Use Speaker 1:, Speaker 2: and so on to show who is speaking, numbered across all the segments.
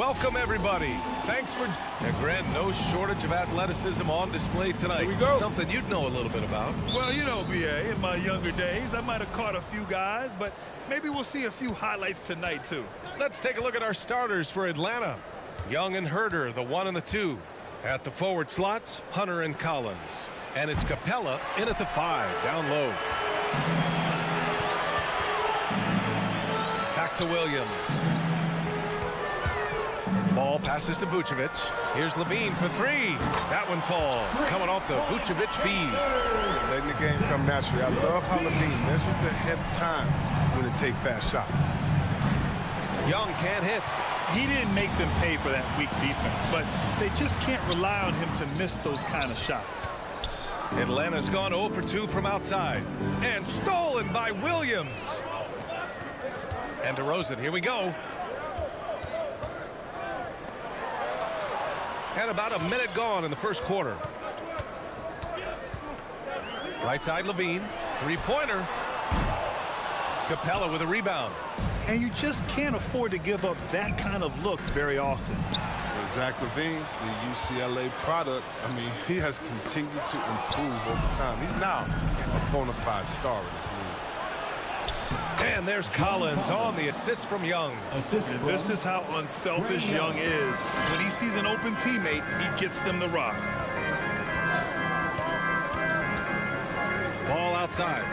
Speaker 1: Welcome, everybody. Thanks for... And Grant, no shortage of athleticism on display tonight.
Speaker 2: Here we go.
Speaker 1: Something you'd know a little bit about.
Speaker 2: Well, you know, BA, in my younger days, I might have caught a few guys, but maybe we'll see a few highlights tonight, too.
Speaker 1: Let's take a look at our starters for Atlanta. Young and Herder, the 1 and the 2. At the forward slots, Hunter and Collins. And it's Capella in at the 5, down low. Back to Williams. Ball passes to Vucevic. Here's Levine for 3. That one falls. Coming off the Vucevic feed.
Speaker 3: Letting the game come naturally. I love how Levine measures ahead of time when to take fast shots.
Speaker 1: Young can't hit.
Speaker 2: He didn't make them pay for that weak defense, but they just can't rely on him to miss those kind of shots.
Speaker 1: Atlanta's gone 0 for 2 from outside. And stolen by Williams. And DeRozan, here we go. And about a minute gone in the first quarter. Right side, Levine. Three-pointer. Capella with a rebound.
Speaker 2: And you just can't afford to give up that kind of look very often.
Speaker 3: Zach LaVine, the UCLA product, I mean, he has continued to improve over time. He's now a bona fide star in this league.
Speaker 1: And there's Collins on the assist from Young.
Speaker 2: And this is how unselfish Young is. When he sees an open teammate, he gets them the rock.
Speaker 1: Ball outside.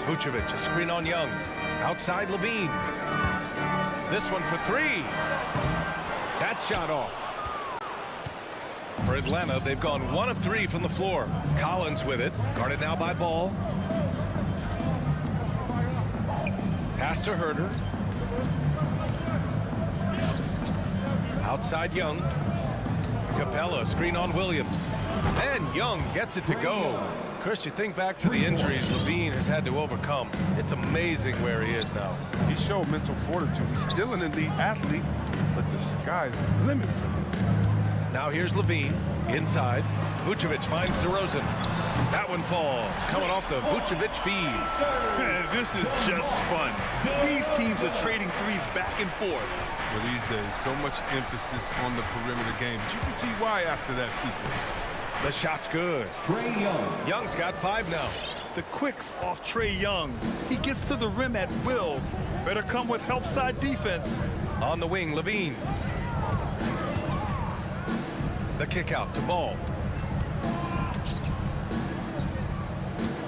Speaker 1: Vucevic, a screen on Young. Outside Levine. This one for 3. That shot off. For Atlanta, they've gone 1 of 3 from the floor. Collins with it. Guarded now by Ball. Pass to Herder. Outside Young. Capella, screen on Williams. And Young gets it to go. Chris, you think back to the injuries Levine has had to overcome. It's amazing where he is now.
Speaker 3: He showed mental fortitude. He's still an elite athlete, but the sky's the limit for him.
Speaker 1: Now here's Levine. Inside. Vucevic finds DeRozan. That one falls. Coming off the Vucevic feed.
Speaker 2: Man, this is just fun. These teams are trading threes back and forth.
Speaker 3: Well, these days, so much emphasis on the perimeter game. But you can see why after that sequence.
Speaker 1: The shot's good.
Speaker 4: Trae Young.
Speaker 1: Young's got 5 now.
Speaker 2: The quicks off Trae Young. He gets to the rim at will. Better come with help side defense.
Speaker 1: On the wing, Levine. The kick out to Ball.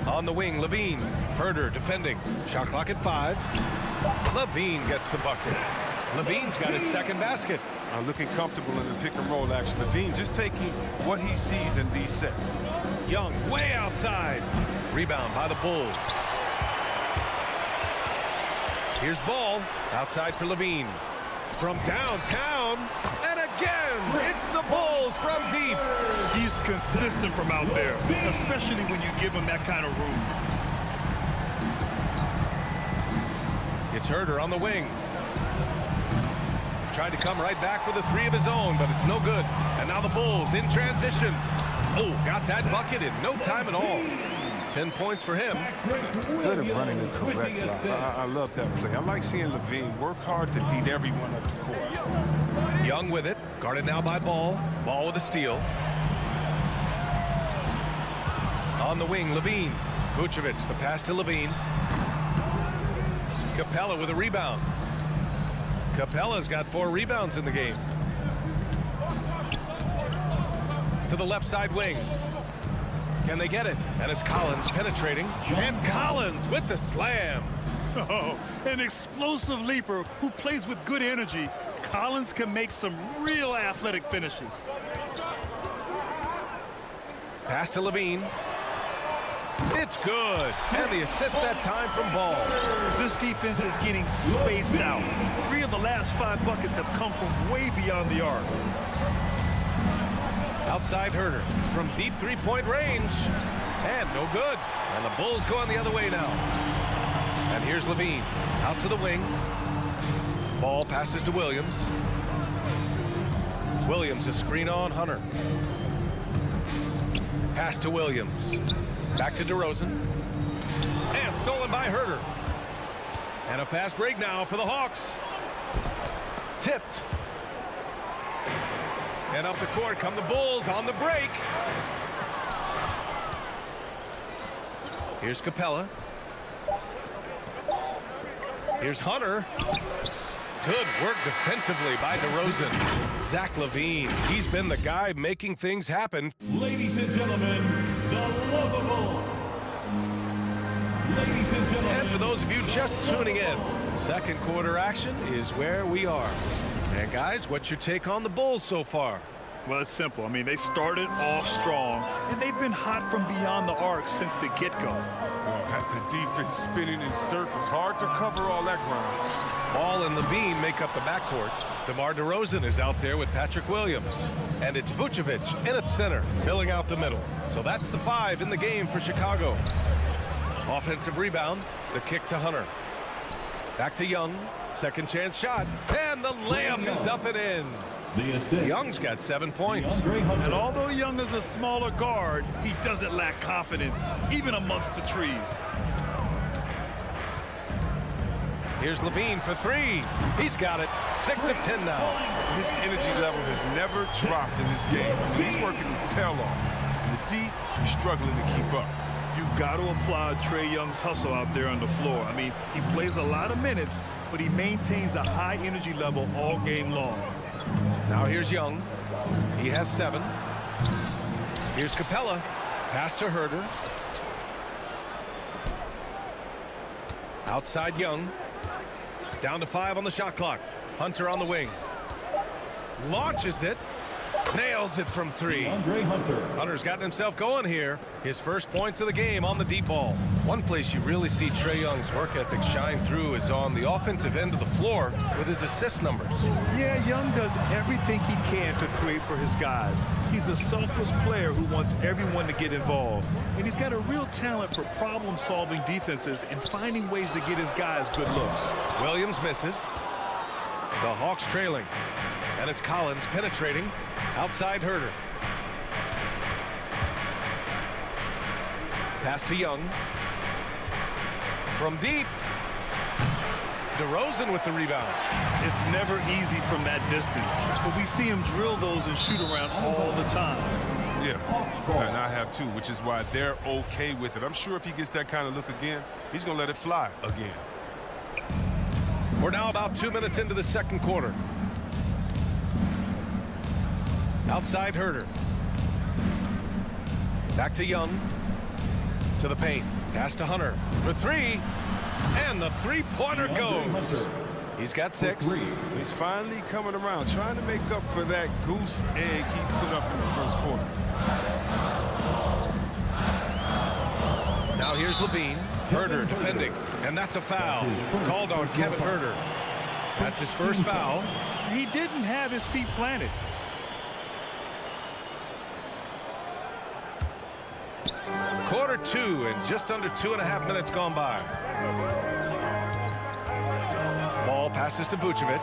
Speaker 1: On the wing, Levine. Herder defending. Shot clock at 5. Levine gets the bucket. Levine's got his second basket.
Speaker 3: Looking comfortable in the pick and roll action. Levine just taking what he sees in these sets.
Speaker 1: Young way outside. Rebound by the Bulls. Here's Ball. Outside for Levine. From downtown. And again, it's the Bulls from deep.
Speaker 2: He's consistent from out there, especially when you give him that kind of room.
Speaker 1: It's Herder on the wing. Tried to come right back with a 3 of his own, but it's no good. And now the Bulls in transition. Oh, got that bucket in no time at all. 10 points for him.
Speaker 3: Good at running the correct block. I love that play. I like seeing Levine work hard to beat everyone up the court.
Speaker 1: Young with it. Guarded now by Ball. Ball with a steal. On the wing, Levine. Vucevic, the pass to Levine. Capella with a rebound. Capella's got 4 rebounds in the game. To the left side wing. Can they get it? And it's Collins penetrating. And Collins with the slam.
Speaker 2: Oh, an explosive leaper who plays with good energy. Collins can make some real athletic finishes.
Speaker 1: Pass to Levine. It's good. And the assist that time from Ball.
Speaker 2: This defense is getting spaced out. 3 of the last 5 buckets have come from way beyond the arc.
Speaker 1: Outside Herder from deep 3-point range. And no good. And the Bulls going the other way now. And here's Levine. Out to the wing. Ball passes to Williams. Williams, a screen on Hunter. Pass to Williams. Back to DeRozan. And stolen by Herder. And a fast break now for the Hawks. tipped. And up the court come the Bulls on the break. Here's Capella. Here's Hunter. Good work defensively by DeRozan. Zach LaVine, he's been the guy making things happen.
Speaker 4: Ladies and gentlemen, the lovable. Ladies and gentlemen.
Speaker 1: And for those of you just tuning in, second quarter action is where we are. And guys, what's your take on the Bulls so far?
Speaker 2: Well, it's simple. I mean, they started off strong, and they've been hot from beyond the arc since the get-go.
Speaker 3: Got the defense spinning in circles. Hard to cover all that ground.
Speaker 1: Ball and LaVine make up the backcourt. DeMar DeRozan is out there with Patrick Williams. And it's Vucevic in at center, filling out the middle. So that's the 5 in the game for Chicago. Offensive rebound, the kick to Hunter. Back to Young, second chance shot, and the layup is up and in.
Speaker 4: The assist.
Speaker 1: Young's got 7 points.
Speaker 2: And although Young is a smaller guard, he doesn't lack confidence, even amongst the trees.
Speaker 1: Here's LaVine for 3. He's got it. 6 of 10 now.
Speaker 3: His energy level has never dropped in this game. He's working his tail off. In the D, he's struggling to keep up.
Speaker 2: You got to applaud Trae Young's hustle out there on the floor. I mean, he plays a lot of minutes, but he maintains a high energy level all game long.
Speaker 1: Now here's Young. He has 7. Here's Capella. Pass to Herder. Outside Young. Down to 5 on the shot clock. Hunter on the wing. Launches it. Nails it from 3.
Speaker 4: Andre Hunter.
Speaker 1: Hunter's gotten himself going here. His first points of the game on the deep ball. One place you really see Trae Young's work ethic shine through is on the offensive end of the floor with his assist numbers.
Speaker 2: Yeah, Young does everything he can to create for his guys. He's a selfless player who wants everyone to get involved. And he's got a real talent for problem-solving defenses and finding ways to get his guys good looks.
Speaker 1: Williams misses. The Hawks trailing. And it's Collins penetrating. Outside Herder. Pass to Young. From deep. DeRozan with the rebound.
Speaker 2: It's never easy from that distance, but we see him drill those and shoot around all the time.
Speaker 3: Yeah, and I have too, which is why they're okay with it. I'm sure if he gets that kind of look again, he's going to let it fly again.
Speaker 1: We're now about 2 minutes into the second quarter. Outside Herder. Back to Young. To the paint. Pass to Hunter for 3. And the three-pointer goes. He's got 6.
Speaker 3: He's finally coming around, trying to make up for that goose egg he put up in the first quarter.
Speaker 1: Now here's LaVine. Herder defending. And that's a foul. Called on Kevin Herder. That's his first foul.
Speaker 2: He didn't have his feet planted.
Speaker 1: Quarter 2 and just under 2.5 minutes gone by. Ball passes to Vucevic.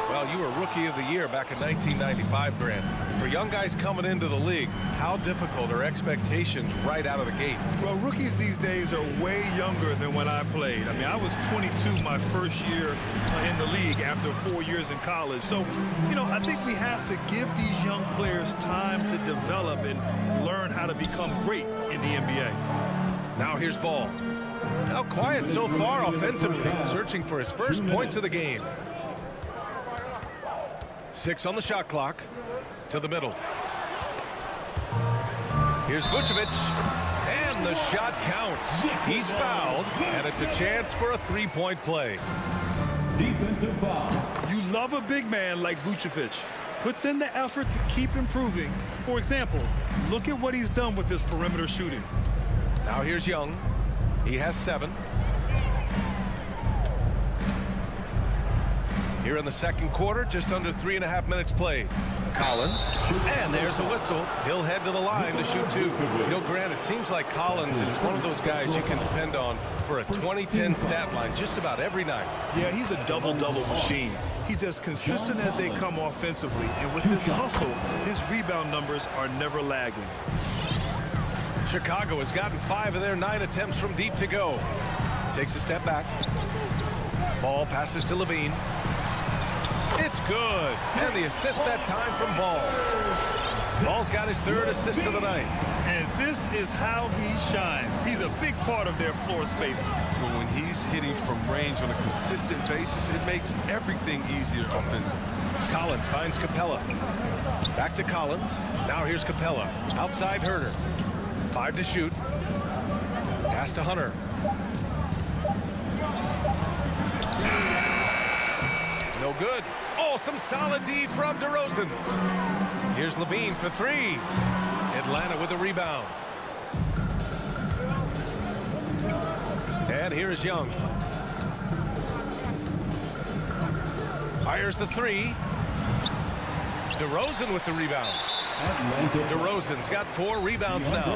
Speaker 1: Well, you were Rookie of the Year back in 1995, Grant. For young guys coming into the league, how difficult are expectations right out of the gate?
Speaker 2: Well, rookies these days are way younger than when I played. I mean, I was 22 my first year in the league after 4 years in college. So, you know, I think we have to give these young players time to develop and learn how to become great in the NBA.
Speaker 1: Now here's Ball. Now quiet so far offensively, searching for his first points of the game. 6 on the shot clock. To the middle. Here's Vucevic. And the shot counts. He's fouled, and it's a chance for a three-point play.
Speaker 4: Defensive foul.
Speaker 2: You love a big man like Vucevic. Puts in the effort to keep improving. For example, look at what he's done with his perimeter shooting.
Speaker 1: Now here's Young. He has 7. Here in the second quarter, just under 3.5 minutes played. Collins, and there's a whistle. He'll head to the line to shoot 2. You know, Grant, it seems like Collins is one of those guys you can depend on for a 2010 stat line just about every night.
Speaker 2: Yeah, he's a double-double machine. He's as consistent as they come offensively, and with his hustle, his rebound numbers are never lagging.
Speaker 1: Chicago has gotten 5 of their 9 attempts from deep to go. Takes a step back. Ball passes to LaVine. It's good. And the assist that time from Ball. Ball's got his third assist of the night.
Speaker 2: And this is how he shines. He's a big part of their floor spacing.
Speaker 3: But when he's hitting from range on a consistent basis, it makes everything easier offensively.
Speaker 1: Collins finds Capella. Back to Collins. Now here's Capella. Outside Herter. 5 to shoot. Pass to Hunter. No good. Oh, some solid D from DeRozan. Here's Levine for 3. Atlanta with a rebound. And here's Young. Fires the 3. DeRozan with the rebound. DeRozan's got 4 rebounds now.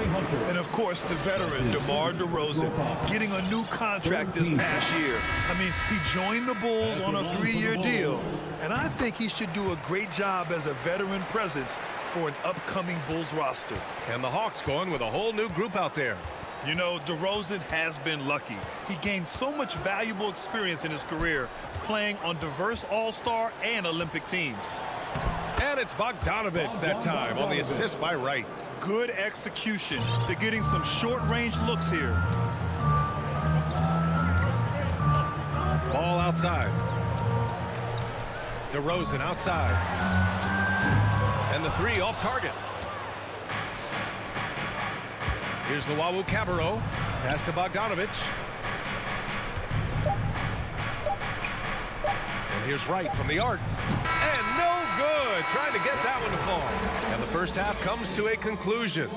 Speaker 2: And of course, the veteran, DeMar DeRozan, getting a new contract this past year. I mean, he joined the Bulls on a 3-year deal. And I think he should do a great job as a veteran presence for an upcoming Bulls roster.
Speaker 1: And the Hawks going with a whole new group out there.
Speaker 2: You know, DeRozan has been lucky. He gained so much valuable experience in his career playing on diverse All-Star and Olympic teams.
Speaker 1: And it's Bogdanovich that time on the assist by Wright.
Speaker 2: Good execution. They're getting some short-range looks here.
Speaker 1: Ball outside. DeRozan outside. And the 3 off target. Here's Luau Cabarro. Pass to Bogdanovich. And here's Wright from the arc. And no good. Trying to get that one to fall. And the first half comes to a conclusion.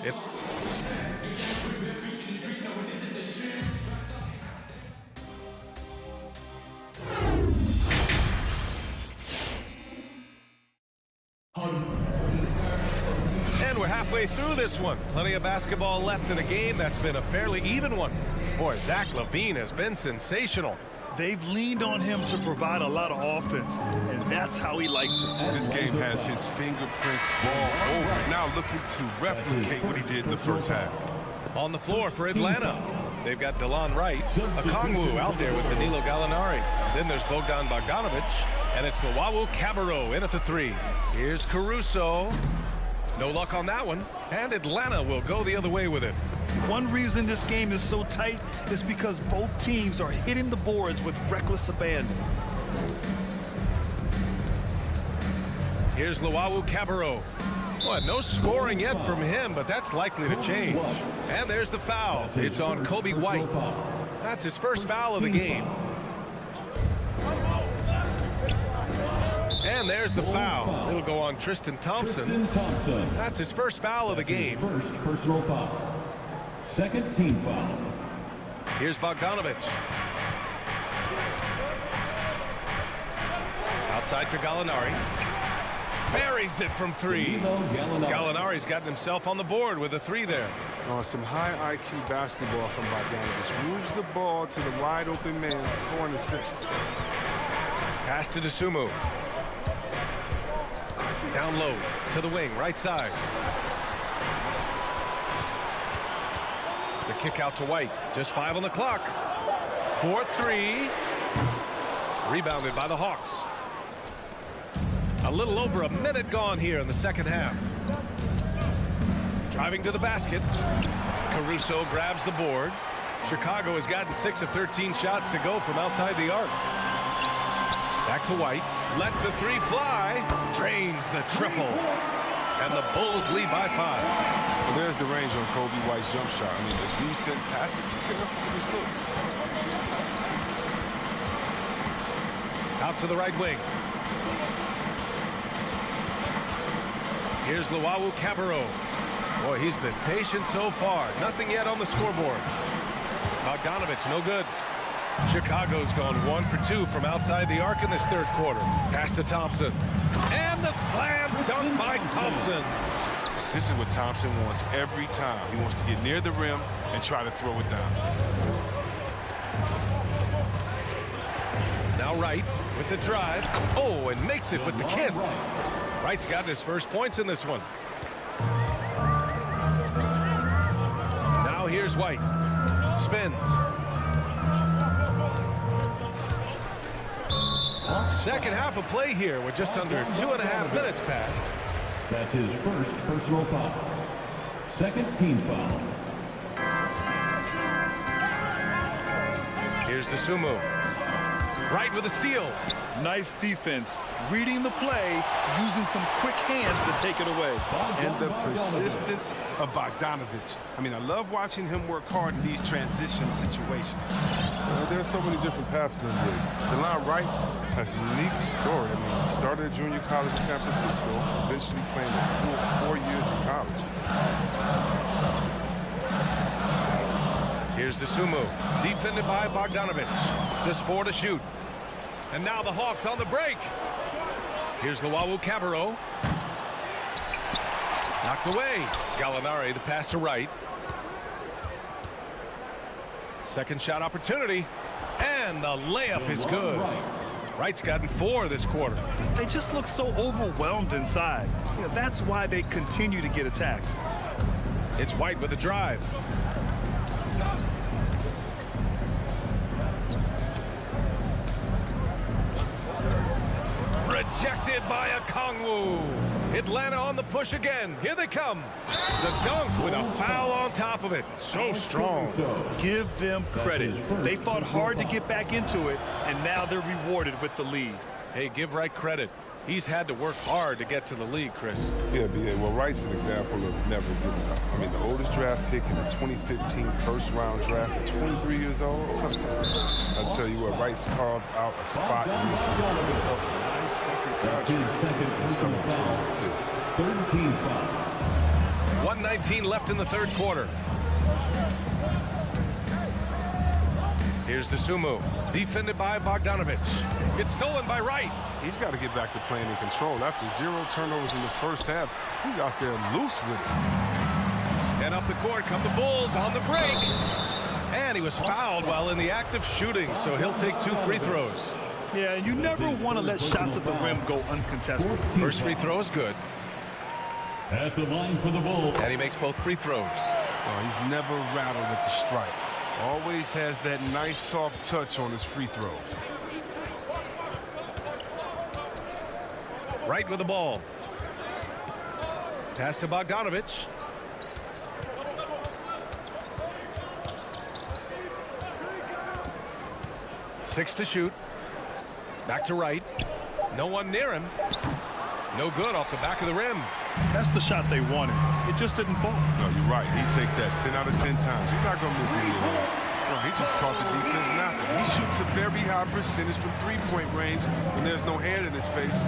Speaker 1: And we're halfway through this one. Plenty of basketball left in a game that's been a fairly even one. Boy, Zach LaVine has been sensational.
Speaker 2: They've leaned on him to provide a lot of offense, and that's how he likes it.
Speaker 3: This game has his fingerprints all over it. Now looking to replicate what he did in the first half.
Speaker 1: On the floor for Atlanta, they've got DeLon Wright, Okongwu out there with Danilo Gallinari. Then there's Bogdan Bogdanovich, and it's Luau Cabarro in at the 3. Here's Caruso. No luck on that one, and Atlanta will go the other way with it.
Speaker 2: One reason this game is so tight is because both teams are hitting the boards with reckless abandon.
Speaker 1: Here's Luau Cabarro. Boy, no scoring yet from him, but that's likely to change. And there's the foul. It's on Kobe White. That's his first foul of the game. And there's the foul. It'll go on Tristan Thompson. That's his first foul of the game.
Speaker 4: First personal foul. Second team foul.
Speaker 1: Here's Bogdanovich. Outside for Gallinari. Buries it from 3. Gallinari's gotten himself on the board with a 3 there.
Speaker 3: Some high IQ basketball from Bogdanovich. Moves the ball to the wide open man for an assist.
Speaker 1: Pass to DeSumo. Down low to the wing, right side. The kick out to White. Just 5 on the clock. 4-3. Rebounded by the Hawks. A little over a minute gone here in the second half. Driving to the basket. Caruso grabs the board. Chicago has gotten 6 of 13 shots to go from outside the arc. Back to White. Lets the 3 fly. Drains the triple. And the Bulls lead by 5.
Speaker 3: Well, there's the range on Kobe White's jump shot. I mean, the defense has to be careful with his looks.
Speaker 1: Out to the right wing. Here's Luau Cabarro. Boy, he's been patient so far. Nothing yet on the scoreboard. Bogdanovich, no good. Chicago's gone 1 for 2 from outside the arc in this third quarter. Pass to Thompson. And the slam dunk by Thompson.
Speaker 3: This is what Thompson wants every time. He wants to get near the rim and try to throw it down.
Speaker 1: Now Wright with the drive. Oh, and makes it with the kiss. Wright's got his first points in this one. Now here's White. Spins. Second half of play here with just under 2.5 minutes passed.
Speaker 4: That's his first personal foul. Second team foul.
Speaker 1: Here's Dosunmu. Right with a steal.
Speaker 2: Nice defense, reading the play, using some quick hands to take it away.
Speaker 3: And the persistence of Bogdanovich. I mean, I love watching him work hard in these transition situations. There's so many different paths in the league. DeLon Wright has a unique story. I mean, he started at junior college in San Francisco, eventually playing a full 4 years in college.
Speaker 1: Here's Dosunmu, defended by Bogdanovich. Just 4 to shoot. And now the Hawks on the break. Here's the Cabarro. Knocked away. Gallinari, the pass to Wright. Second shot opportunity. And the layup is good. Wright's gotten 4 this quarter.
Speaker 2: They just look so overwhelmed inside. You know, that's why they continue to get attacked.
Speaker 1: It's White with a drive. Rejected by Okongwu. Atlanta on the push again. Here they come. The dunk with a foul on top of it. So strong.
Speaker 2: Give them credit. They fought hard to get back into it, and now they're rewarded with the lead.
Speaker 1: Hey, give Wright credit. He's had to work hard to get to the league, Chris.
Speaker 3: Yeah, B.A. Well, Wright's an example of never giving up. I mean, the oldest draft pick in the 2015 first-round draft at 23 years old. I'll tell you what, Wright's carved out a spot in this league for himself. A nice second contract in summer too.
Speaker 4: Third team foul.
Speaker 1: 1:19 left in the third quarter. Here's Dosunmu, defended by Bogdanovich. It's stolen by Wright.
Speaker 3: He's got to get back to playing in control. After 0 turnovers in the first half, he's out there loose with it.
Speaker 1: And up the court come the Bulls on the break. And he was fouled while in the act of shooting, so he'll take 2 free throws.
Speaker 2: Yeah, you never want to let shots at the rim go uncontested.
Speaker 1: First free throw is good.
Speaker 4: At the line for the Bulls.
Speaker 1: And he makes both free throws.
Speaker 3: Oh, he's never rattled at the stripe. Always has that nice soft touch on his free throws.
Speaker 1: Right with the ball. Pass to Bogdanovich. Six to shoot. Back to Wright. No one near him. No good off the back of the rim.
Speaker 2: That's the shot they wanted. It just didn't fall.
Speaker 3: No, you're right. He'd take that 10 out of 10 times. He's not going to miss me. No, he just caught the defense nothing. He shoots a very high percentage from three-point range when there's no hand in his face.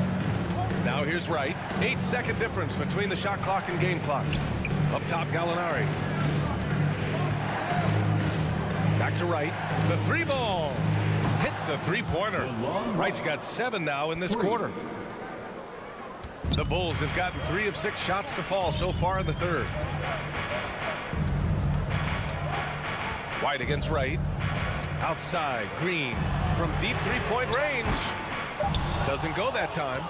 Speaker 1: Now here's Wright. 8-second difference between the shot clock and game clock. Up top, Gallinari. Back to Wright. The 3-ball. Hits the 3-pointer. Wright's got 7 now in this quarter. The Bulls have gotten 3 of 6 shots to fall so far in the third. White against Wright. Outside, Green from deep 3-point range. Doesn't go that time.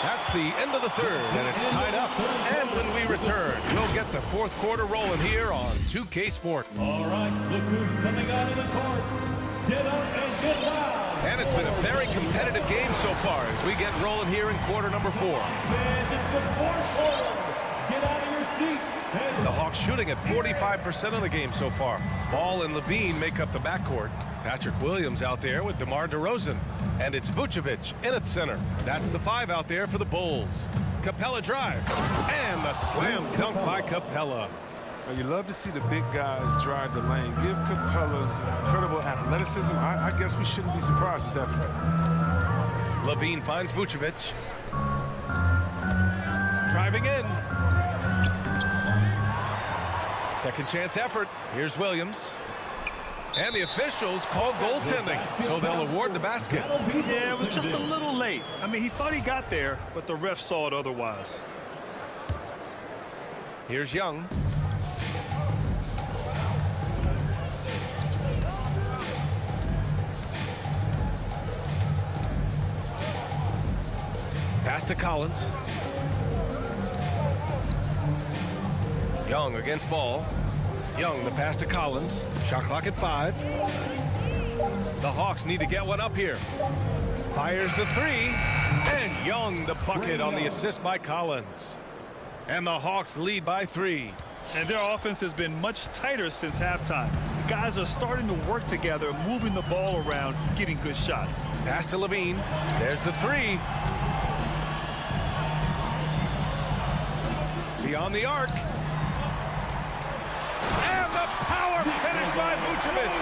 Speaker 1: That's the end of the third, and it's tied up. And when we return, we'll get the fourth quarter rolling here on 2K Sports.
Speaker 4: All right, look who's coming out of the court. Get up and get loud.
Speaker 1: And it's been a very competitive game so far as we get rolling here in quarter number 4.
Speaker 4: And it's the fourth quarter. Get out of your seat.
Speaker 1: The Hawks shooting at 45% of the game so far. Ball and Levine make up the backcourt. Patrick Williams out there with DeMar DeRozan. And it's Vucevic in at center. That's the 5 out there for the Bulls. Capella drives. And the slam dunk by Capella.
Speaker 3: Now, you love to see the big guys drive the lane. Give Capella's incredible athleticism. I guess we shouldn't be surprised with that play.
Speaker 1: Levine finds Vucevic. Driving in. Second chance effort. Here's Williams. And the officials called goaltending, so they'll award the basket.
Speaker 2: Yeah, it was just a little late. I mean, he thought he got there, but the ref saw it otherwise.
Speaker 1: Here's Young. Pass to Collins. Young against Ball. Young, the pass to Collins. Shot clock at 5. The Hawks need to get one up here. Fires the three. And Young the bucket on the assist by Collins. And the Hawks lead by 3.
Speaker 2: And their offense has been much tighter since halftime. The guys are starting to work together, moving the ball around, getting good shots.
Speaker 1: Pass to Levine. There's the 3. Beyond the arc. And the power finish by Vucevic.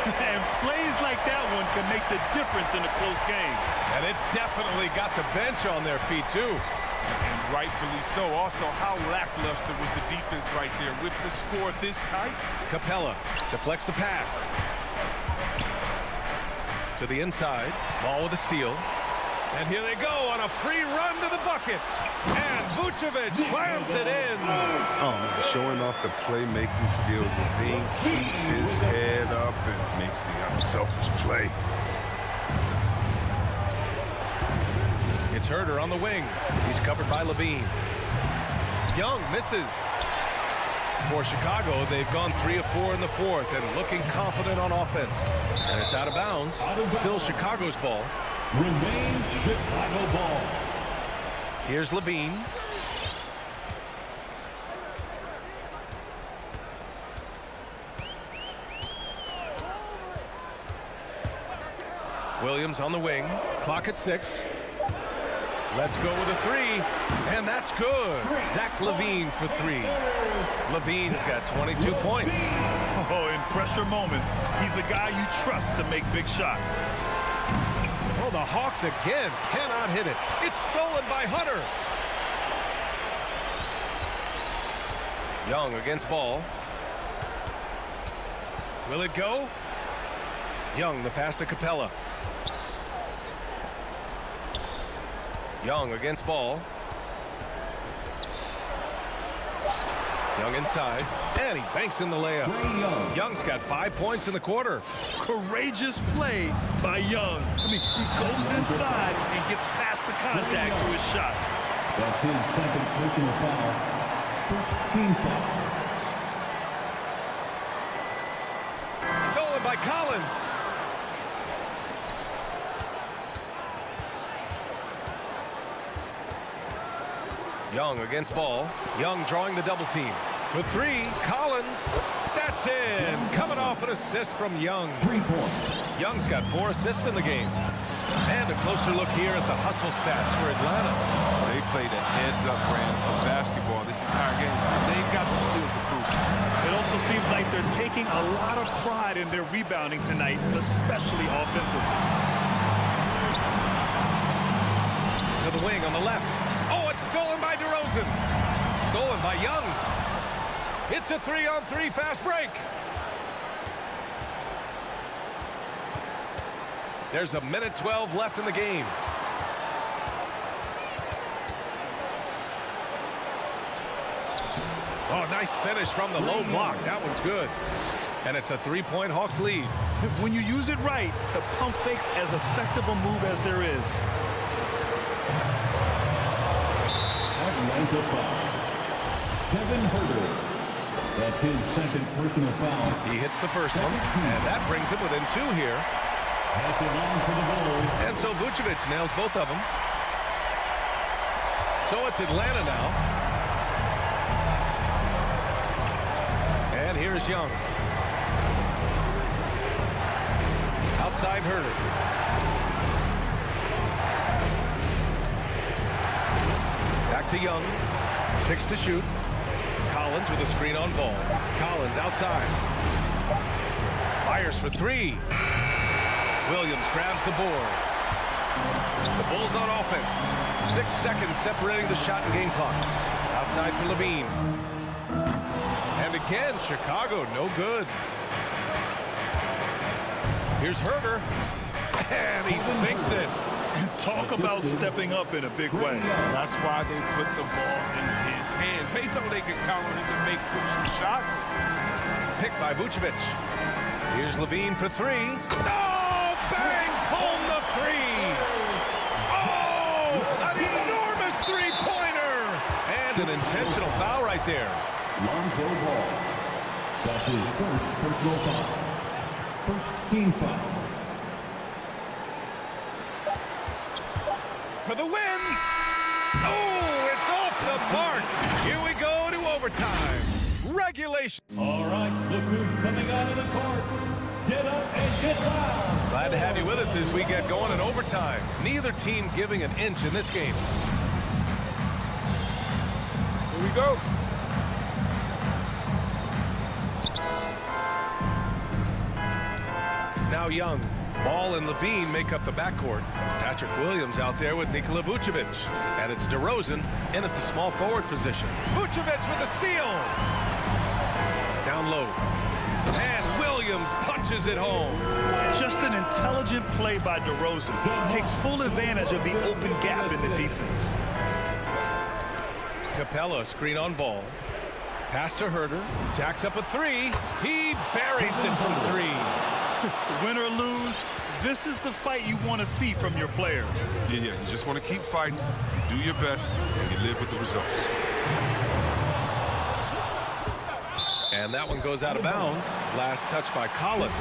Speaker 2: And plays like that one can make the difference in a close game.
Speaker 1: And it definitely got the bench on their feet, too.
Speaker 3: And rightfully so. Also, how lackluster was the defense right there with the score this tight?
Speaker 1: Capella deflects the pass. To the inside. Ball with a steal. And here they go on a free run to the bucket. And Vucevic slams it in.
Speaker 3: Showing off the playmaking skills. Levine keeps his head up and makes the unselfish play.
Speaker 1: It's Herder on the wing. He's covered by Levine. Young misses. For Chicago, they've gone 3 of 4 in the fourth and looking confident on offense. And it's out of bounds. Still Chicago's ball.
Speaker 4: Remains Chicago ball.
Speaker 1: Here's Levine. Williams on the wing. Clock at 6. Let's go with a 3. And that's good. Zach Levine for 3. Levine's got 22 points.
Speaker 2: Oh, in pressure moments, he's a guy you trust to make big shots.
Speaker 1: Oh, the Hawks again cannot hit it. It's stolen by Hunter. Young against ball. Will it go? Young, the pass to Capella. Young against ball. Young inside. And he banks in the layup. Young's got 5 points in the quarter.
Speaker 2: Courageous play by Young. He goes inside and gets past the contact to his shot.
Speaker 4: That's his second personal foul. First team foul.
Speaker 1: Stolen by Collins. Young against ball. Young drawing the double team. For 3, Collins. That's in. Coming off an assist from Young.
Speaker 4: 3 points.
Speaker 1: Young's got 4 assists in the game. And a closer look here at the hustle stats for Atlanta.
Speaker 3: They played a heads-up brand of basketball this entire game. They've got the steals to prove it.
Speaker 2: It also seems like they're taking a lot of pride in their rebounding tonight, especially offensively.
Speaker 1: To the wing on the left. Oh, it's stolen by DeRozan. Stolen by Young. It's a 3-on-3 fast break. There's a minute 12 left in the game. Oh, nice finish from the low block. That one's good. And it's a 3-point Hawks lead.
Speaker 2: When you use it right, the pump fake's as effective a move as there is.
Speaker 4: Atlanta foul. Kevin Herder. That's his second personal foul.
Speaker 1: He hits the first one, and that brings him within 2 here.
Speaker 4: Pass it on for the goal.
Speaker 1: And so Vucevic nails both of them. So it's Atlanta now. And here's Young. Outside Herder. Back to Young. 6 to shoot. Collins with a screen on ball. Collins outside. Fires for 3. Williams grabs the board. The Bulls on offense. 6 seconds separating the shot and game clocks. Outside for Levine. And again, Chicago no good. Here's Herder. And he sinks it.
Speaker 2: Talk about stepping up in a big way.
Speaker 3: That's why they put the ball in his hand. They know they can count on him to make crucial shots.
Speaker 1: Picked by Vucevic. Here's Levine for 3. Oh, bangs home the 3. Oh, an enormous 3-pointer. And an intentional foul right there.
Speaker 4: Lonzo Ball. That's his first personal foul. First team foul.
Speaker 1: For the win! Oh, it's off the mark! Here we go to overtime. Regulation.
Speaker 4: All right, look who's coming out of the court. Get up and get loud.
Speaker 1: Glad to have you with us as we get going in overtime. Neither team giving an inch in this game.
Speaker 3: Here we go.
Speaker 1: Now Young. Ball and Levine make up the backcourt. Patrick Williams out there with Nikola Vucevic. And it's DeRozan in at the small forward position. Vucevic with a steal. Down low. And Williams punches it home.
Speaker 2: Just an intelligent play by DeRozan. Takes full advantage of the open gap in the defense.
Speaker 1: Capella screen on ball. Pass to Herter. Jacks up a three. He buries it from three.
Speaker 2: Win or lose, this is the fight you want to see from your players.
Speaker 3: Yeah, you just want to keep fighting, you do your best, and you live with the results.
Speaker 1: And that one goes out of bounds. Last touch by Collins.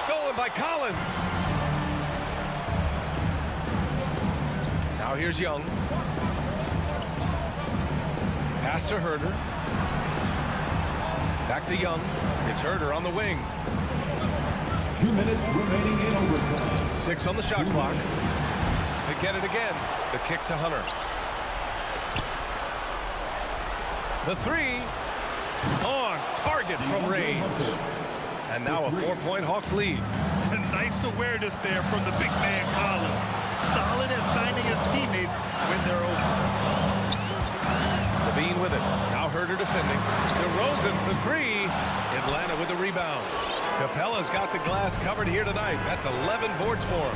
Speaker 1: Stolen by Collins. Now here's Young. Pass to Herter. Back to Young. It's Herter on the wing.
Speaker 4: 2 minutes remaining in overtime.
Speaker 1: 6 on the shot clock. They get it again. The kick to Hunter. The three. On target from range. And now a 4-point Hawks lead.
Speaker 2: Nice awareness there from the big man Collins. Solid at finding his teammates when they're open.
Speaker 1: Levine with it. Now Herter defending. DeRozan for three. Atlanta with the rebound. Capella's got the glass covered here tonight. That's 11 boards for him.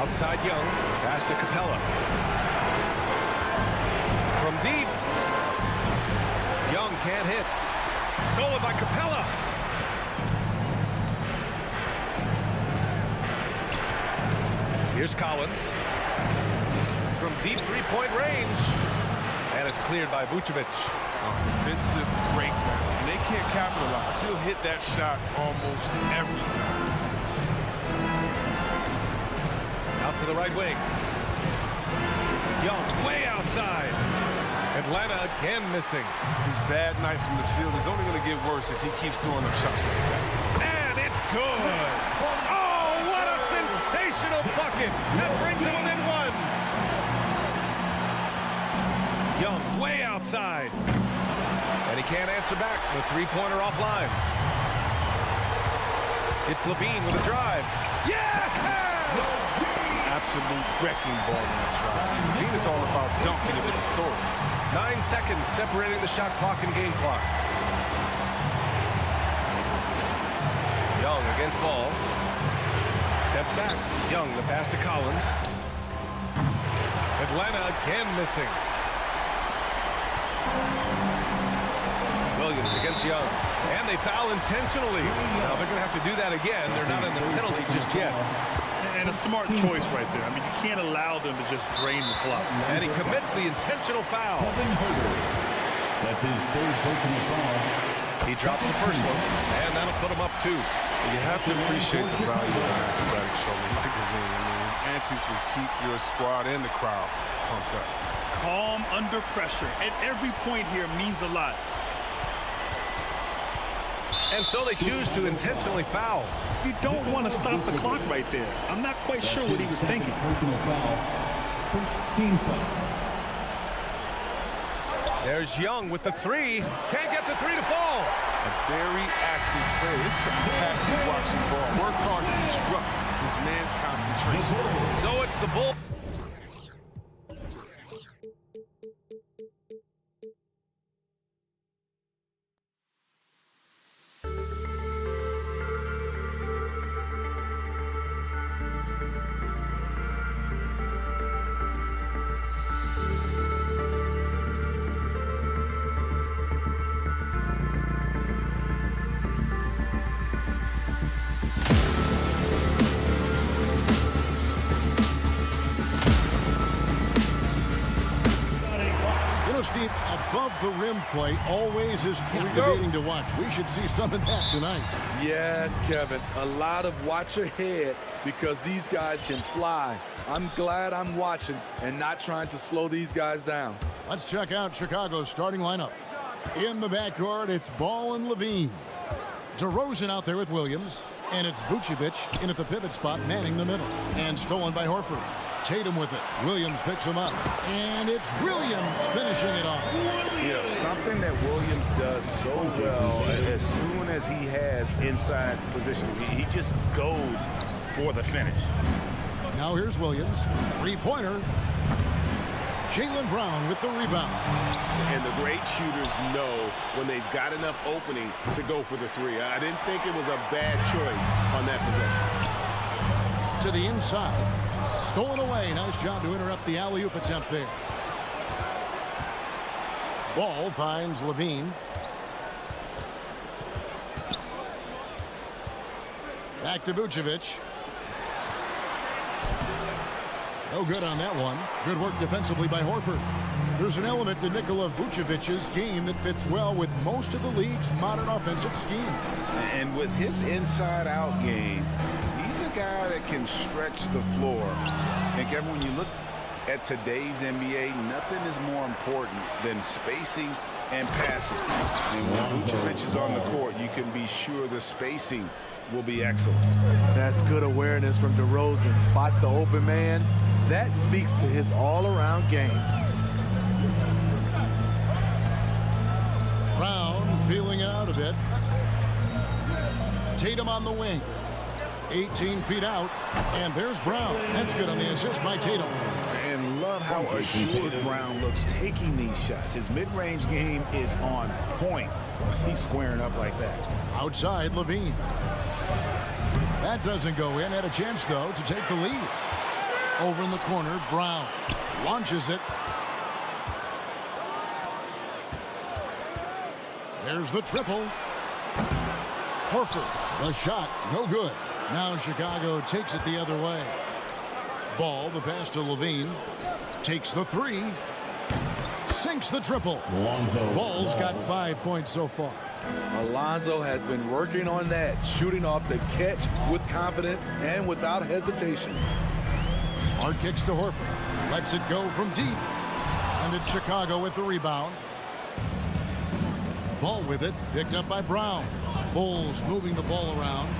Speaker 1: Outside Young. Pass to Capella. From deep. Young can't hit. Stolen by Capella. Here's Collins. From deep three-point range. And it's cleared by Vucevic.
Speaker 3: Defensive breakdown. And they can't capitalize. He'll hit that shot almost every time.
Speaker 1: Out to the right wing. Young way outside. Atlanta again missing.
Speaker 3: His bad night from the field is only going to get worse if he keeps throwing up shots like that.
Speaker 1: And it's good. Oh, what a sensational bucket. That brings him within one. Young way outside. And he can't answer back. The three-pointer offline. It's Levine with a drive. Yeah!
Speaker 3: Absolute wrecking ball in that drive. Levine is all about dunking it with authority.
Speaker 1: 9 seconds separating the shot clock and game clock. Young against ball. Steps back. Young, the pass to Collins. Atlanta again missing. Williams against Young. And they foul intentionally. Now they're going to have to do that again. They're not in the penalty just yet.
Speaker 2: And a smart choice right there. I mean, you can't allow them to just drain the clock.
Speaker 1: And he commits the intentional foul.
Speaker 4: That's his third personal foul.
Speaker 1: He drops the first one, and that'll put him up 2.
Speaker 3: You have to appreciate the value of an athletic shoulder like Levine. I mean, his antics will keep your squad and the crowd pumped up.
Speaker 2: Calm under pressure. At every point here means a lot.
Speaker 1: And so they choose to intentionally foul.
Speaker 2: You don't want to stop the clock right there. I'm not quite sure what he was thinking.
Speaker 4: Personal foul. First team foul.
Speaker 1: There's Young with the three. Can't get the three to fall.
Speaker 3: A very active player. It's fantastic watching ball. Work hard to disrupt his man's concentration.
Speaker 1: So it's the Bull.
Speaker 5: above the rim play always is captivating to watch. We should see some of that tonight.
Speaker 6: Yes, Kevin. A lot of watch ahead because these guys can fly. I'm glad I'm watching and not trying to slow these guys down.
Speaker 5: Let's check out Chicago's starting lineup. In the backcourt, it's Ball and Levine. DeRozan out there with Williams. And it's Vucevic in at the pivot spot, manning the middle. And stolen by Horford. Tatum with it. Williams picks him up. And it's Williams finishing it off.
Speaker 7: You know, something that Williams does so well, as soon as he has inside position, he just goes for the finish.
Speaker 5: Now here's Williams. Three-pointer. Jaylen Brown with the rebound.
Speaker 3: And the great shooters know when they've got enough opening to go for the three. I didn't think it was a bad choice on that possession.
Speaker 5: To the inside. Stolen away. Nice job to interrupt the alley-oop attempt there. Ball finds Levine. Back to Vucevic. No good on that one. Good work defensively by Horford. There's an element to Nikola Vucevic's game that fits well with most of the league's modern offensive scheme.
Speaker 7: And with his inside-out game, he's a guy that can stretch the floor. And Kevin, when you look at today's NBA, nothing is more important than spacing and passing. And when Vucevic is on the court, you can be sure the spacing will be excellent.
Speaker 6: That's good awareness from DeRozan. Spots the open man. That speaks to his all-around game.
Speaker 5: Brown feeling it out a bit. Tatum on the wing. 18 feet out. And there's Brown. That's good on the assist by Tatum.
Speaker 7: And love how assured Brown looks taking these shots. His mid-range game is on point. He's squaring up like that.
Speaker 5: Outside, Levine. That doesn't go in. Had a chance, though, to take the lead. Over in the corner, Brown launches it. There's the triple. Horford, the shot, no good. Now Chicago takes it the other way. Ball, the pass to Levine. Takes the three. Sinks the triple. Ball's got 5 points so far.
Speaker 6: Alonzo has been working on that, shooting off the catch with confidence and without hesitation.
Speaker 5: Smart kicks to Horford. Lets it go from deep. And it's Chicago with the rebound. Ball with it. Picked up by Brown. Bulls moving the ball around.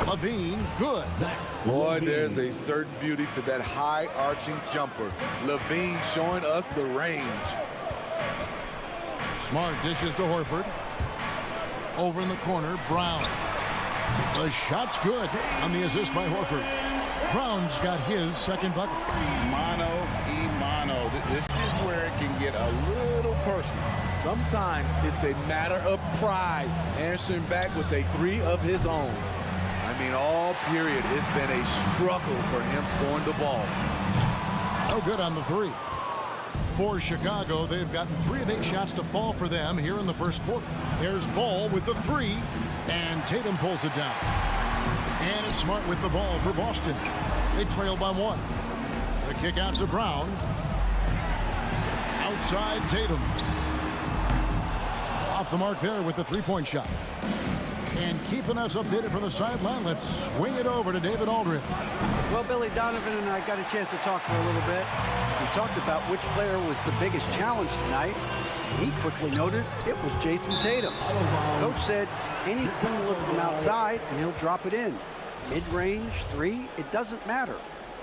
Speaker 5: Levine, good.
Speaker 6: Boy, there's a certain beauty to that high-arching jumper. Levine showing us the range.
Speaker 5: Smart dishes to Horford. Over in the corner, Brown. The shot's good on the assist by Horford. Brown's got his second bucket.
Speaker 7: Mano y mano. This is where it can get a little personal.
Speaker 6: Sometimes it's a matter of pride, answering back with a three of his own. I mean, all period, it's been a struggle for him scoring the ball.
Speaker 5: No good on the three. For Chicago, they've gotten 3 of 8 shots to fall for them here in the first quarter. There's Ball with the three, and Tatum pulls it down. And it's Smart with the ball for Boston. They trail by 1. The kick out to Brown. Outside Tatum. Off the mark there with the three-point shot. And keeping us updated from the sideline, let's swing it over to David Aldridge.
Speaker 8: Well, Billy Donovan and I got a chance to talk for a little bit. We talked about which player was the biggest challenge tonight. He quickly noted it was Jason Tatum. Coach said any clean look from outside and he'll drop it in. Mid-range, three, it doesn't matter.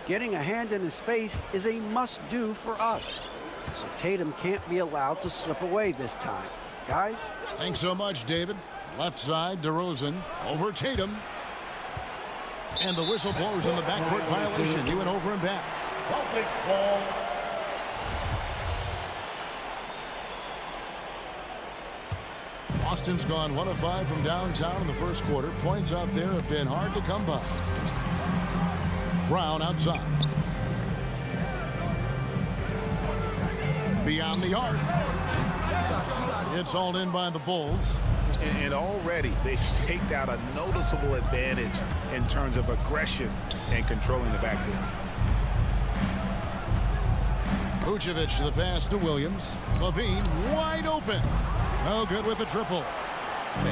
Speaker 8: Getting a hand in his face is a must-do for us. So Tatum can't be allowed to slip away this time. Guys?
Speaker 5: Thanks so much, David. Left side, DeRozan over Tatum. And the whistle blows on the backcourt violation. He went over and back. Boston's gone 1 of 5 from downtown in the first quarter. Points out there have been hard to come by. Brown outside. Beyond the arc. It's hauled in by the Bulls.
Speaker 7: And already they've staked out a noticeable advantage in terms of aggression and controlling the backcourt.
Speaker 5: Vucevic the pass to Williams. Levine wide open. No good with the triple.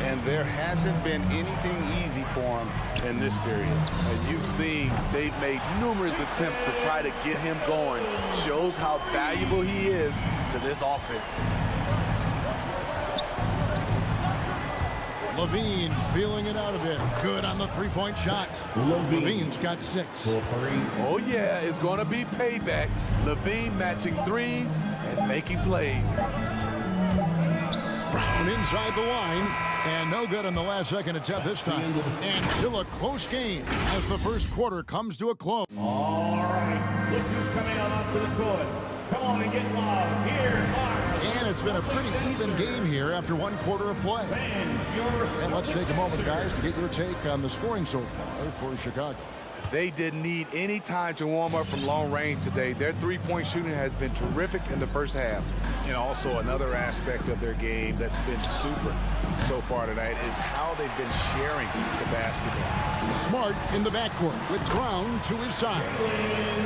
Speaker 7: And there hasn't been anything easy for him in this period.
Speaker 6: And you've seen they've made numerous attempts to try to get him going. Shows how valuable he is to this offense.
Speaker 5: Levine feeling it out a bit. Good on the three-point shot. Levine's got 6.
Speaker 6: Oh, yeah, it's going to be payback. Levine matching threes and making plays.
Speaker 5: Brown inside the line. And no good on the last second attempt this time. And still a close game as the first quarter comes to a close.
Speaker 4: All right, look who's coming on up to the court. Come on and get loud. Here are...
Speaker 5: And it's been a pretty even game here after one quarter of play. And let's take a moment, guys, to get your take on the scoring so far for Chicago.
Speaker 6: They didn't need any time to warm up from long range today. Their three-point shooting has been terrific in the first half.
Speaker 7: And also another aspect of their game that's been super so far tonight is how they've been sharing the basketball.
Speaker 5: Smart in the backcourt with Brown to his side.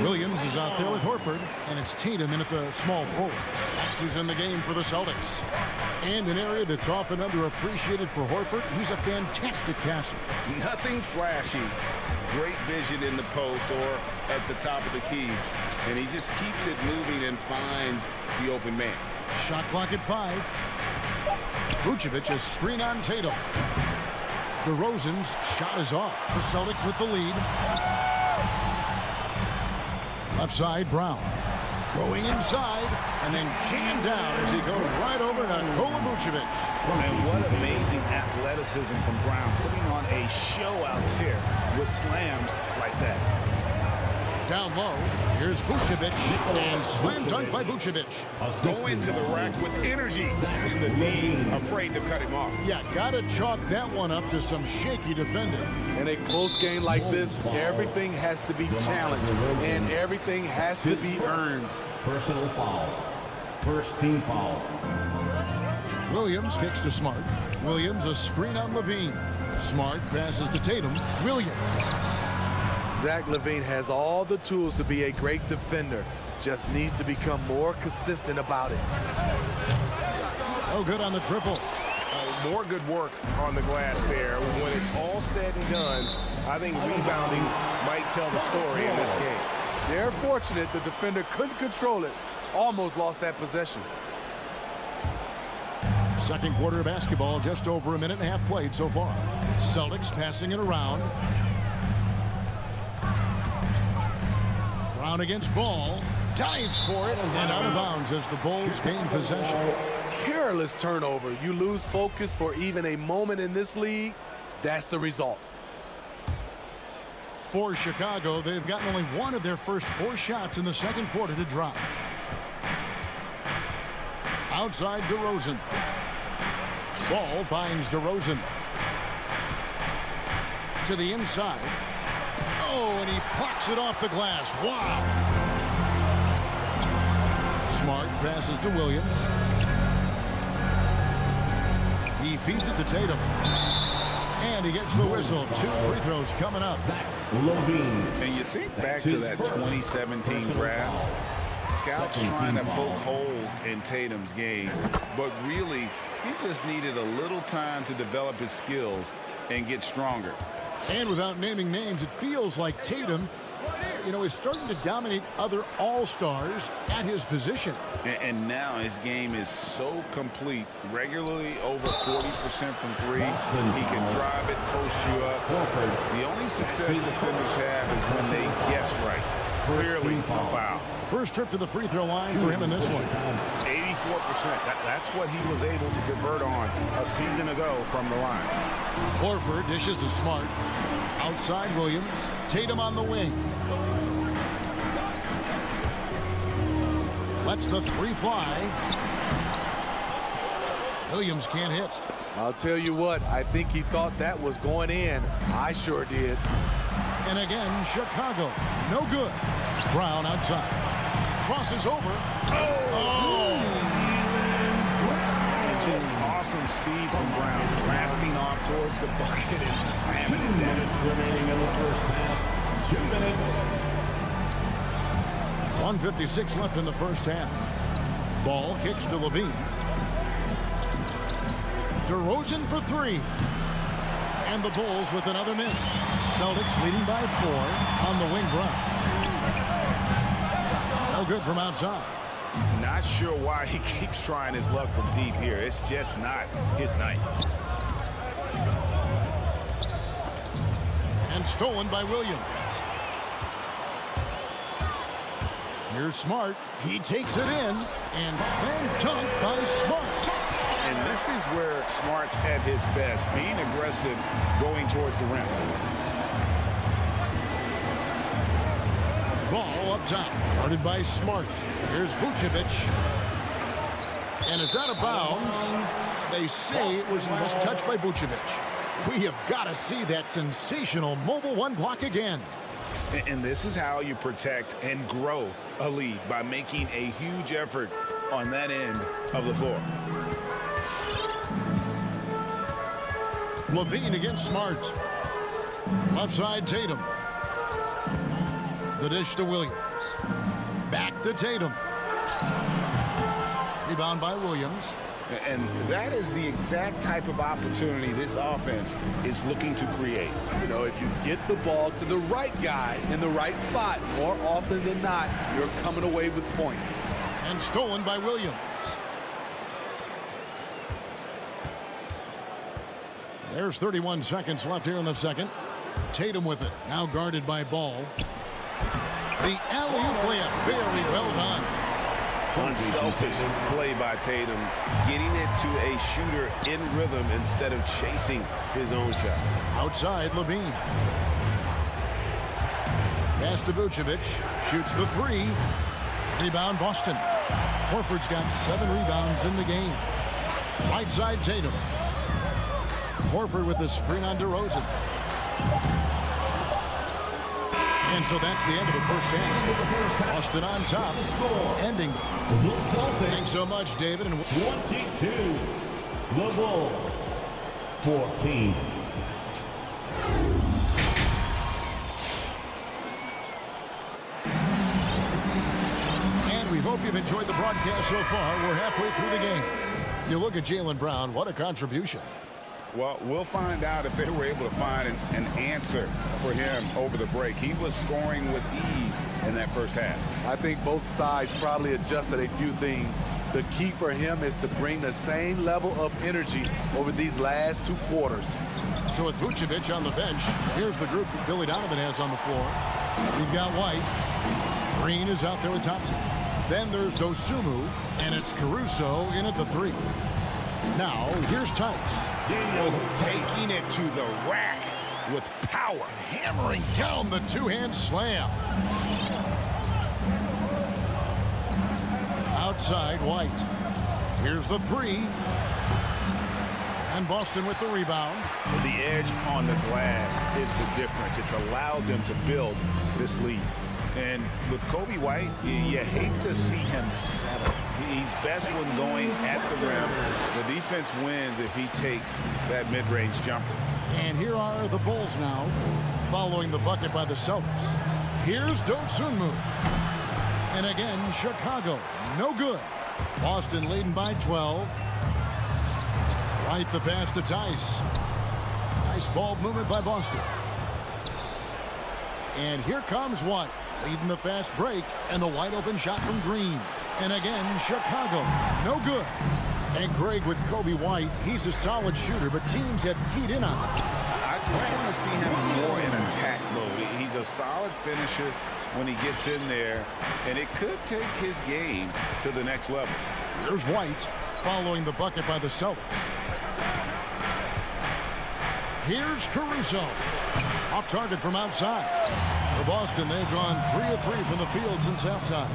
Speaker 5: Williams is out there with Horford, and it's Tatum in at the small forward. Fox is in the game for the Celtics. And an area that's often underappreciated for Horford, he's a fantastic passer.
Speaker 7: Nothing flashy. Great vision in the post or at the top of the key. And he just keeps it moving and finds the open man.
Speaker 5: Shot clock at 5. Vucevic is screen on Tatum. DeRozan's shot is off. The Celtics with the lead. Left side, Brown. Going inside and then jammed down as he goes right over to Nikola Vucevic.
Speaker 7: And what amazing athleticism from Brown, putting on a show out there with slams like that.
Speaker 5: Down low, here's Vucevic, and slam dunk by Vucevic.
Speaker 3: Go into the rack with energy and the D afraid to cut him off.
Speaker 5: Yeah, gotta chalk that one up to some shaky defending.
Speaker 6: In a close game like this, everything has to be challenged, and everything has to be earned.
Speaker 4: Personal foul. First team foul.
Speaker 5: Williams kicks to Smart. Williams a screen on Levine. Smart passes to Tatum. Williams.
Speaker 6: Zach LaVine has all the tools to be a great defender. Just needs to become more consistent about it.
Speaker 5: Oh, good on the triple.
Speaker 3: More good work on the glass there. When it's all said and done, I think rebounding might tell the story in this game.
Speaker 6: They're fortunate the defender couldn't control it. Almost lost that possession.
Speaker 5: Second quarter of basketball, just over a minute and a half played so far. Celtics passing it around. Brown against Ball. Dives for it and out of bounds as the Bulls gain possession.
Speaker 6: Careless turnover. You lose focus for even a moment in this league. That's the result.
Speaker 5: For Chicago, they've gotten only one of their first 4 shots in the second quarter to drop. Outside DeRozan. Ball finds DeRozan. To the inside. Oh, and he plucks it off the glass. Wow. Smart passes to Williams. He feeds it to Tatum. And he gets the whistle. 2 free throws coming up.
Speaker 7: And you think back to that 2017 draft, scouts trying to poke holes in Tatum's game, but really, he just needed a little time to develop his skills and get stronger.
Speaker 5: And without naming names, it feels like Tatum, is starting to dominate other all-stars at his position.
Speaker 7: And now his game is so complete, regularly over 40% from 3. He can drive it, post you up. The only success defenders have is when they guess right. Clearly a foul.
Speaker 5: First trip to the free throw line for him in this one.
Speaker 7: 84%. That's what he was able to convert on a season ago from the line.
Speaker 5: Horford dishes to Smart. Outside Williams. Tatum on the wing. Lets the 3 fly. Williams can't hit.
Speaker 6: I'll tell you what, I think he thought that was going in. I sure did.
Speaker 5: And again, Chicago. No good. Brown outside. Crosses over.
Speaker 7: And just awesome speed from Brown. Blasting off towards the bucket and slamming it down.
Speaker 4: 2 minutes remaining in the first half. 2 minutes.
Speaker 5: 1:56 left in the first half. Ball kicks to Levine. DeRozan for three. And the Bulls with another miss. Celtics leading by 4 on the wing run. No good from outside.
Speaker 7: Not sure why he keeps trying his luck from deep here. It's just not his night.
Speaker 5: And stolen by Williams. Here's Smart. He takes it in. And slam dunk by Smart.
Speaker 7: And this is where Smart's at his best, being aggressive, going towards the rim.
Speaker 5: Ball up top, guarded by Smart. Here's Vucevic. And it's out of bounds. They say it was last touched by Vucevic. We have got to see that sensational mobile one block again.
Speaker 7: And this is how you protect and grow a lead, by making a huge effort on that end of the floor.
Speaker 5: Levine against Smart. Left side, Tatum. The dish to Williams. Back to Tatum. Rebound by Williams.
Speaker 7: And that is the exact type of opportunity this offense is looking to create.
Speaker 6: You know, if you get the ball to the right guy in the right spot, more often than not, you're coming away with points.
Speaker 5: And stolen by Williams. There's 31 seconds left here in the second. Tatum with it. Now guarded by Ball. The alley-oop layup. Very well done.
Speaker 7: Unselfish play by Tatum, getting it to a shooter in rhythm instead of chasing his own shot.
Speaker 5: Outside, Levine. Pass to Vucevic. Shoots the three. Rebound, Boston. Horford's got 7 rebounds in the game. Right side, Tatum. Horford with the screen on DeRozan. And so that's the end of the first half. Boston on top, ending. Thanks so much, David. And
Speaker 4: 22, the Bulls, 14.
Speaker 5: And we hope you've enjoyed the broadcast so far. We're halfway through the game. You look at Jaylen Brown, what a contribution.
Speaker 7: Well, we'll find out if they were able to find an answer for him over the break. He was scoring with ease in that first half.
Speaker 6: I think both sides probably adjusted a few things. The key for him is to bring the same level of energy over these last 2 quarters.
Speaker 5: So with Vucevic on the bench, here's the group that Billy Donovan has on the floor. We've got White. Green is out there with Thompson. Then there's Dosunmu, and it's Caruso in at the 3. Now, here's Tice.
Speaker 7: Taking it to the rack with power.
Speaker 5: Hammering down the two-hand slam. Outside, White. Here's the 3. And Boston with the rebound.
Speaker 7: The edge on the glass is the difference. It's allowed them to build this lead. And with Kobe White, you hate to see him settle. He's best when going at the rim. The defense wins if he takes that mid-range jumper.
Speaker 5: And here are the Bulls now, following the bucket by the Celtics. Here's Dosunmu. And again, Chicago, no good. Boston leading by 12. Right the pass to Tice. Nice ball movement by Boston. And here comes White, leading the fast break, and the wide open shot from Green. And again, Chicago, no good. And Greg with Kobe White, he's a solid shooter, but teams have keyed in on him.
Speaker 7: I just want to see him more in attack mode. He's a solid finisher when he gets in there, and it could take his game to the next level.
Speaker 5: Here's White, following the bucket by the Celtics. Here's Caruso. Off target from outside. For Boston, they've gone 3 of 3 from the field since halftime.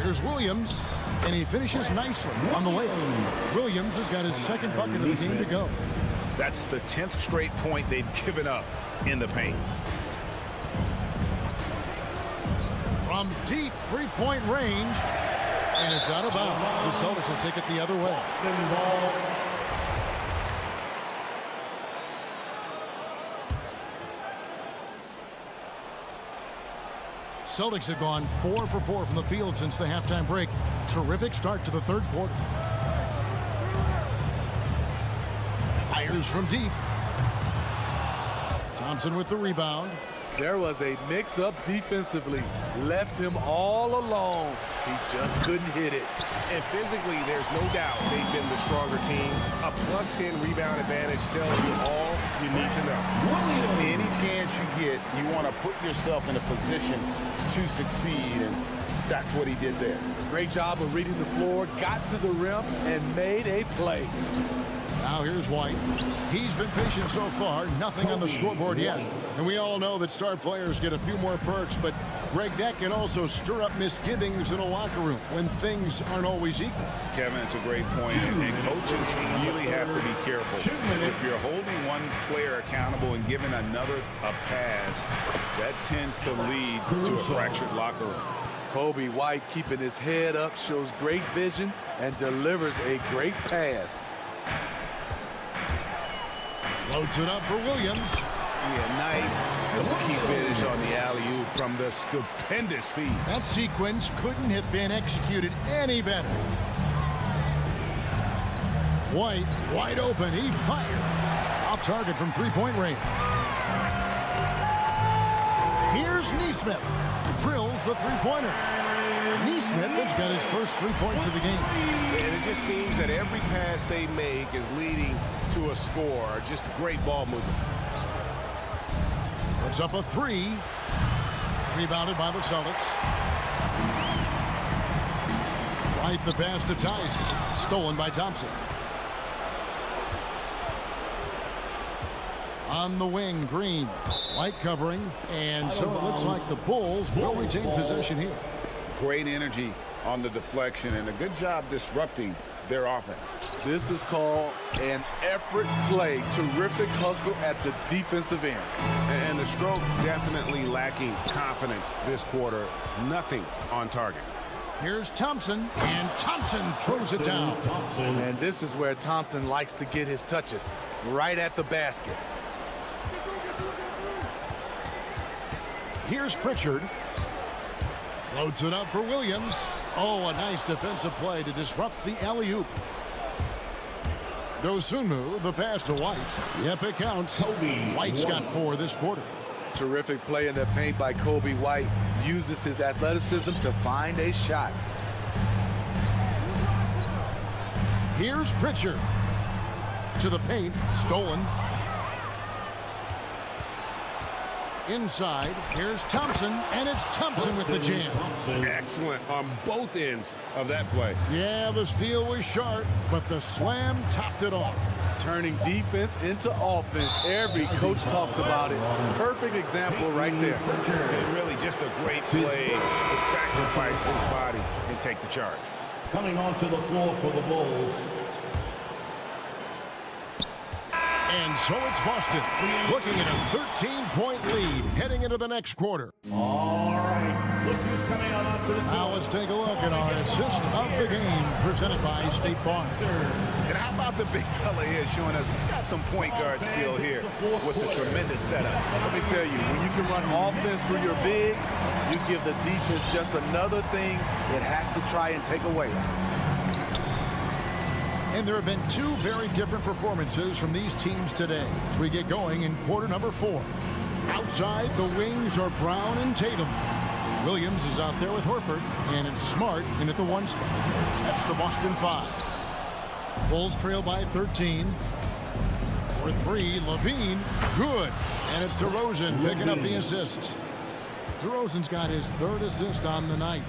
Speaker 5: Here's Williams, and he finishes nicely on the layup. Williams has got his second bucket of the game to go.
Speaker 7: That's the 10th straight point they've given up in the paint.
Speaker 5: From deep three-point range, and it's out of bounds. The Celtics will take it the other way. Celtics have gone 4 for 4 from the field since the halftime break. Terrific start to the third quarter. Fires from deep. Thompson with the rebound.
Speaker 6: There was a mix-up defensively. Left him all alone. He just couldn't hit it.
Speaker 3: And physically, there's no doubt they've been the stronger team. A +10 rebound advantage tells you all you need to know.
Speaker 7: Any chance you get, you want to put yourself in a position to succeed, and that's what he did there.
Speaker 6: Great job of reading the floor, got to the rim, and made a play.
Speaker 5: Now here's White. He's been patient so far. Nothing on the scoreboard yet. And we all know that star players get a few more perks, but Greg, that can also stir up misgivings in a locker room when things aren't always equal.
Speaker 7: Kevin, it's a great point, and coaches really have to be careful. If you're holding one player accountable and giving another a pass, that tends to lead to a fractured locker room.
Speaker 6: Kobe White keeping his head up, shows great vision, and delivers a great pass.
Speaker 5: Loads it up for Williams.
Speaker 3: Yeah, nice silky finish on the alley-oop from the stupendous feed.
Speaker 5: That sequence couldn't have been executed any better. White, wide open. He fired. Off target from three-point range. Here's Nesmith. Drills the three-pointer. Nesmith has got his first 3 points of the game.
Speaker 3: And it just seems that every pass they make is leading to a score. Just great ball movement.
Speaker 5: It's up a three. Rebounded by the Celtics. Right, the pass to Tice. Stolen by Thompson. On the wing, Green. White covering. And so it looks like the Bulls will retain possession here.
Speaker 7: Great energy on the deflection and a good job disrupting their offense.
Speaker 6: This is called an effort play. Terrific hustle at the defensive end.
Speaker 3: And the stroke definitely lacking confidence this quarter. Nothing on target.
Speaker 5: Here's Thompson, and Thompson throws it down.
Speaker 6: And this is where Thompson likes to get his touches, right at the basket.
Speaker 5: Here's Pritchard. Floats it up for Williams. Oh, a nice defensive play to disrupt the alley-oop. Dosunmu, the pass to White. Yep, it counts. White's got 4 this quarter.
Speaker 6: Terrific play in the paint by Kobe White. Uses his athleticism to find a shot.
Speaker 5: Here's Pritchard. To the paint. Stolen. Inside, here's Thompson, and it's Thompson with the jam.
Speaker 3: Excellent on both ends of that play.
Speaker 5: Yeah, the steal was sharp, but the slam topped it off.
Speaker 6: Turning defense into offense. Every coach talks about it. Perfect example right there.
Speaker 3: And really just a great play to sacrifice his body and take the charge.
Speaker 4: Coming onto the floor for the Bulls.
Speaker 5: And so it's Boston, looking at a 13-point lead heading into the next quarter.
Speaker 4: All right, look who's coming out onto the floor.
Speaker 5: Now let's take a look at our assist of the game, presented by State Farm.
Speaker 7: And how about the big fella here showing us he's got some point guard skill here with the tremendous setup.
Speaker 6: Let me tell you, when you can run offense through your bigs, you give the defense just another thing it has to try and take away.
Speaker 5: And there have been 2 very different performances from these teams today as we get going in quarter number 4. Outside, the wings are Brown and Tatum. Williams is out there with Horford, and it's Smart in at the 1 spot. That's the Boston 5. Bulls trail by 13. For 3, Levine, good. And it's DeRozan picking up the assists. DeRozan's got his 3rd assist on the night.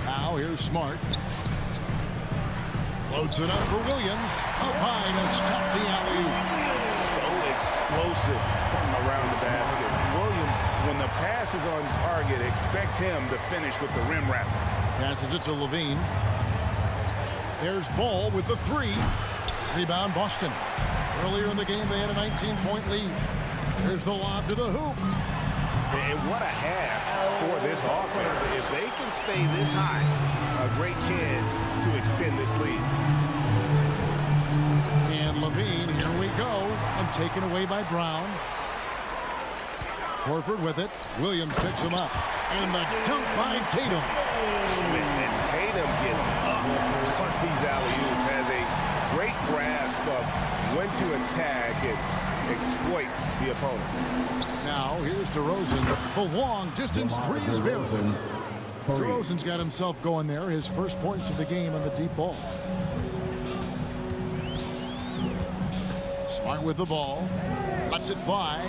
Speaker 5: Now here's Smart. Floats it up for Williams. Up high to stop the alley-oop.
Speaker 3: So explosive from around the basket. Williams, when the pass is on target, expect him to finish with the rim wrap.
Speaker 5: Passes it to Levine. There's Ball with the 3. Rebound Boston. Earlier in the game, they had a 19-point lead. There's the lob to the hoop.
Speaker 3: And what a half for this offense. If they can stay this high, a great chance to extend this lead.
Speaker 5: And Levine, here we go. And taken away by Brown. Horford with it. Williams picks him up. And the dunk by Tatum.
Speaker 7: And Tatum gets up on these alley-oops, has a great grasp of when to attack and exploit the opponent.
Speaker 5: Now here's DeRozan. The long distance three is buried. DeRozan's got himself going there. His first points of the game on the deep ball. Smart with the ball. Lets it fly.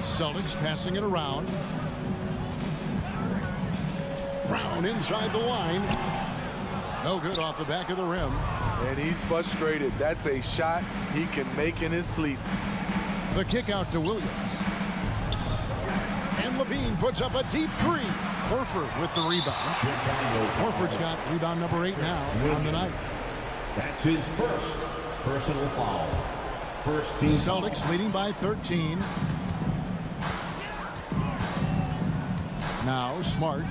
Speaker 5: Celtics passing it around. Brown inside the line. No good off the back of the rim.
Speaker 6: And he's frustrated. That's a shot he can make in his sleep.
Speaker 5: The kick out to Williams. And Levine puts up a deep three. Horford with the rebound. Horford's got rebound number 8 now on the night.
Speaker 4: That's his first personal foul. First team
Speaker 5: Celtics
Speaker 4: foul.
Speaker 5: leading by 13. Now Smart.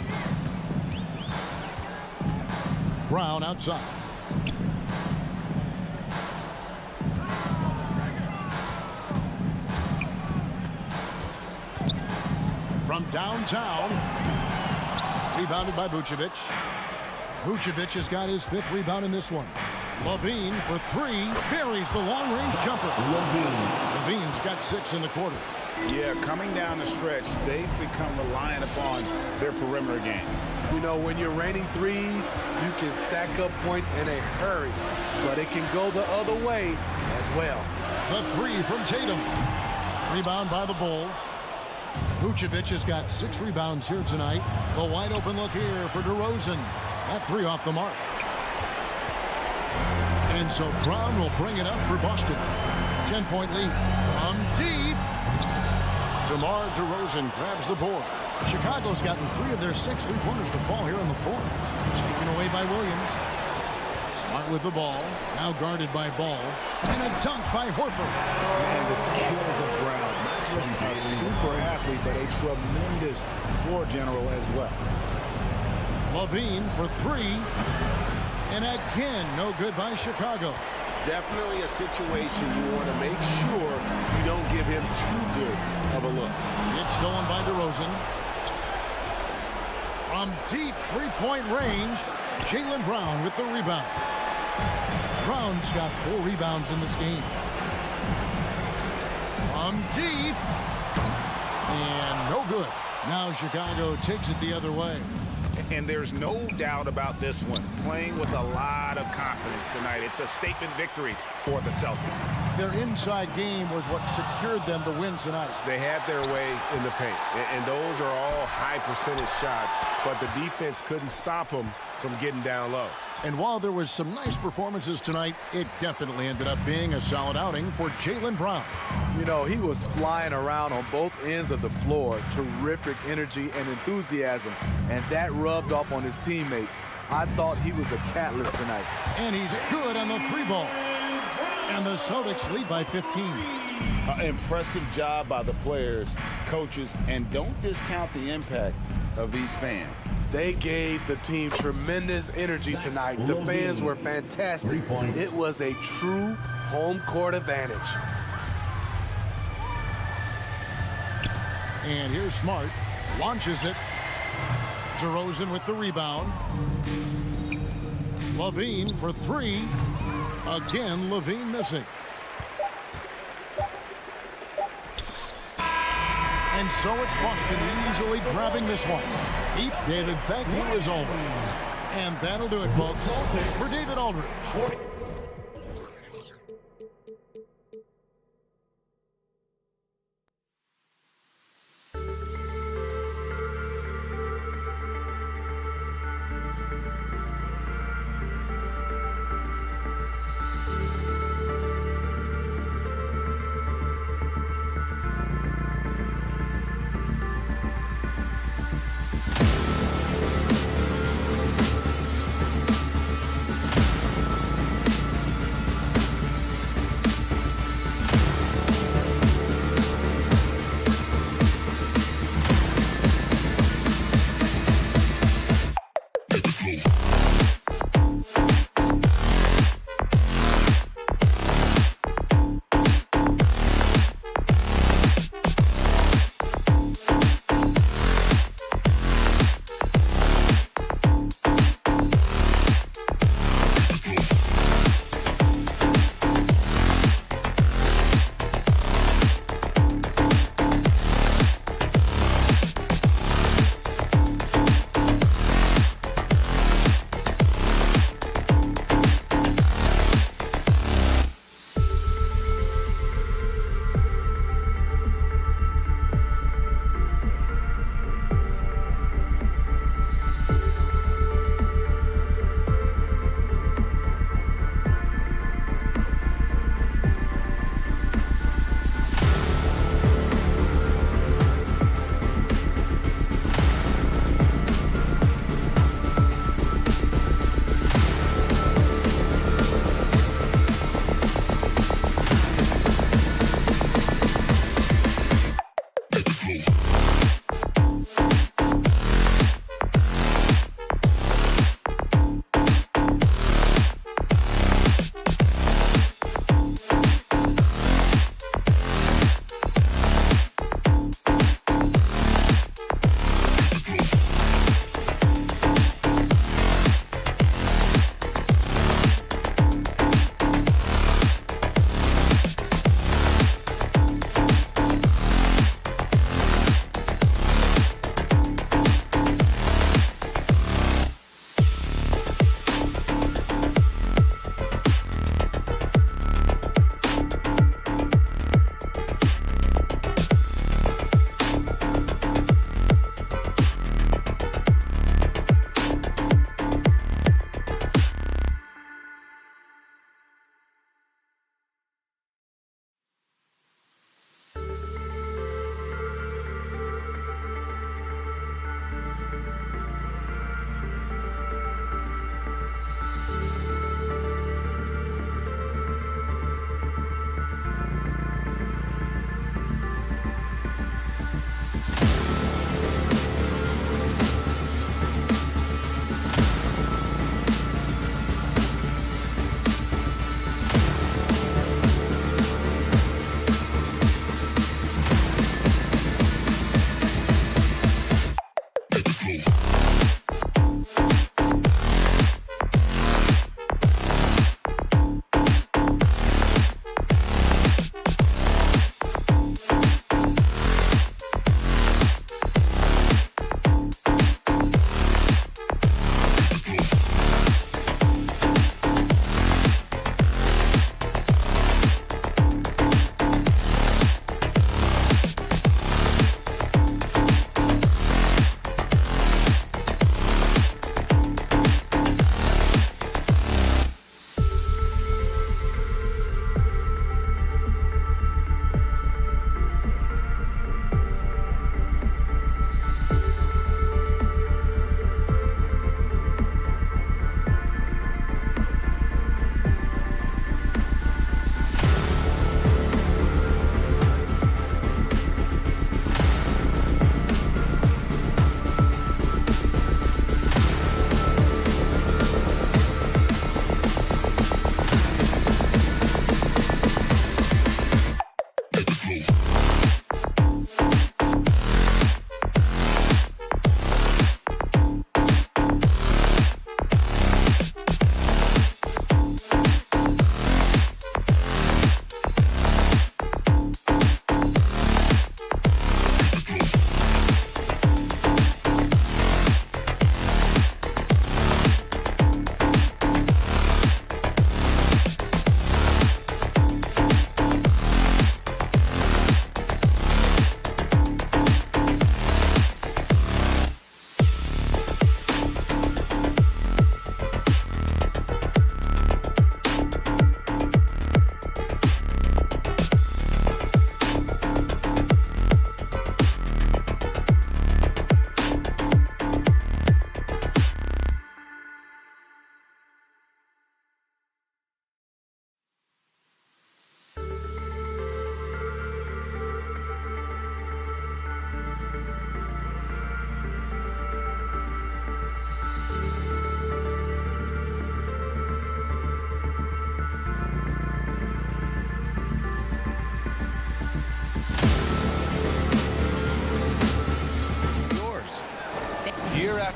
Speaker 5: Brown outside. From downtown. Rebounded by Vucevic. Vucevic has got his 5th rebound in this one. Levine for 3. Buries the long-range jumper. Levine's got 6 in the quarter.
Speaker 7: Yeah, coming down the stretch, they've become reliant upon their perimeter game.
Speaker 6: You know, when you're raining threes, you can stack up points in a hurry, but it can go the other way as well.
Speaker 5: The 3 from Tatum. Rebound by the Bulls. Vucevic has got 6 rebounds here tonight. The wide open look here for DeRozan. That 3 off the mark. And so Brown will bring it up for Boston. 10-point lead from deep. DeMar DeRozan grabs the board. Chicago's gotten 3 of their 6 three-pointers to fall here in the 4th. Taken away by Williams. Smart with the ball. Now guarded by Ball. And a dunk by Horford.
Speaker 7: And the skills of Brown. Not just a super athlete, but a tremendous floor general as well.
Speaker 5: Levine for 3. And again, no good by Chicago.
Speaker 3: Definitely a situation you want to make sure you don't give him too good of a look.
Speaker 5: It's stolen by DeRozan. From deep three-point range, Jaylen Brown with the rebound. Brown's got 4 rebounds in this game. From deep. And no good. Now Chicago takes it the other way.
Speaker 7: And there's no doubt about this one. Playing with a lot of confidence tonight. It's a statement victory for the Celtics.
Speaker 5: Their inside game was what secured them the win tonight.
Speaker 3: They had their way in the paint, and those are all high percentage shots, but the defense couldn't stop them from getting down low.
Speaker 5: And while there was some nice performances tonight, it definitely ended up being a solid outing for Jaylen Brown.
Speaker 6: You know, he was flying around on both ends of the floor. Terrific energy and enthusiasm, and that rubbed off on his teammates. I thought he was a catalyst tonight.
Speaker 5: And he's good on the 3-ball. And the Celtics lead by 15.
Speaker 7: Impressive job by the players, coaches, and don't discount the impact of these fans.
Speaker 6: They gave the team tremendous energy tonight. The fans were fantastic. It was a true home court advantage.
Speaker 5: And here's Smart. Launches it. DeRozan with the rebound. Levine for 3. Again, Levine missing. And so it's Boston easily grabbing this one. Keep David, thank you as always. And that'll do it, folks. For David Aldridge.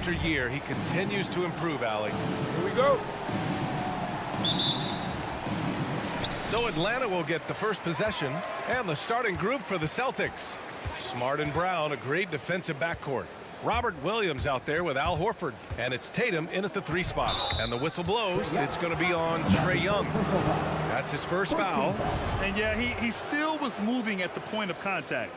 Speaker 1: after year, he continues to improve, Allie.
Speaker 3: Here we go.
Speaker 1: So Atlanta will get the first possession and the starting group for the Celtics. Smart and Brown, a great defensive backcourt. Robert Williams out there with Al Horford. And it's Tatum in at the 3 spot. And the whistle blows. It's going to be on Trae Young. That's his first foul.
Speaker 2: And yeah, he still was moving at the point of contact.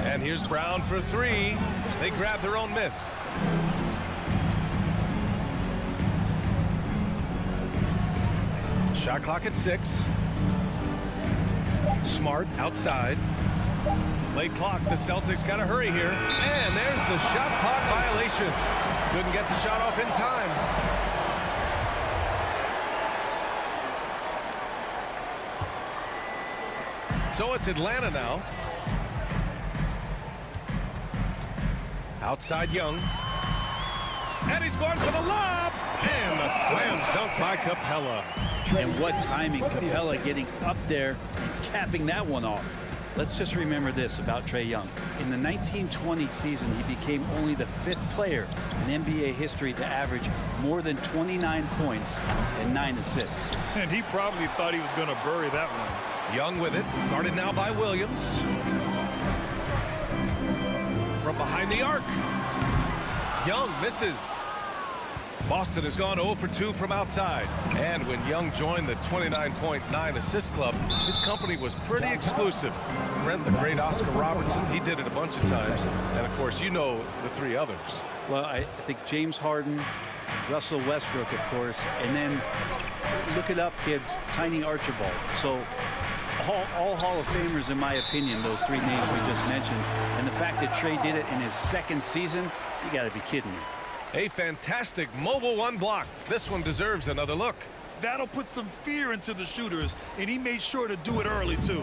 Speaker 1: And here's Brown for 3. They grab their own miss. Shot clock at 6. Smart outside. Late clock. The Celtics got to hurry here. And there's the shot clock violation. Couldn't get the shot off in time. So it's Atlanta now. Outside Young. And he's going for the lob. And a slam dunk by Capella.
Speaker 9: And what timing, Capella getting up there and capping that one off. Let's just remember this about Trae Young. In the 1920 season, he became only the 5th player in NBA history to average more than 29 points and 9 assists.
Speaker 2: And he probably thought he was going to bury that one.
Speaker 1: Young with it, guarded now by Williams. From behind the arc. Young misses. Boston has gone 0 for 2 from outside. And when Young joined the 29.9 assist club, his company was pretty exclusive. Brent, the great Oscar Robertson, he did it a bunch of times. And, of course, you know the 3 others.
Speaker 9: Well, I think James Harden, Russell Westbrook, of course, and then look it up, kids, Tiny Archibald. So all Hall of Famers, in my opinion, those 3 names we just mentioned. And the fact that Trae did it in his 2nd season, you got to be kidding me.
Speaker 1: A fantastic mobile 1 block. This one deserves another look.
Speaker 2: That'll put some fear into the shooters, and he made sure to do it early, too.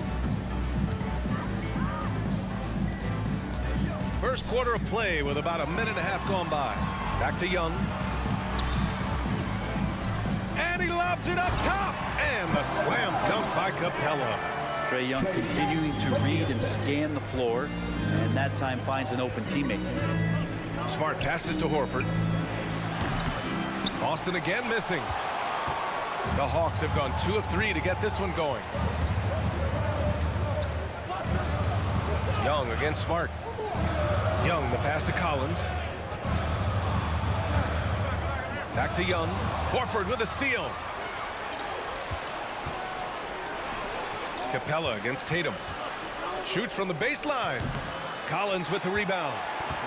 Speaker 1: First quarter of play with about a minute and a half gone by. Back to Young. And he lobs it up top. And the slam dunk by Capella.
Speaker 9: Trae Young continuing to read and scan the floor, and that time finds an open teammate.
Speaker 1: Smart passes to Horford. Boston again missing. The Hawks have gone 2 of 3 to get this one going. Young against Smart. Young, the pass to Collins. Back to Young. Horford with a steal. Capella against Tatum. Shoots from the baseline. Collins with the rebound.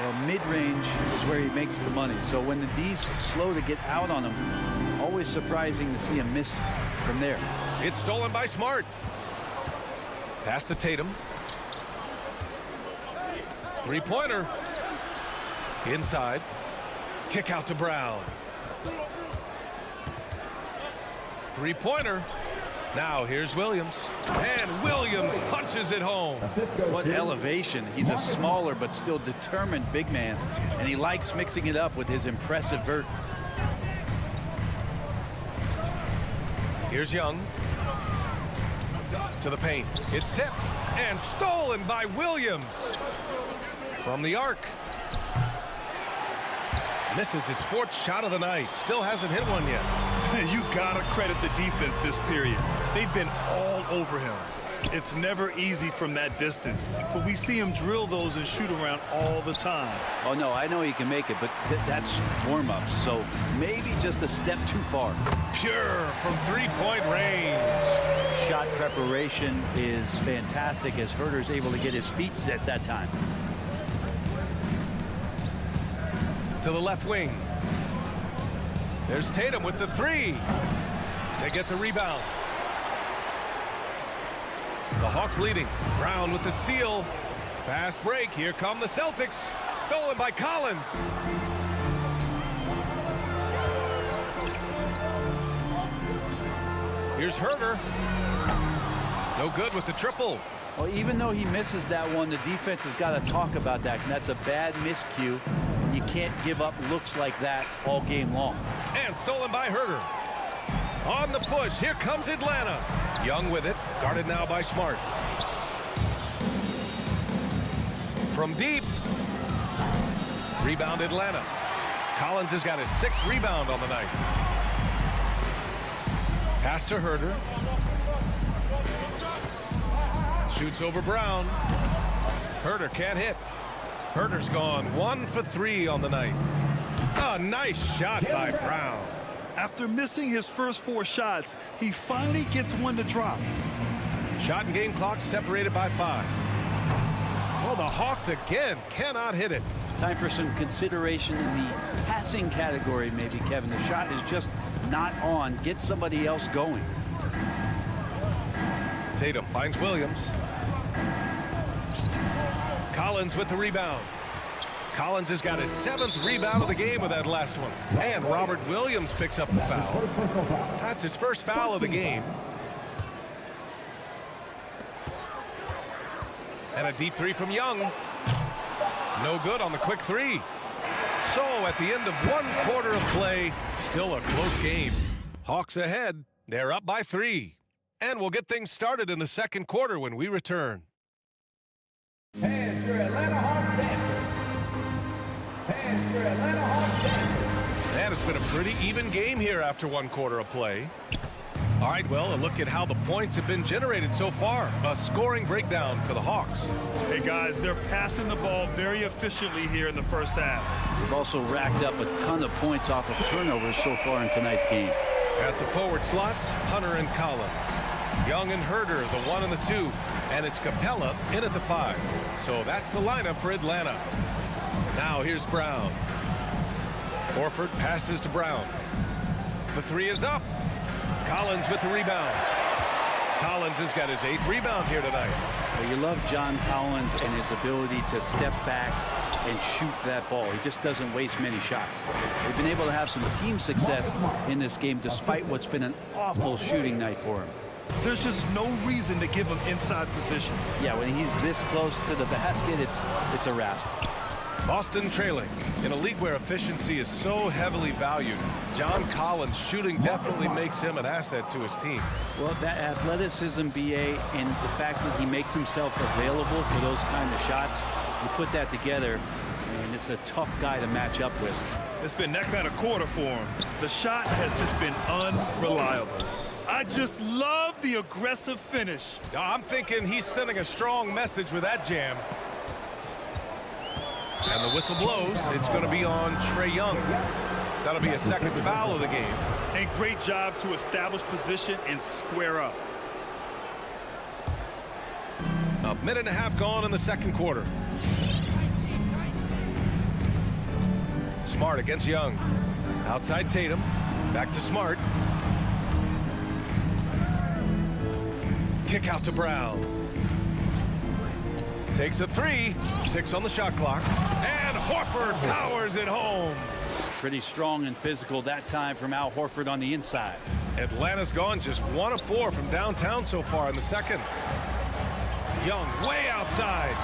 Speaker 9: Well, mid-range is where he makes the money. So when the D's slow to get out on him, always surprising to see him miss from there.
Speaker 1: It's stolen by Smart. Pass to Tatum. 3-pointer. Inside. Kick out to Brown. 3-pointer. Now here's Williams. And Williams punches it home.
Speaker 9: What elevation. He's a smaller but still determined big man. And he likes mixing it up with his impressive vert.
Speaker 1: Here's Young. To the paint. It's tipped and stolen by Williams. From the arc. Misses his 4th shot of the night. Still hasn't hit one yet.
Speaker 2: You gotta credit the defense this period. They've been all over him. It's never easy from that distance, but we see him drill those and shoot around all the time.
Speaker 9: Oh, no, I know he can make it, but that's warm-ups, so maybe just a step too far.
Speaker 1: Pure from 3-point range.
Speaker 9: Shot preparation is fantastic as Herter's able to get his feet set that time.
Speaker 1: To the left wing. There's Tatum with the 3. They get the rebound. The Hawks leading. Brown with the steal. Fast break. Here come the Celtics. Stolen by Collins. Here's Herter. No good with the triple.
Speaker 9: Well, even though he misses that one, the defense has got to talk about that. And that's a bad miscue. You can't give up looks like that all game long.
Speaker 1: And stolen by Herter. On the push, here comes Atlanta. Young with it, guarded now by Smart. from deep. Rebound Atlanta. Collins has got his 6th rebound on the night. Pass to Herder. Shoots over Brown. Herder can't hit. Herder's gone 1 for 3 on the night. A nice shot by Brown.
Speaker 2: After missing his first 4 shots, he finally gets one to drop.
Speaker 1: Shot and game clock separated by 5. Well, the Hawks again cannot hit it.
Speaker 9: Time for some consideration in the passing category, maybe, Kevin. The shot is just not on. Get somebody else going.
Speaker 1: Tatum finds Williams. Collins with the rebound. Collins has got his 7th rebound of the game with that last one. And Robert Williams picks up the foul. That's his first foul of the game. And a deep 3 from Young. No good on the quick 3. So at the end of 1 quarter of play, still a close game. Hawks ahead. They're up by 3. And we'll get things started in the second quarter when we return.
Speaker 4: And your Atlanta Hawks dancers. And your Atlanta Hawks dancers.
Speaker 1: And it's been a pretty even game here after 1 quarter of play. All right, well, a look at how the points have been generated so far. A scoring breakdown for the Hawks.
Speaker 2: Hey, guys, they're passing the ball very efficiently here in the first half.
Speaker 9: They've also racked up a ton of points off of turnovers so far in tonight's game.
Speaker 1: At the forward slots, Hunter and Collins. Young and Herder, the 1 and the 2. And it's Capella in at the 5. So that's the lineup for Atlanta. Now here's Brown. Horford passes to Brown. The 3 is up. Collins with the rebound. Collins has got his 8th rebound here tonight.
Speaker 9: Well, you love John Collins and his ability to step back and shoot that ball. He just doesn't waste many shots. They've been able to have some team success in this game despite what's been an awful shooting night for him.
Speaker 2: There's just no reason to give him inside position.
Speaker 9: Yeah, when he's this close to the basket, it's a wrap.
Speaker 1: Boston trailing. In a league where efficiency is so heavily valued, John Collins shooting definitely makes him an asset to his team.
Speaker 9: Well, that athleticism, BA, and the fact that he makes himself available for those kind of shots, you put that together, and it's a tough guy to match up with.
Speaker 2: It's been that kind of quarter for him. The shot has just been unreliable. I just love the aggressive finish.
Speaker 1: I'm thinking he's sending a strong message with that jam. And the whistle blows. It's going to be on Trae Young. That'll be a 2nd foul of the game.
Speaker 2: And great job to establish position and square up.
Speaker 1: A minute and a half gone in the second quarter. Smart against Young. Outside Tatum. Back to Smart. Kick out to Brown. Takes a 3. 6 on the shot clock. And Horford powers it home.
Speaker 9: Pretty strong and physical that time from Al Horford on the inside.
Speaker 1: Atlanta's gone just 1 of 4 from downtown so far in the second. Young way outside.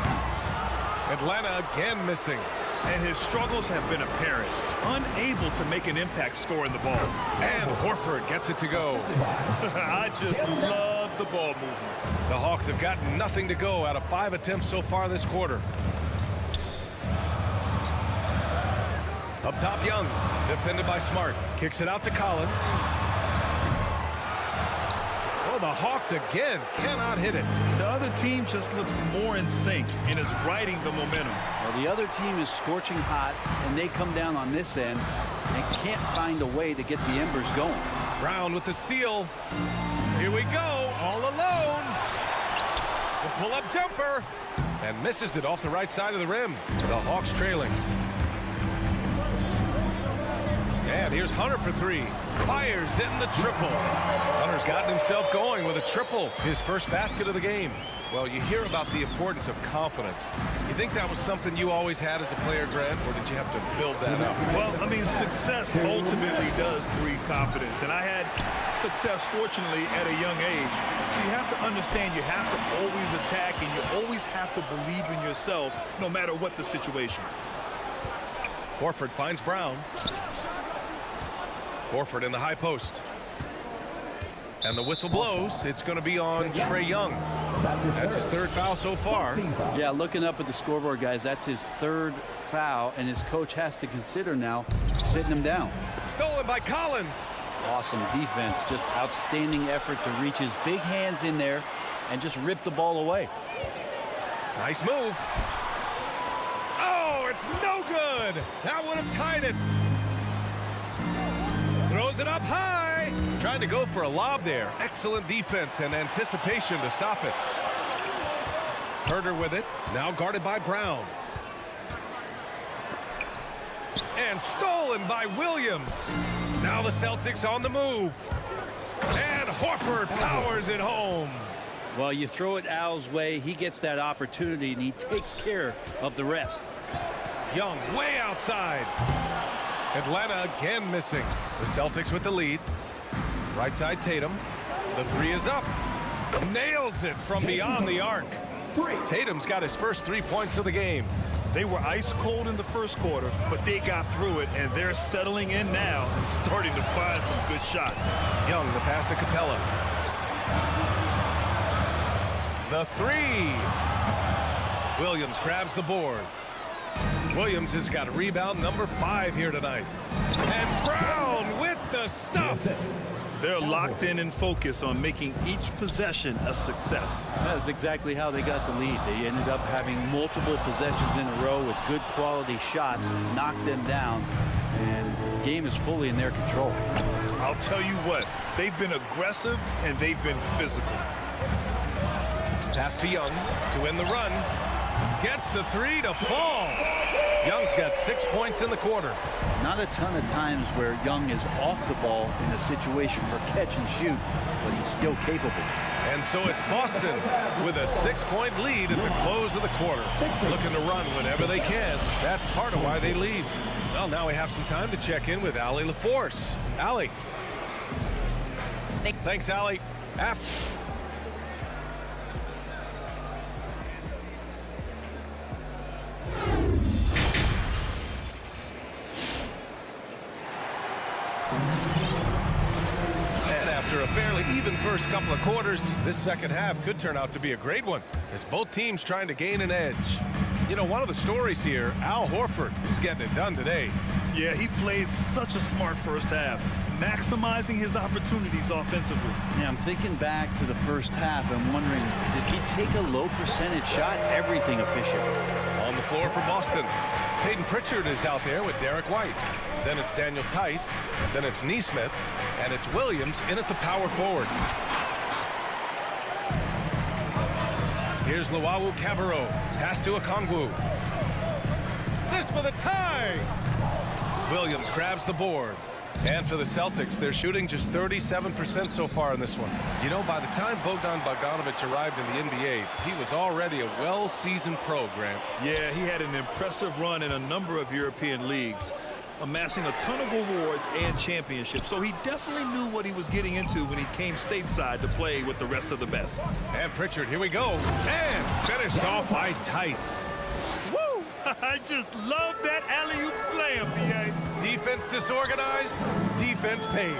Speaker 1: Atlanta again missing.
Speaker 2: And his struggles have been apparent. Unable to make an impact scoring the ball.
Speaker 1: And Horford gets it to go.
Speaker 2: I just love the ball movement.
Speaker 1: The Hawks have gotten nothing to go out of 5 attempts so far this quarter. Up top, Young. Defended by Smart. Kicks it out to Collins. Oh, the Hawks again cannot hit it.
Speaker 2: The other team just looks more in sync and is riding the momentum.
Speaker 9: Well, the other team is scorching hot, and they come down on this end and can't find a way to get the embers going.
Speaker 1: Brown with the steal. Here we go, all alone. The pull-up jumper. And misses it off the right side of the rim. The Hawks trailing. And here's Hunter for 3. Fires in the triple. Hunter's gotten himself going with a triple. His first basket of the game. Well, you hear about the importance of confidence. You think that was something you always had as a player, Grant, or did you have to build that up?
Speaker 2: Well, I mean, success ultimately does breed confidence. And I had success, fortunately, at a young age. So you have to understand you have to always attack and you always have to believe in yourself no matter what the situation.
Speaker 1: Horford finds Brown. Horford in the high post. And the whistle blows. It's going to be on Trae Young. That's his third foul so far.
Speaker 9: Yeah, looking up at the scoreboard, guys, that's his third foul, and his coach has to consider now sitting him down.
Speaker 1: Stolen by Collins.
Speaker 9: Awesome defense, just outstanding effort to reach his big hands in there and just rip the ball away.
Speaker 1: Nice move. Oh, it's no good. That would have tied it. Throws it up high. Trying to go for a lob there. Excellent defense and anticipation to stop it. Herder with it. Now guarded by Brown. And stolen by Williams. Now the Celtics on the move. And Horford powers it home.
Speaker 9: Well, you throw it Al's way, he gets that opportunity, and he takes care of the rest.
Speaker 1: Young way outside. Atlanta again missing. The Celtics with the lead. Right side Tatum. The three is up. Nails it from beyond the arc. Tatum's got his first 3 points of the game.
Speaker 2: They were ice cold in the first quarter, but they got through it, and they're settling in now and starting to find some good shots.
Speaker 1: Young, the pass to Capella. The three. Williams grabs the board. Williams has got rebound number 5 here tonight. And Brown with the stuff.
Speaker 2: They're locked in and focused on making each possession a success.
Speaker 9: That's exactly how they got the lead. They ended up having multiple possessions in a row with good quality shots, knocked them down, and the game is fully in their control.
Speaker 2: I'll tell you what, they've been aggressive and they've been physical.
Speaker 1: Pass to Young to win the run. Gets the three to fall. Young's got 6 points in the quarter.
Speaker 9: Not a ton of times where Young is off the ball in a situation for catch and shoot, but he's still capable.
Speaker 1: And so it's Boston with a 6-point lead at the close of the quarter. Looking to run whenever they can. That's part of why they lead. Well, now we have some time to check in with Allie LaForce. Allie. Thanks, Allie. After a fairly even first couple of quarters, this second half could turn out to be a great one as both teams trying to gain an edge. You know, one of the stories here, Al Horford is getting it done today.
Speaker 2: Yeah, he played such a smart first half, maximizing his opportunities offensively.
Speaker 9: Yeah, I'm thinking back to the first half and wondering, did he take a low percentage shot? Everything efficient.
Speaker 1: On the floor for Boston, Peyton Pritchard is out there with Derek White. Then it's Daniel Tice. Then it's Nesmith. And it's Williams in at the power forward. Here's Luau Cabarro. Pass to Okongwu. This for the tie. Williams grabs the board. And for the Celtics, they're shooting just 37% so far in this one. You know, by the time Bogdan Bogdanovic arrived in the NBA, he was already a well-seasoned pro, Grant.
Speaker 2: Yeah, he had an impressive run in a number of European leagues, amassing a ton of awards and championships. So he definitely knew what he was getting into when he came stateside to play with the rest of the best.
Speaker 1: And Pritchard, here we go. And finished off by Tice.
Speaker 2: Woo! I just love that alley-oop slam, B.A.
Speaker 1: Defense disorganized, defense pays.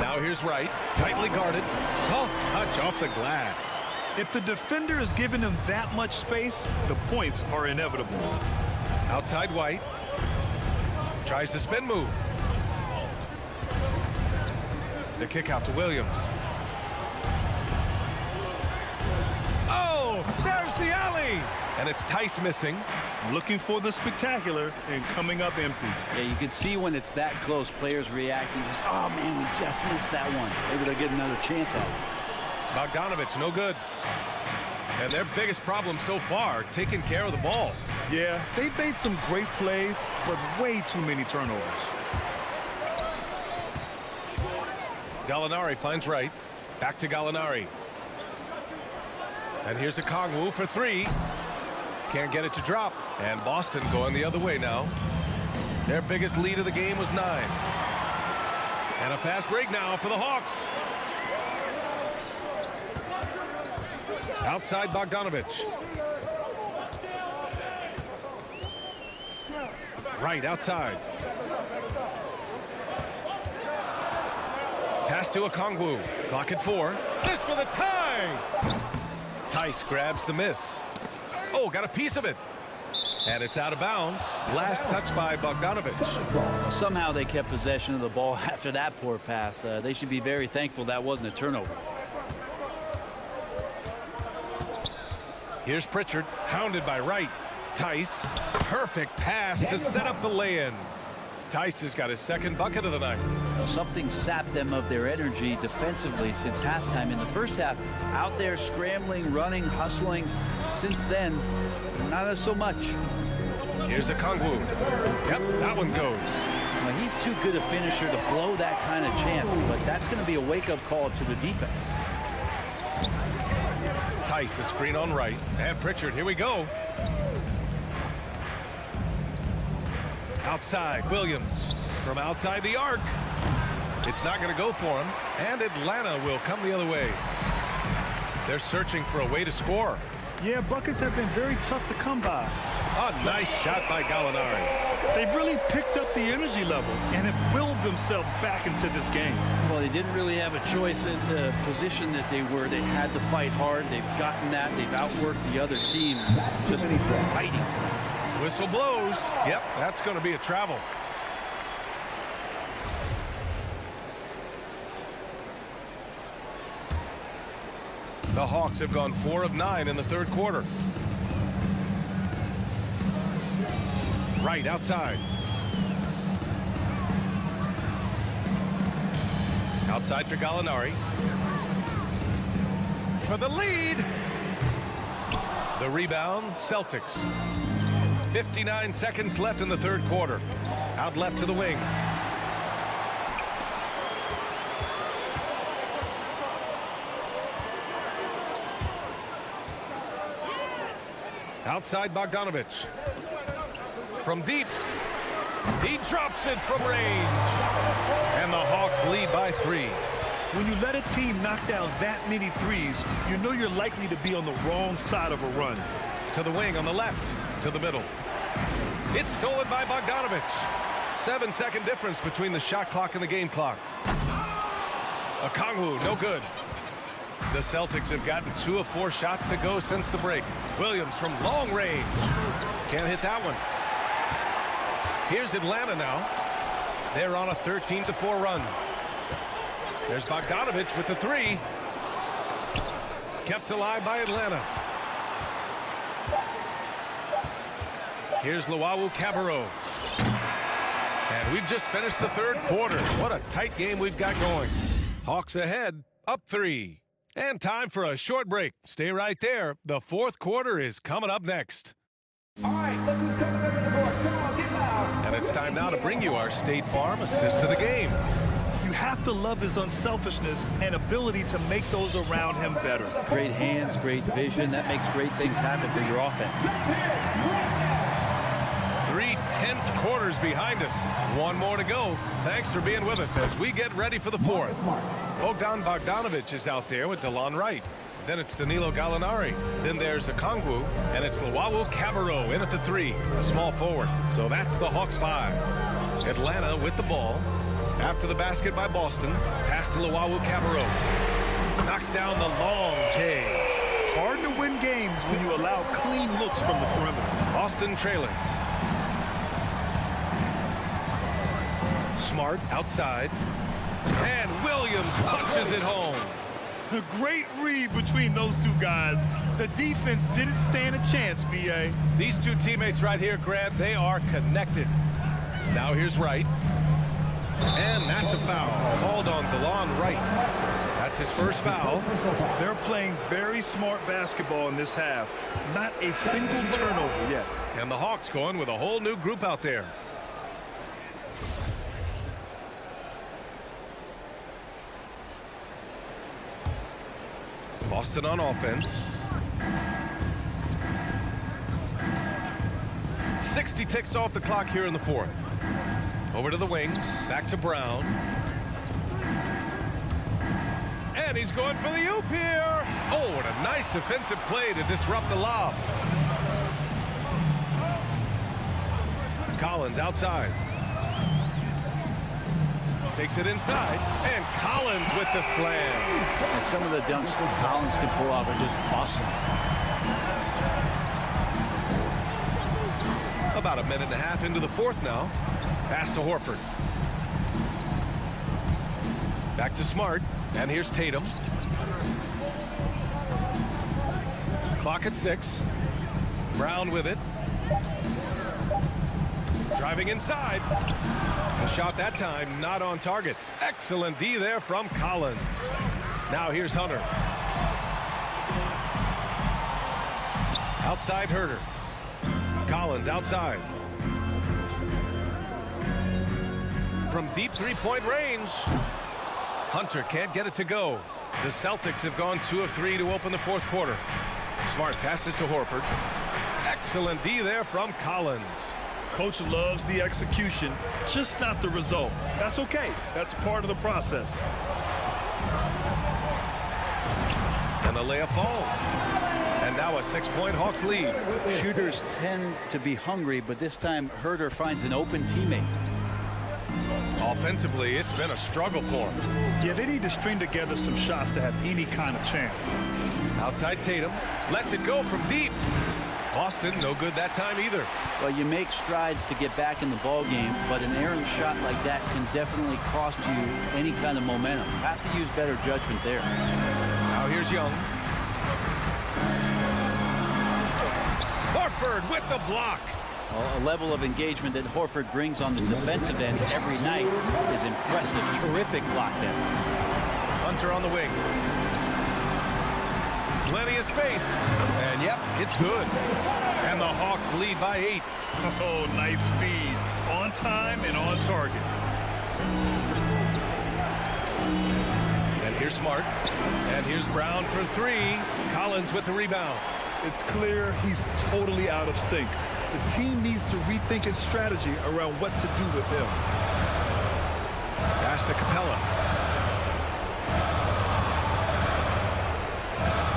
Speaker 1: Now here's Wright, tightly guarded, soft touch off the glass.
Speaker 2: If the defender is giving him that much space, the points are inevitable.
Speaker 1: Outside White. Tries the spin move. The kick out to Williams. Oh, there's the alley. And it's Tice missing.
Speaker 2: Looking for the spectacular and coming up empty.
Speaker 9: Yeah, you can see when it's that close, players reacting. Just, oh, man, we just missed that one. Maybe they'll get another chance at it.
Speaker 1: Bogdanovic, no good. And their biggest problem so far, taking care of the ball.
Speaker 2: Yeah, they've made some great plays, but way too many turnovers.
Speaker 1: Gallinari finds Wright. Back to Gallinari. And here's Okongwu for three. Can't get it to drop. And Boston going the other way now. Their biggest lead of the game was 9. And a fast break now for the Hawks. Outside Bogdanovic. Right outside. Pass to Okongwu. Clock at 4. This for the tie. Tice grabs the miss. Oh, got a piece of it. And it's out of bounds. Last touch by Bogdanovic.
Speaker 9: Somehow they kept possession of the ball after that poor pass. They should be very thankful that wasn't a turnover.
Speaker 1: Here's Pritchard, hounded by Wright. Tice, perfect pass to set up the lay-in. Tice has got his second bucket of the night.
Speaker 9: Well, something sapped them of their energy defensively since halftime. In the first half, out there scrambling, running, hustling. Since then, not so much.
Speaker 1: Here's Okongwu. Yep, that one goes.
Speaker 9: Well, he's too good a finisher to blow that kind of chance, but that's going to be a wake-up call to the defense.
Speaker 1: Tice, a screen on Wright. And Pritchard, here we go. Outside, Williams from outside the arc. It's not going to go for him, and Atlanta will come the other way. They're searching for a way to score.
Speaker 2: Yeah, buckets have been very tough to come by.
Speaker 1: A nice shot by Gallinari.
Speaker 2: They've really picked up the energy level and have willed themselves back into this game.
Speaker 9: Well, they didn't really have a choice at the position that they were. They had to fight hard. They've gotten that. They've outworked the other team. Just fighting tonight.
Speaker 1: Whistle blows. Yep, that's going to be a travel. The Hawks have gone 4 of 9 in the third quarter. Right outside. Outside for Gallinari. For the lead. The rebound, Celtics. 59 seconds left in the third quarter. Out left to the wing. Outside Bogdanovic. From deep. He drops it from range. And the Hawks lead by 3.
Speaker 2: When you let a team knock down that many threes, you know you're likely to be on the wrong side of a run.
Speaker 1: To the wing on the left. To the middle. It's stolen by Bogdanovic. 7-second difference between the shot clock and the game clock. Okongwu, no good. The Celtics have gotten 2 of 4 shots to go since the break. Williams from long range. Can't hit that one. Here's Atlanta now. They're on a 13-4 run. There's Bogdanovic with the 3. Kept alive by Atlanta. Here's Luwawu-Cabarrot. And we've just finished the third quarter. What a tight game we've got going. Hawks ahead, up 3. And time for a short break. Stay right there. The fourth quarter is coming up next.
Speaker 10: All right, look who's coming over the board. Come on, get loud.
Speaker 1: And it's time now to bring you our State Farm assist to the game.
Speaker 2: You have to love his unselfishness and ability to make those around him better.
Speaker 9: Great hands, great vision. That makes great things happen for your offense.
Speaker 1: 3 tense quarters behind us. 1 more to go. Thanks for being with us as we get ready for the fourth. Bogdan Bogdanovic is out there with DeLon Wright. Then it's Danilo Gallinari. Then there's Okongwu. And it's Luwawu-Cabarrot in at the 3, the small forward. So that's the Hawks 5. Atlanta with the ball. After the basket by Boston. Pass to Luwawu-Cabarrot. Knocks down the long J.
Speaker 2: Hard to win games when you allow clean looks from the perimeter.
Speaker 1: Boston trailing. Smart outside. And Williams punches it home.
Speaker 2: A great read between those two guys. The defense didn't stand a chance, B.A.
Speaker 1: These two teammates right here, Grant, they are connected. Now here's Wright. And that's a foul called on DeLon Wright. That's his first foul.
Speaker 2: They're playing very smart basketball in this half. Not a single turnover yet.
Speaker 1: And the Hawks going with a whole new group out there. Boston on offense. 60 ticks off the clock here in the fourth. Over to the wing. Back to Brown. And he's going for the oop here. Oh, what a nice defensive play to disrupt the lob. Collins outside. Takes it inside, and Collins with the slam.
Speaker 9: And some of the dunks Collins can pull off are just awesome.
Speaker 1: About a minute and a half into the fourth now. Pass to Horford. Back to Smart, and here's Tatum. Clock at 6. Brown with it. Driving inside. The shot that time not on target. Excellent D there from Collins. Now here's Hunter. Outside Herter. Collins outside. From deep three-point range. Hunter can't get it to go. The Celtics have gone 2 of 3 to open the fourth quarter. Smart passes to Horford. Excellent D there from Collins.
Speaker 2: Coach loves the execution, just not the result. That's okay. That's part of the process.
Speaker 1: And the layup falls. And now a 6-point Hawks lead.
Speaker 9: Shooters tend to be hungry, but this time Herter finds an open teammate.
Speaker 1: Offensively, it's been a struggle for him.
Speaker 2: Yeah, they need to string together some shots to have any kind of chance.
Speaker 1: Outside Tatum. Lets it go from deep. Boston, no good that time either.
Speaker 9: Well, you make strides to get back in the ball game, but an errant shot like that can definitely cost you any kind of momentum. Have to use better judgment there.
Speaker 1: Now here's Young. Horford with the block.
Speaker 9: Well, a level of engagement that Horford brings on the defensive end every night is impressive. Terrific block there.
Speaker 1: Hunter on the wing. Plenty of space. And yep, it's good. And the Hawks lead by 8.
Speaker 2: Oh, nice feed. On time and on target.
Speaker 1: And here's Smart. And here's Brown for 3. Collins with the rebound.
Speaker 2: It's clear he's totally out of sync. The team needs to rethink its strategy around what to do with him.
Speaker 1: Pass to Capella.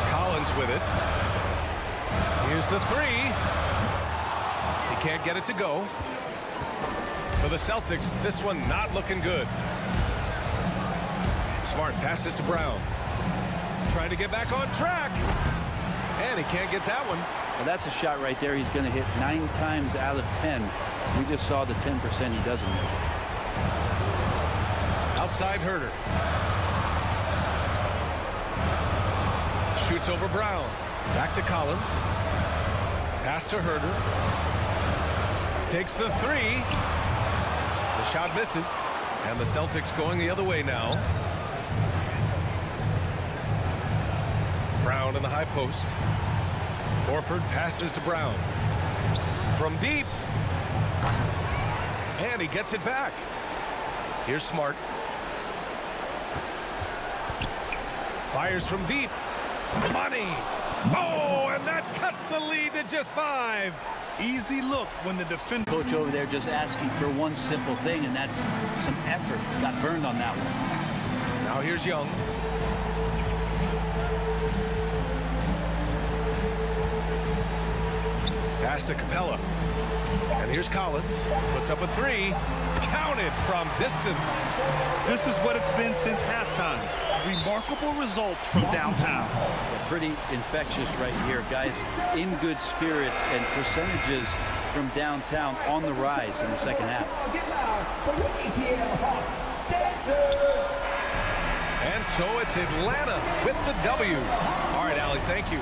Speaker 1: Collins with it. Here's the 3. He can't get it to go. For the Celtics, this one not looking good. Smart passes to Brown. Trying to get back on track. And he can't get that one.
Speaker 9: Well, that's a shot right there he's going to hit 9 times out of 10. We just saw the 10% he doesn't make.
Speaker 1: Outside Herter. Shoots over Brown. Back to Collins. Pass to Herter. Takes the 3. The shot misses. And the Celtics going the other way now. Brown in the high post. Horford passes to Brown. From deep. And he gets it back. Here's Smart. Fires from deep. Money. Oh, and that cuts the lead to just 5.
Speaker 2: Easy look when the defender...
Speaker 9: Coach over there just asking for one simple thing, and that's some effort. Got burned on that one.
Speaker 1: Now here's Young. Pass to Capella. And here's Collins. Puts up a 3. Counted from distance.
Speaker 2: This is what it's been since halftime. Remarkable results from downtown.
Speaker 9: Yeah, pretty infectious right here. Guys in good spirits and percentages from downtown on the rise in the second half.
Speaker 1: And so it's Atlanta with the W. All right, Allie, thank you.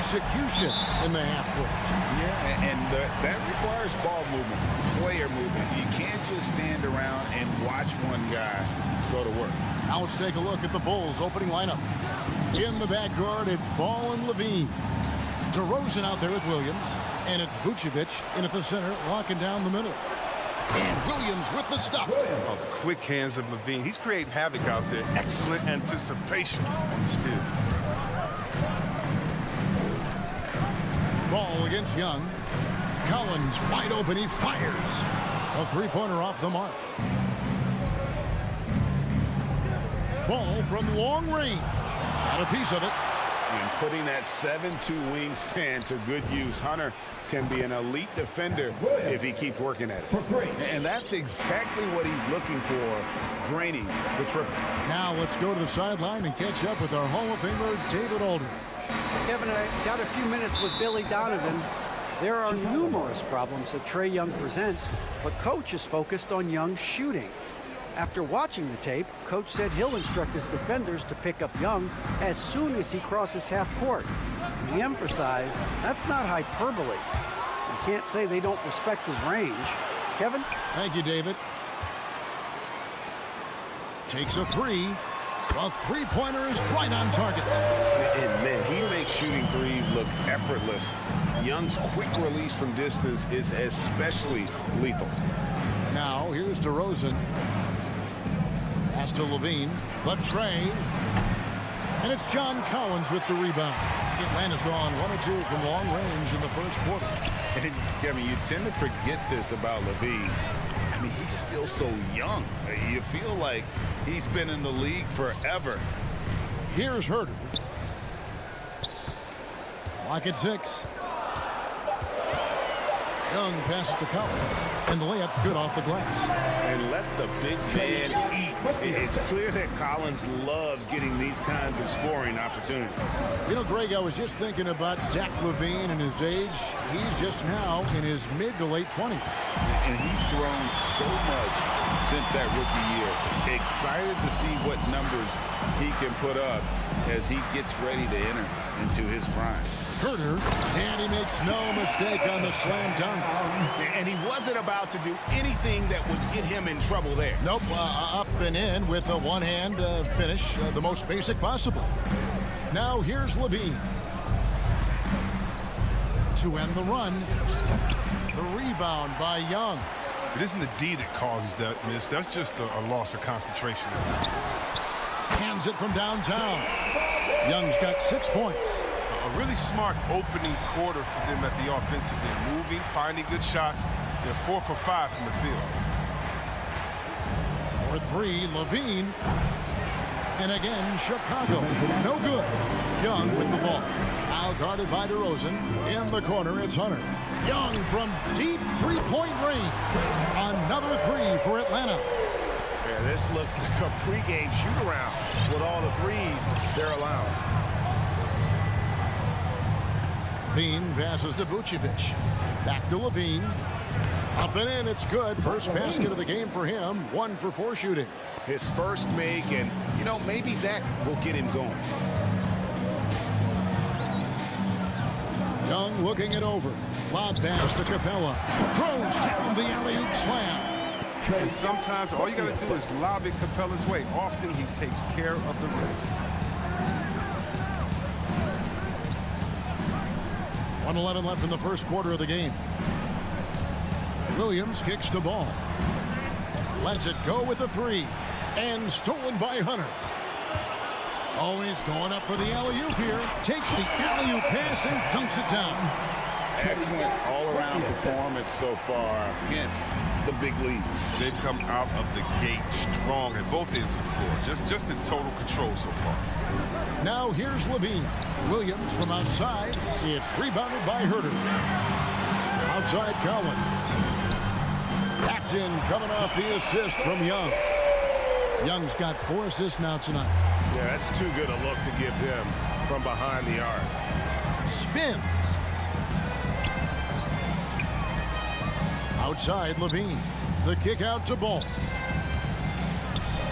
Speaker 5: Execution in the half court.
Speaker 7: Yeah, and that requires ball movement, player movement. You can't just stand around and watch one guy go to work.
Speaker 5: Now let's take a look at the Bulls' opening lineup. In the backcourt, it's Ball and Levine. DeRozan out there with Williams, and it's Vucevic in at the center, locking down the middle. And Williams with the stuff.
Speaker 3: Oh, the quick hands of Levine. He's creating havoc out there. Excellent anticipation on the steal.
Speaker 5: Ball against Young. Collins wide open. He fires. A three-pointer off the mark. Ball from long range. Got a piece of it.
Speaker 7: And putting that 7'2" wingspan to good use. Hunter can be an elite defender if he keeps working at it. And that's exactly what he's looking for, draining the triple.
Speaker 5: Now let's go to the sideline and catch up with our Hall of Famer, David Aldridge.
Speaker 8: Kevin, I got a few minutes with Billy Donovan. There are numerous problems that Trae Young presents, but Coach is focused on Young's shooting. After watching the tape, Coach said he'll instruct his defenders to pick up Young as soon as he crosses half court. And he emphasized that's not hyperbole. You can't say they don't respect his range. Kevin?
Speaker 5: Thank you, David. Takes a three. A three-pointer is right on target.
Speaker 7: And man, he makes shooting threes look effortless. Young's quick release from distance is especially lethal.
Speaker 5: Now here's DeRozan. Pass to Levine. The Trae. And it's John Collins with the rebound. Atlanta's gone 1 of 2 from long range in the first quarter.
Speaker 7: And Kevin, you tend to forget this about Levine. I mean, he's still so young. You feel like he's been in the league forever.
Speaker 5: Here's Herter. Clock at 6. Young passes to Collins, and the layup's good off the glass.
Speaker 7: And let the big man eat. It's clear that Collins loves getting these kinds of scoring opportunities.
Speaker 5: You know, Greg, I was just thinking about Zach LaVine and his age. He's just now in his mid to late 20s.
Speaker 7: And he's grown so much since that rookie year. Excited to see what numbers he can put up as he gets ready to enter into his prime.
Speaker 5: Herter, and he makes no mistake on the slam dunk.
Speaker 7: And he wasn't about to do anything that would get him in trouble there.
Speaker 5: Nope, up and in with a one-hand finish, the most basic possible. Now here's Levine. To end the run, the rebound by Young.
Speaker 3: It isn't the D that causes that miss. That's just a loss of concentration.
Speaker 5: Hands it from downtown. Young's got 6 points.
Speaker 3: A really smart opening quarter for them at the offensive end. Moving, finding good shots. They're 4 for 5 from the field.
Speaker 5: For 3, Levine. And again, Chicago. No good. Young with the ball. Now guarded by DeRozan. In the corner, it's Hunter. Young from deep three-point range. Another 3 for Atlanta.
Speaker 7: Yeah, this looks like a pregame shoot-around with all the threes they're allowing.
Speaker 5: Levine passes to Vucevic. Back to Levine. Up and in, it's good. First basket of the game for him. 1 for 4 shooting.
Speaker 7: His first make, and, you know, maybe that will get him going.
Speaker 5: Young looking it over. Lob pass to Capella. Throws down the alley-oop slam.
Speaker 3: And sometimes all you got to do is lob it Capella's way. Often he takes care of the rest.
Speaker 5: 1:11 left in the first quarter of the game. Williams kicks the ball. Lets it go with a 3. And stolen by Hunter. Always going up for the alley-oop here. Takes the alley-oop pass and dunks it down.
Speaker 7: Excellent all-around performance so far against the big leagues.
Speaker 3: They've come out of the gate strong at both ends of the floor. Just in total control so far.
Speaker 5: Now here's Levine. Williams from outside. It's rebounded by Herter. Outside Collins. Paxton coming off the assist from Young. Young's got 4 assists now tonight.
Speaker 3: Yeah, that's too good a look to give him from behind the arc.
Speaker 5: Spins. Outside Levine. The kick out to Ball.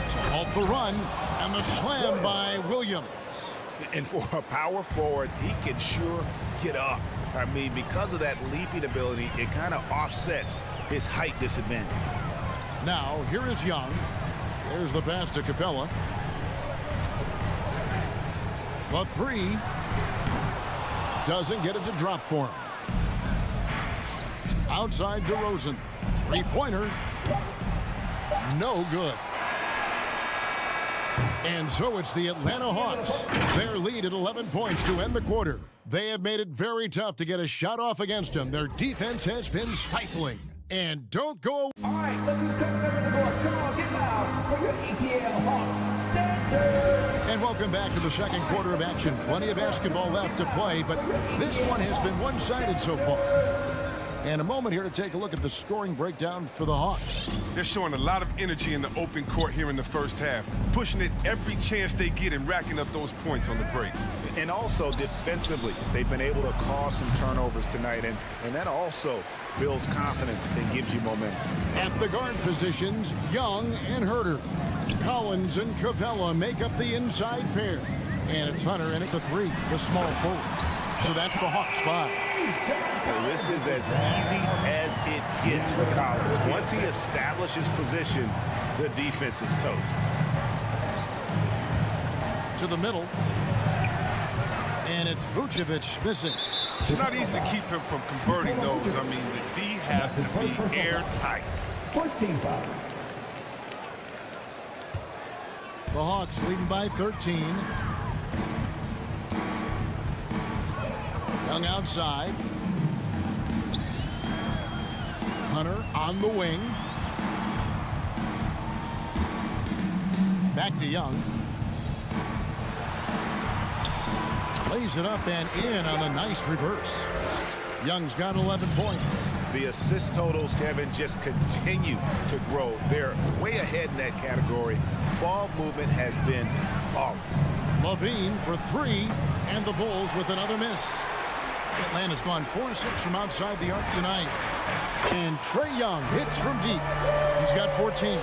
Speaker 5: To halt the run. And the slam by Williams.
Speaker 7: And for a power forward, he can sure get up. I mean, because of that leaping ability, it kind of offsets his height disadvantage.
Speaker 5: Now, here is Young. There's the pass to Capella. The 3 doesn't get it to drop for him. Outside DeRozan. 3-pointer. No good. And so it's the Atlanta Hawks. Their lead at 11 points to end the quarter. They have made it very tough to get a shot off against them. Their defense has been stifling. And don't go.
Speaker 10: All right, look who's coming over the court. Come on, get loud for your ATL Hawks dancers.
Speaker 5: And welcome back to the second quarter of action. Plenty of basketball left to play, but this one has been one-sided so far. And a moment here to take a look at the scoring breakdown for the Hawks.
Speaker 3: They're showing a lot of energy in the open court here in the first half, pushing it every chance they get and racking up those points on the break.
Speaker 7: And also defensively, they've been able to cause some turnovers tonight, and that also builds confidence and gives you momentum.
Speaker 5: At the guard positions, Young and Herter. Collins and Capella make up the inside pair. And it's Hunter in at the 3, the small forward. So that's the Hawks 5.
Speaker 7: Well, this is as easy as it gets for Collins. Once he establishes position, the defense is toast.
Speaker 5: To the middle. And it's Vucevic missing.
Speaker 3: It's not easy to keep him from converting those. I mean, the D has to be airtight.
Speaker 10: First team foul.
Speaker 5: The Hawks leading by 13. Young outside. Hunter on the wing. Back to Young. Lays it up and in on the nice reverse. Young's got 11 points.
Speaker 7: The assist totals, Kevin, just continue to grow. They're way ahead in that category. Ball movement has been flawless.
Speaker 5: Levine for 3, and the Bulls with another miss. Atlanta's gone 4-6 from outside the arc tonight. And Trae Young hits from deep. He's got 14.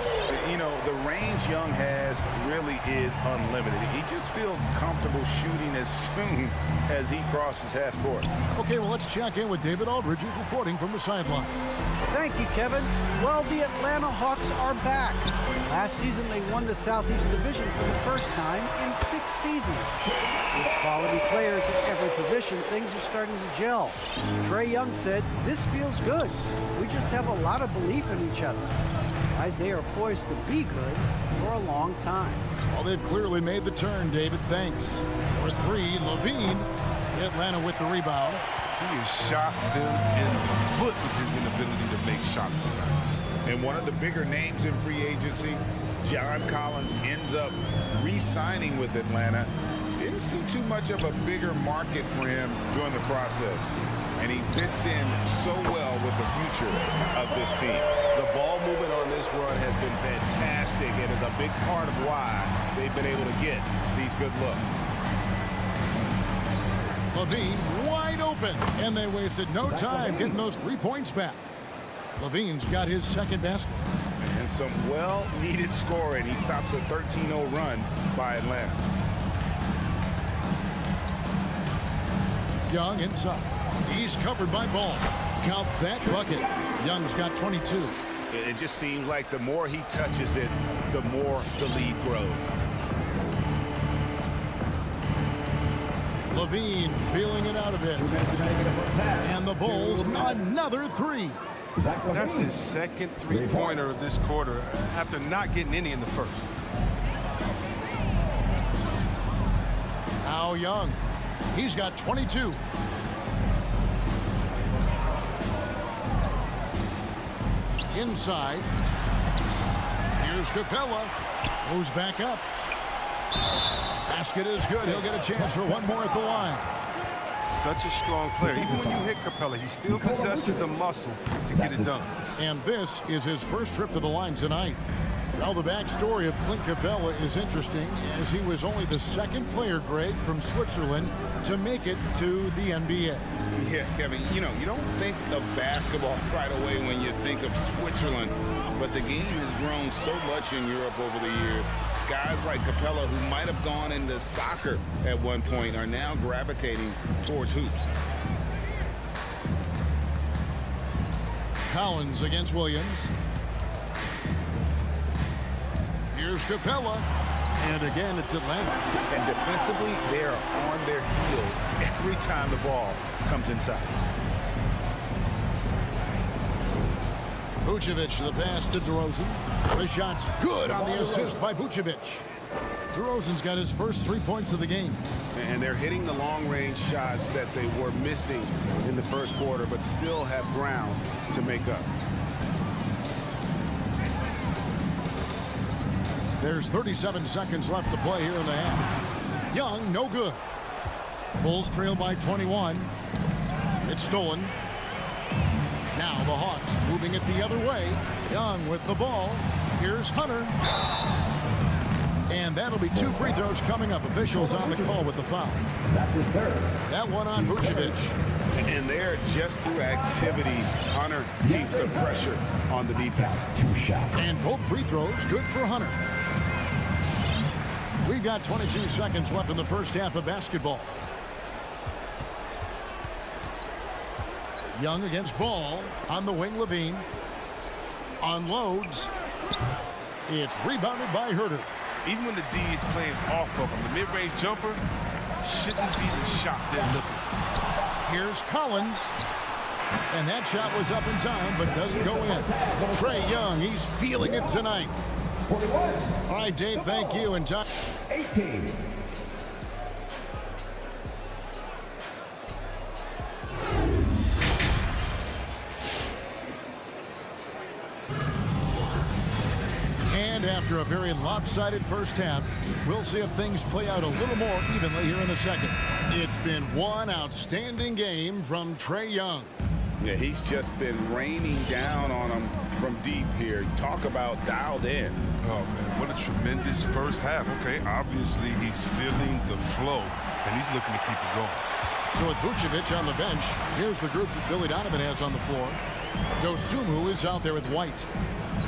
Speaker 7: You know, the range Young has really is unlimited. He just feels comfortable shooting as soon as he crosses half court.
Speaker 5: Okay, well, let's check in with David Aldridge, who's reporting from the sideline.
Speaker 8: Thank you, Kevin. Well, the Atlanta Hawks are back. Last season, they won the Southeast Division for the first time in 6 seasons. With quality players at every position, things are starting to gel. Trae Young said, "This feels good. We just have a lot of belief in each other." Guys, they are poised to be good for a long time.
Speaker 5: Well, they've clearly made the turn, David. Thanks. For 3, Levine. Atlanta with the rebound.
Speaker 3: He has shot them in the foot with his inability to make shots tonight.
Speaker 7: And one of the bigger names in free agency, John Collins, ends up re-signing with Atlanta. Didn't see too much of a bigger market for him during the process. And he fits in so well with the future of this team. The ball movement on this run has been fantastic and is a big part of why they've been able to get these good looks.
Speaker 5: Levine wide open, and they wasted no time getting those 3 points back. Levine's got his second basket.
Speaker 7: And some well-needed scoring. He stops a 13-0 run by Atlanta.
Speaker 5: Young inside. He's covered by Ball. Count that bucket. Young's got 22.
Speaker 7: It just seems like the more he touches it, the more the lead grows.
Speaker 5: Levine feeling it out a bit. And the Bulls, another three.
Speaker 3: That's his second three-pointer of this quarter after not getting any in the first.
Speaker 5: Now Young. He's got 22. Inside. Here's Capella. Moves back up. Basket is good. He'll get a chance for one more at the line.
Speaker 3: Such a strong player. Even when you hit Capella, he still possesses the muscle to get it done.
Speaker 5: And this is his first trip to the line tonight. Well, the backstory of Clint Capella is interesting, as he was only the second player, Greg, from Switzerland to make it to the NBA.
Speaker 7: Yeah, Kevin, you know, you don't think of basketball right away when you think of Switzerland, but the game has grown so much in Europe over the years. Guys like Capella, who might have gone into soccer at one point, are now gravitating towards hoops.
Speaker 5: Collins against Williams. Here's Capella. And again, it's Atlanta.
Speaker 7: And defensively, they are on their heels every time the ball comes inside.
Speaker 5: Vucevic, the pass to DeRozan. The shot's good on the assist by Vucevic. DeRozan's got his first 3 points of the game.
Speaker 7: And they're hitting the long-range shots that they were missing in the first quarter, but still have ground to make up.
Speaker 5: There's 37 seconds left to play here in the half. Young, no good. Bulls trail by 21. It's stolen. Now the Hawks moving it the other way. Young with the ball. Here's Hunter. And that'll be 2 free throws coming up. Officials on the call with the foul. That one on Vucevic.
Speaker 7: And there, just through activity, Hunter keeps the pressure on the defense.
Speaker 10: 2 shots.
Speaker 5: And both free throws good for Hunter. We've got 22 seconds left in the first half of basketball. Young against Ball. On the wing, Levine. Unloads. It's rebounded by Herter.
Speaker 3: Even when the D is playing off of him, the mid-range jumper shouldn't be the shot they're looking for.
Speaker 5: Here's Collins. And that shot was up in time, but doesn't go in. Trae Young, he's feeling it tonight.
Speaker 10: 41.
Speaker 5: All right, Dave, thank you. And time.
Speaker 10: 18.
Speaker 5: And after a very lopsided first half, we'll see if things play out a little more evenly here in the second. It's been one outstanding game from Trae Young.
Speaker 7: Yeah, he's just been raining down on them from deep here. Talk about dialed in.
Speaker 3: Oh, man, what a tremendous first half. Okay, obviously he's feeling the flow, and he's looking to keep it going.
Speaker 5: So with Vucevic on the bench, here's the group that Billy Donovan has on the floor. Dosunmu is out there with White.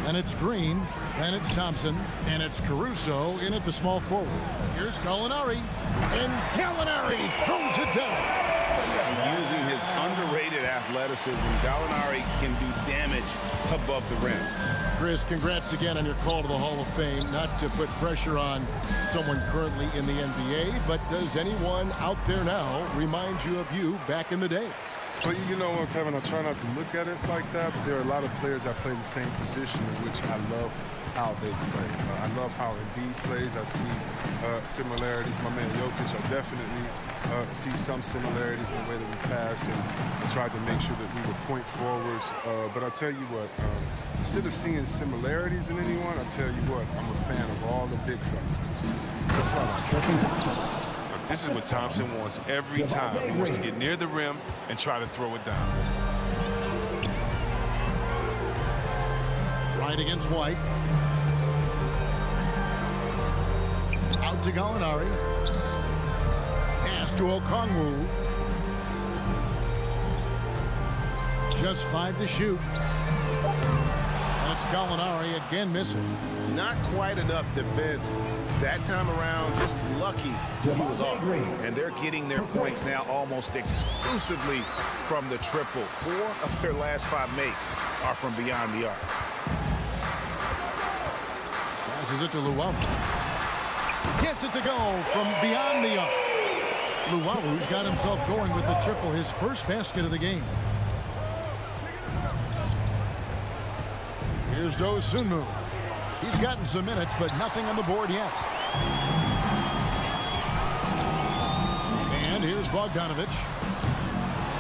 Speaker 5: And it's Green, and it's Thompson, and it's Caruso in at the small forward. Here's Gallinari, and Gallinari throws it down.
Speaker 7: Using his underrated athleticism, Gallinari can do damage above the rim.
Speaker 5: Chris, congrats again on your call to the Hall of Fame. Not to put pressure on someone currently in the NBA, but does anyone out there now remind you of you back in the day?
Speaker 3: Well, you know what, Kevin, I try not to look at it like that, but there are a lot of players that play the same position in which I love how they play. I love how Embiid plays. I see similarities. My man Jokic, I definitely see some similarities in the way that we passed and tried to make sure that we were point forwards. But I tell you what, instead of seeing similarities in anyone, I tell you what, I'm a fan of all the big fellas. This is what Thompson wants every time. He wants to get near the rim and try to throw it down.
Speaker 5: Right against White. Out to Gallinari. Pass to Okongwu. Just 5 to shoot. That's Gallinari again missing.
Speaker 7: Not quite enough defense that time around. Just lucky he was off. And they're getting their points now almost exclusively from the triple. 4 of their last 5 makes are from beyond the arc.
Speaker 5: Passes it to Luwawu. Gets it to go from beyond the arc. Luwawu's got himself going with the triple, his first basket of the game. Here's Dosunmu. He's gotten some minutes, but nothing on the board yet. And here's Bogdanovic.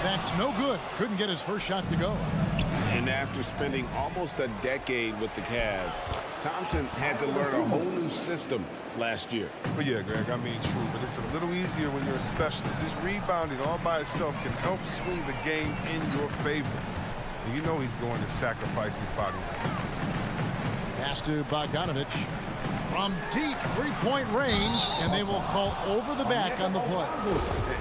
Speaker 5: That's no good. Couldn't get his first shot to go.
Speaker 7: And after spending almost a decade with the Cavs, Thompson had to learn a whole new system last year.
Speaker 3: But yeah, Greg, I mean, true, but it's a little easier when you're a specialist. His rebounding all by itself can help swing the game in your favor. And you know he's going to sacrifice his body on defense.
Speaker 5: Pass to Bogdanovic. From deep three-point range, and they will call over the back on the play.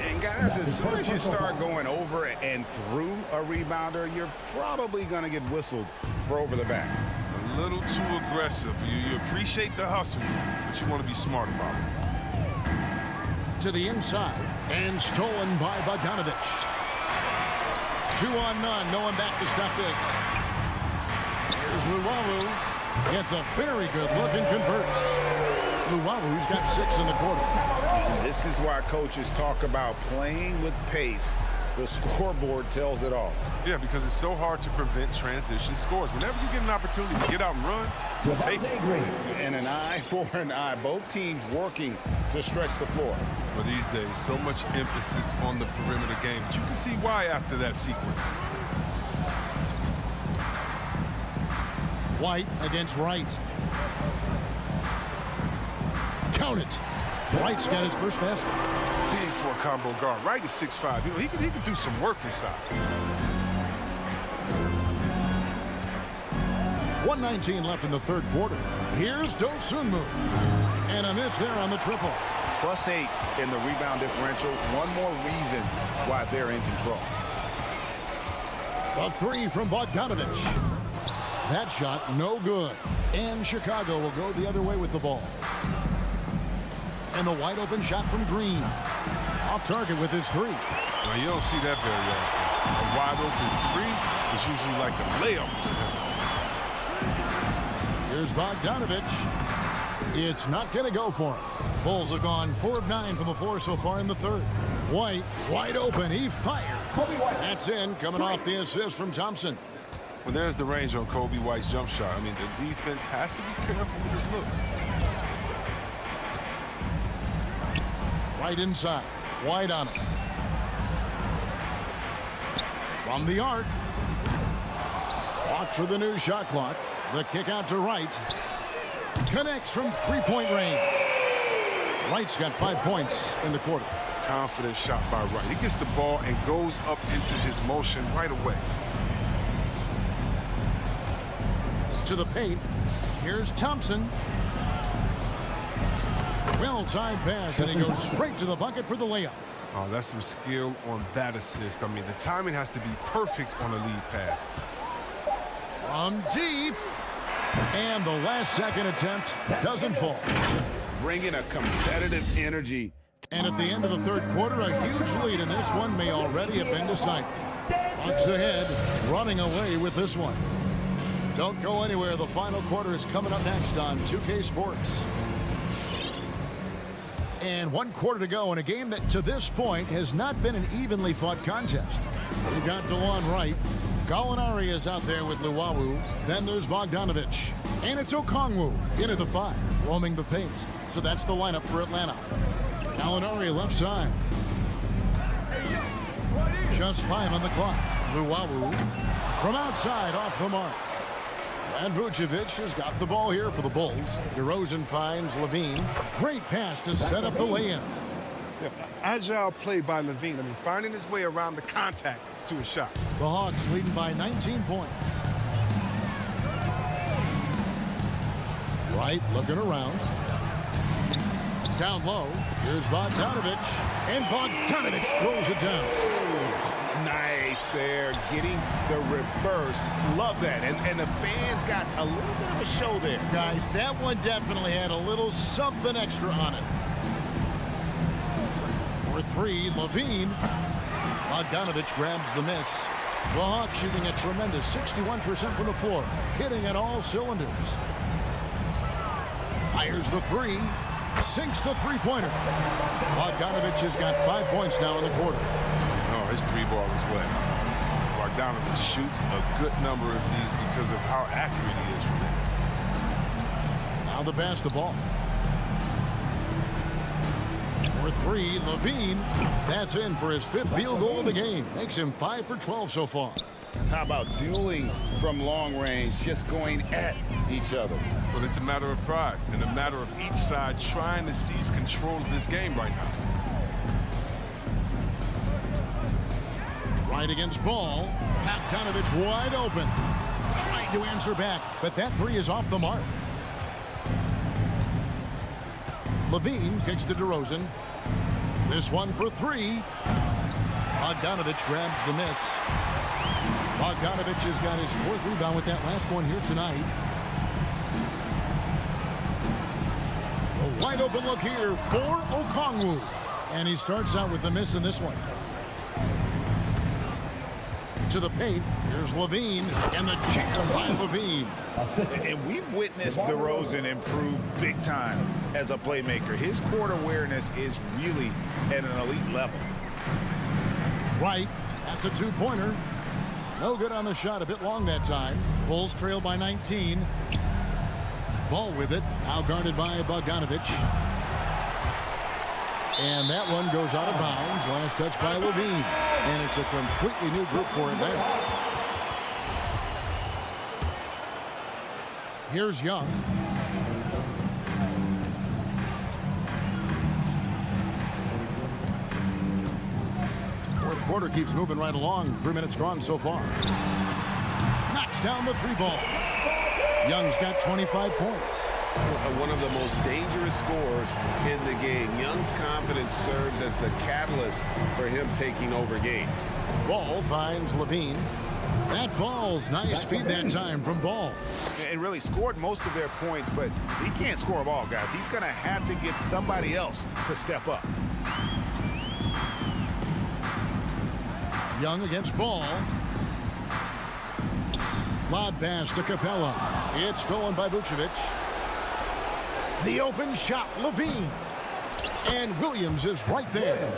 Speaker 7: And guys, as soon as you start going over and through a rebounder, you're probably going to get whistled for over the back.
Speaker 3: A little too aggressive. You appreciate the hustle, but you want to be smart about it.
Speaker 5: To the inside, and stolen by Bogdanovic. 2 on none, no one back to stop this. Here's Luwawu. Gets a very good look and converts. Luwawu's got 6 in the quarter.
Speaker 7: And this is why coaches talk about playing with pace. The scoreboard tells it all.
Speaker 3: Yeah, because it's so hard to prevent transition scores. Whenever you get an opportunity to get out and run, take it.
Speaker 7: And an eye for an eye. Both teams working to stretch the floor.
Speaker 3: Well, these days, so much emphasis on the perimeter game. But you can see why after that sequence.
Speaker 5: White against Wright. Count it. Wright's got his first basket.
Speaker 3: Big for a combo guard. Wright is 6'5". You know, he can do some work inside.
Speaker 5: 1:19 left in the third quarter. Here's Dosunmu. And a miss there on the triple.
Speaker 7: +8 in the rebound differential. One more reason why they're in control.
Speaker 5: A 3 from Bogdanovic. That shot no good. And Chicago will go the other way with the ball. And the wide open shot from Green. Off target with his 3.
Speaker 3: Well, you don't see that very often. A wide open 3 is usually like a layup for him.
Speaker 5: Here's Bogdanovic. It's not going to go for him. Bulls have gone 4 of 9 from the floor so far in the third. White wide open. He fired. That's in, coming off the assist from Thompson.
Speaker 3: Well, there's the range on Kobe White's jump shot. I mean, the defense has to be careful with his looks.
Speaker 5: Right inside. White on it. From the arc. Walk for the new shot clock. The kick out to Wright. Connects from three-point range. Wright's got 5 points in the quarter.
Speaker 3: Confident shot by Wright. He gets the ball and goes up into his motion right away.
Speaker 5: To the paint. Here's Thompson. Well-timed pass, and he goes straight to the bucket for the layup.
Speaker 3: Oh, that's some skill on that assist. I mean, the timing has to be perfect on a lead pass.
Speaker 5: From deep. And the last-second attempt doesn't fall.
Speaker 7: Bringing a competitive energy.
Speaker 5: And at the end of the third quarter, a huge lead, and this one may already have been decided. Bucks ahead, running away with this one. Don't go anywhere. The final quarter is coming up next on 2K Sports. And 1 quarter to go in a game that to this point has not been an evenly fought contest. We've got DeLon Wright. Gallinari is out there with Luwawu. Then there's Bogdanovic. And it's Okongwu in at the 5, roaming the paint. So that's the lineup for Atlanta. Gallinari left side. Just 5 on the clock. Luwawu from outside off the mark. And Vucevic has got the ball here for the Bulls. DeRozan finds Levine. Great pass to set up the lay-in.
Speaker 3: Yeah, agile play by Levine. I mean, finding his way around the contact to a shot.
Speaker 5: The Hawks leading by 19 points. Wright looking around. Down low. Here's Bogdanovic. And Bogdanovic throws it down.
Speaker 7: Nice Nice there, getting the reverse. Love that. And the fans got a little bit of a show there.
Speaker 5: Guys, that one definitely had a little something extra on it. For three, Levine. Bogdanovich grabs the miss. The Hawks shooting a tremendous 61% from the floor, hitting at all cylinders. Fires the three, sinks the three-pointer. Bogdanovich has got 5 points now in the quarter.
Speaker 3: Oh, his three ball is wet. Bogdanovich shoots a good number of these because of how accurate he is from there.
Speaker 5: Now the pass to Ball. For three, Levine. That's in for his 5th field goal of the game. Makes him 5 for 12 so far.
Speaker 7: How about dueling from long range, just going at each other?
Speaker 3: But it's a matter of pride and a matter of each side trying to seize control of this game right now.
Speaker 5: Right against Ball. Bogdanovich wide open. Trying to answer back, but that three is off the mark. Levine kicks to DeRozan. This one for three. Bogdanovich grabs the miss. Bogdanovich has got his 4th rebound with that last one here tonight. A wide open look here for Okongwu. And he starts out with the miss in this one. To the paint. Here's Levine. And the jam by Levine.
Speaker 7: And we've witnessed DeRozan improve big time as a playmaker. His court awareness is really at an elite level.
Speaker 5: Right. That's a 2-pointer. No good on the shot. A bit long that time. Bulls trail by 19. Ball with it. Now guarded by Bogdanovich. And that one goes out of bounds. Last touch by Levine. And it's a completely new group for Atlanta. Here's Young. Fourth quarter keeps moving right along. 3 minutes gone so far. Knocks down the three ball. Young's got 25 points.
Speaker 11: One of the most dangerous scorers in the game. Young's confidence serves as the catalyst for him taking over games.
Speaker 5: Ball finds Levine. That falls. Nice feed that time from Ball.
Speaker 7: And really scored most of their points, but he can't score a ball, guys. He's going to have to get somebody else to step up.
Speaker 5: Young against Ball. Lob pass to Capella. It's stolen by Vucevic. The open shot, Levine. And Williams is right there.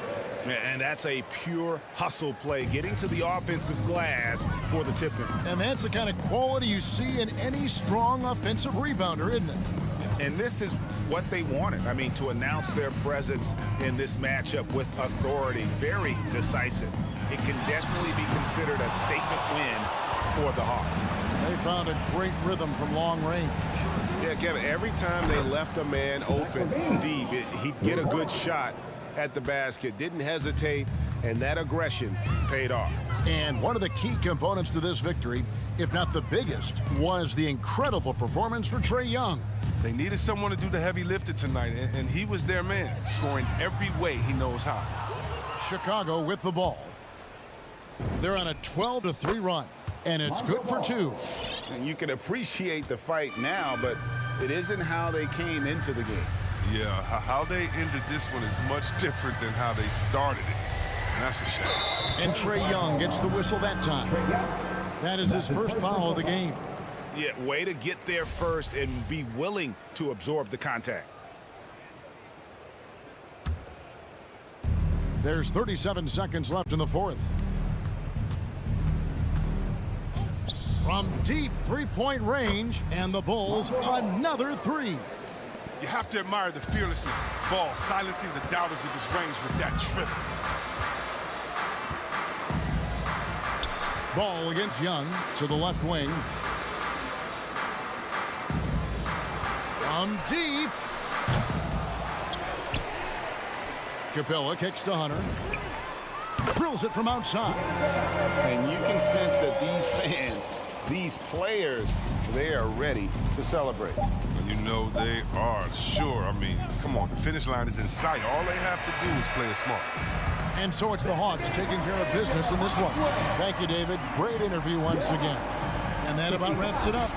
Speaker 7: And that's a pure hustle play, getting to the offensive glass for the tip-in.
Speaker 5: And that's the kind of quality you see in any strong offensive rebounder, isn't it?
Speaker 7: And this is what they wanted. I mean, to announce their presence in this matchup with authority. Very decisive. It can definitely be considered a statement win for the Hawks.
Speaker 5: They found a great rhythm from long range.
Speaker 11: Yeah, Kevin, every time they left a man open deep, he'd get a good shot at the basket. Didn't hesitate, and that aggression paid off.
Speaker 5: And one of the key components to this victory, if not the biggest, was the incredible performance for Trae Young.
Speaker 3: They needed someone to do the heavy lifting tonight, and he was their man, scoring every way he knows how.
Speaker 5: Chicago with the ball. They're on a 12-3 run, and it's good for 2.
Speaker 7: And you can appreciate the fight now, but it isn't how they came into the game.
Speaker 3: Yeah, how they ended this one is much different than how they started it. And that's a shame.
Speaker 5: And Trae Young gets the whistle that time. That is his first foul of the game.
Speaker 7: Yeah, way to get there first and be willing to absorb the contact.
Speaker 5: There's 37 seconds left in the fourth. From deep three-point range, and the Bulls another three.
Speaker 3: You have to admire the fearlessness. Ball silencing the doubters of his range with that trip.
Speaker 5: Ball against Young to the left wing. From deep. Capella kicks to Hunter. Drills it from outside.
Speaker 7: And you can sense that these fans, these players, they are ready to celebrate.
Speaker 3: You know they are, sure. I mean, come on, the finish line is in sight. All they have to do is play it smart.
Speaker 5: And so it's the Hawks taking care of business in this one. Thank you, David. Great interview once again. And that about wraps it up.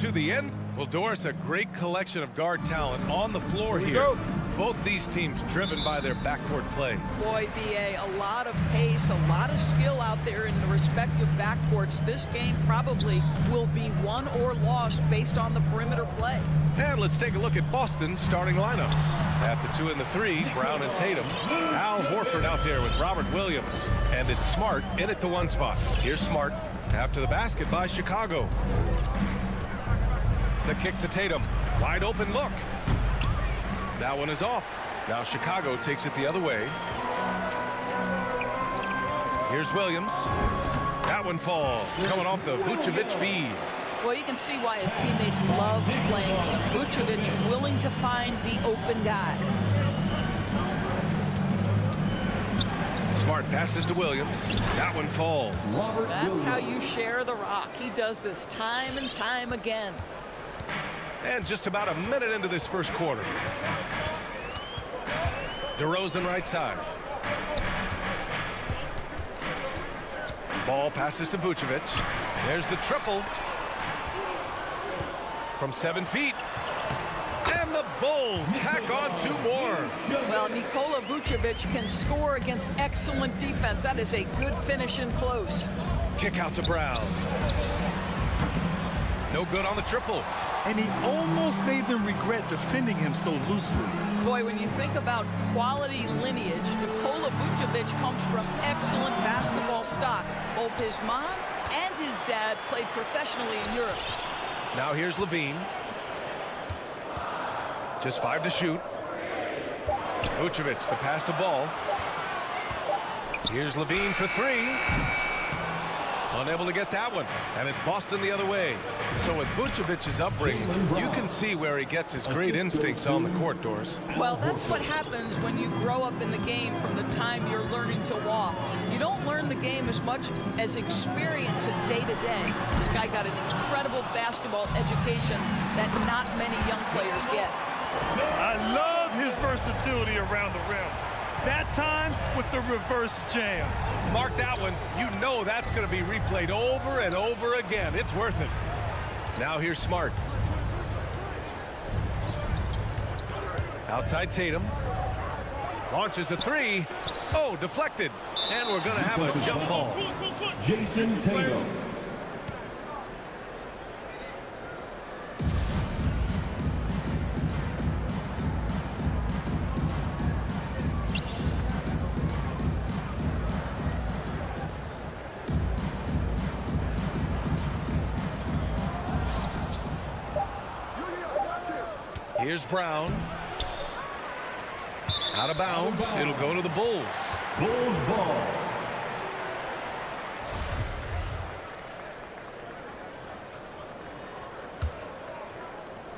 Speaker 1: to the end. Well, Doris, a great collection of guard talent on the floor here.
Speaker 3: Go.
Speaker 1: Both these teams driven by their backcourt play.
Speaker 12: Boy, BA, a lot of pace, a lot of skill out there in the respective backcourts. This game probably will be won or lost based on the perimeter play.
Speaker 1: And let's take a look at Boston's starting lineup. At the 2 and the 3, Brown and Tatum. Al Horford out there with Robert Williams. And it's Smart in at the 1 spot. Here's Smart after the basket by Chicago. The kick to Tatum. Wide open look. That one is off. Now Chicago takes it the other way. Here's Williams. That one falls. Coming off the Vucevic feed.
Speaker 12: Well, you can see why his teammates love playing Vucevic, willing to find the open guy.
Speaker 1: Smart passes to Williams. That one falls.
Speaker 12: That's how you share the rock. He does this time and time again.
Speaker 1: And just about a minute into this first quarter. DeRozan right side. Ball passes to Vucevic. There's the triple. From 7 feet. And the Bulls tack on 2 more.
Speaker 12: Well, Nikola Vucevic can score against excellent defense. That is a good finish in close.
Speaker 1: Kick out to Brown. No good on the triple.
Speaker 2: And he almost made them regret defending him so loosely.
Speaker 12: Boy, when you think about quality lineage, Nikola Vucevic comes from excellent basketball stock. Both his mom and his dad played professionally in Europe.
Speaker 1: Now here's Levine. Just 5 to shoot. Vucevic, the pass to Ball. Here's Levine for 3. Unable to get that one. And it's Boston the other way. So with Vucevic's upbringing, you can see where he gets his great instincts on the court, Doris.
Speaker 12: Well, that's what happens when you grow up in the game from the time you're learning to walk. You don't learn the game as much as experience it day to day. This guy got an incredible basketball education that not many young players get.
Speaker 2: I love his versatility around the rim. That time with the reverse jam.
Speaker 1: Mark that one. You know that's going to be replayed over and over again. It's worth it. Now here's Smart. Outside Tatum. Launches a 3. Oh, deflected. And we're going to have a jump ball.
Speaker 4: Jason Tatum.
Speaker 1: Here's Brown. Out of bounds. It'll go to the Bulls.
Speaker 4: Bulls ball.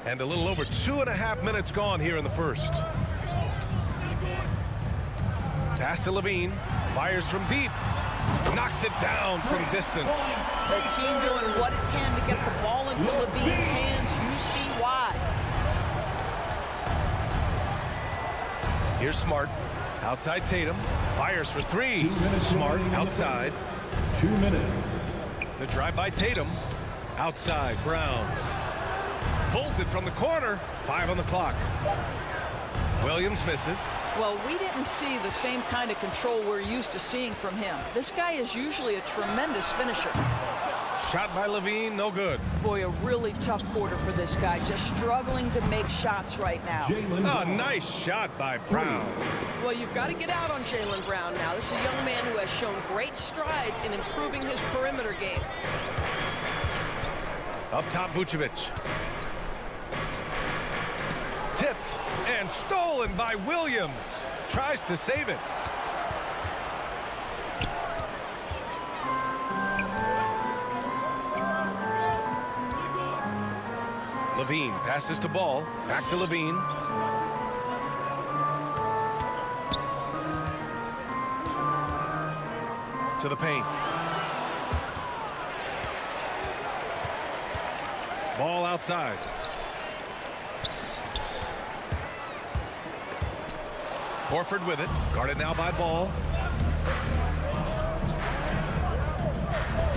Speaker 1: And a little over 2.5 minutes gone here in the first. Pass to Levine. Fires from deep. Knocks it down from distance.
Speaker 12: The team doing what it can to get the ball into Levine's hands. You see why.
Speaker 1: Here's Smart. Outside Tatum. Fires for 3. Smart outside.
Speaker 4: 2 minutes.
Speaker 1: The drive by Tatum. Outside Brown. Pulls it from the corner. 5 on the clock. Williams misses.
Speaker 12: Well, we didn't see the same kind of control we're used to seeing from him. This guy is usually a tremendous finisher.
Speaker 1: Shot by Levine, no good.
Speaker 12: Boy, a really tough quarter for this guy. Just struggling to make shots right now.
Speaker 1: A nice shot by Brown.
Speaker 12: Well, you've got to get out on Jaylen Brown now. This is a young man who has shown great strides in improving his perimeter game.
Speaker 1: Up top, Vucevic. Tipped and stolen by Williams. Tries to save it. Levine passes to Ball. Back to Levine. To the paint. Ball outside. Horford with it. Guarded now by Ball.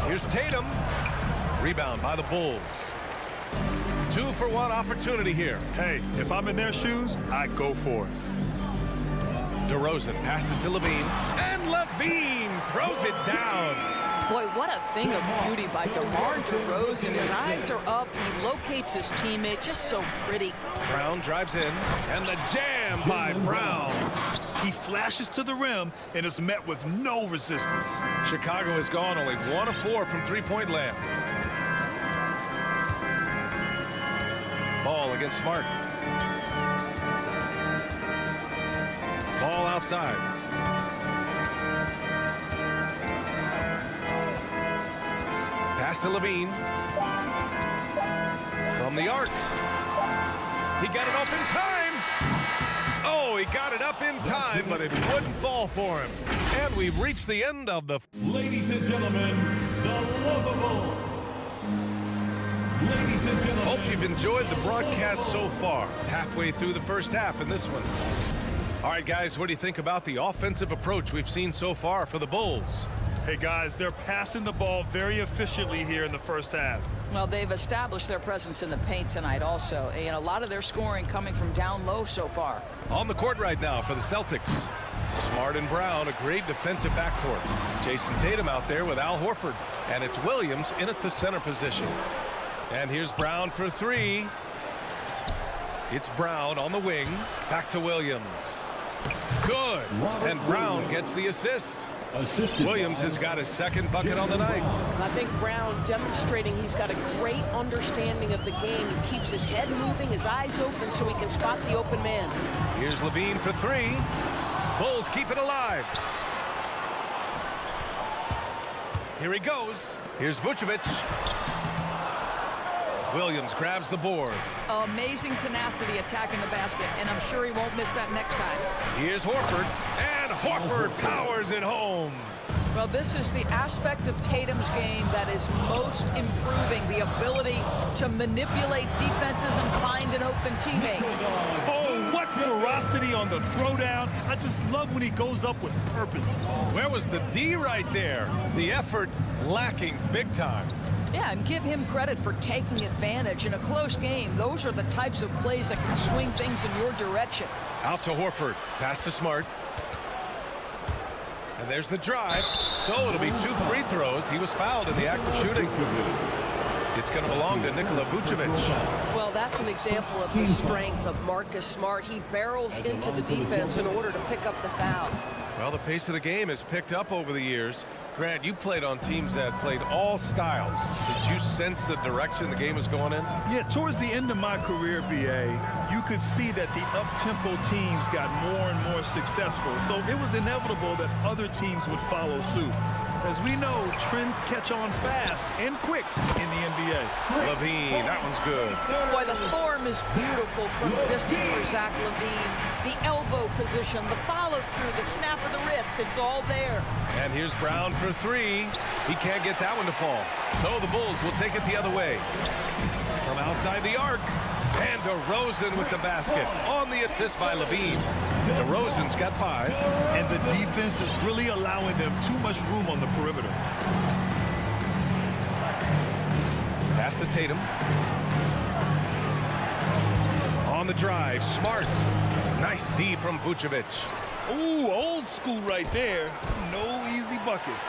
Speaker 1: Here's Tatum. Rebound by the Bulls. 2-for-1 opportunity here.
Speaker 2: Hey, if I'm in their shoes, I go for it.
Speaker 1: DeRozan passes to Levine, and Levine throws it down.
Speaker 12: Boy, what a thing of beauty by DeMar DeRozan. His eyes are up. He locates his teammate. Just so pretty.
Speaker 1: Brown drives in, and the jam by Brown.
Speaker 2: He flashes to the rim and is met with no resistance.
Speaker 1: Chicago has gone only 1 of 4 from three-point land. Ball against Smart. Ball outside. Pass to Levine. From the arc. He got it up in time. Oh, he got it up in time, but it wouldn't fall for him. And we've reached the end of the...
Speaker 4: Ladies and gentlemen, the lovable. Ladies and gentlemen.
Speaker 1: Hope you've enjoyed the broadcast so far. Halfway through the first half in this one. All right, guys, what do you think about the offensive approach we've seen so far for the Bulls?
Speaker 2: Hey, guys, they're passing the ball very efficiently here in the first half.
Speaker 12: Well, they've established their presence in the paint tonight also. And a lot of their scoring coming from down low so far.
Speaker 1: On the court right now for the Celtics. Smart and Brown, a great defensive backcourt. Jason Tatum out there with Al Horford. And it's Williams in at the center position. And here's Brown for 3. It's Brown on the wing. Back to Williams. Good. And Brown gets the assist. Williams has got his second bucket on the night.
Speaker 13: I think Brown demonstrating he's got a great understanding of the game. He keeps his head moving, his eyes open so he can spot the open man.
Speaker 1: Here's Levine for 3. Bulls keep it alive. Here he goes. Here's Vucevic. Williams grabs the board.
Speaker 12: Amazing tenacity attacking the basket, and I'm sure he won't miss that next time.
Speaker 1: Here's Horford, and Horford powers it home.
Speaker 12: Well, this is the aspect of Tatum's game that is most improving, the ability to manipulate defenses and find an open teammate.
Speaker 2: Oh, what ferocity on the throwdown. I just love when he goes up with purpose.
Speaker 1: Where was the D right there? The effort lacking big time.
Speaker 12: Yeah, and give him credit for taking advantage in a close game. Those are the types of plays that can swing things in your direction.
Speaker 1: Out to Horford. Pass to Smart. And there's the drive. So it'll be 2 free throws. He was fouled in the act of shooting. It's going to belong to Nikola Vucevic.
Speaker 13: Well, that's an example of the strength of Marcus Smart. He barrels into the defense in order to pick up the foul.
Speaker 1: Well, the pace of the game has picked up over the years. Grant, you played on teams that played all styles. Did you sense the direction the game was going in?
Speaker 2: Yeah, towards the end of my career, BA, you could see that the up-tempo teams got more and more successful. So it was inevitable that other teams would follow suit. As we know, trends catch on fast and quick in the NBA.
Speaker 1: Levine, that one's good.
Speaker 12: Boy, the form is beautiful from distance for Zach Levine. The elbow position, the follow-through, the snap of the wrist, it's all there.
Speaker 1: And here's Brown for 3. He can't get that one to fall. So the Bulls will take it the other way. From outside the arc. And DeRozan with the basket on the assist by Levine. DeRozan's got 5.
Speaker 2: And the defense is really allowing them too much room on the perimeter.
Speaker 1: Pass to Tatum. On the drive, Smart. Nice D from Vucevic.
Speaker 2: Ooh, old school right there. No easy buckets.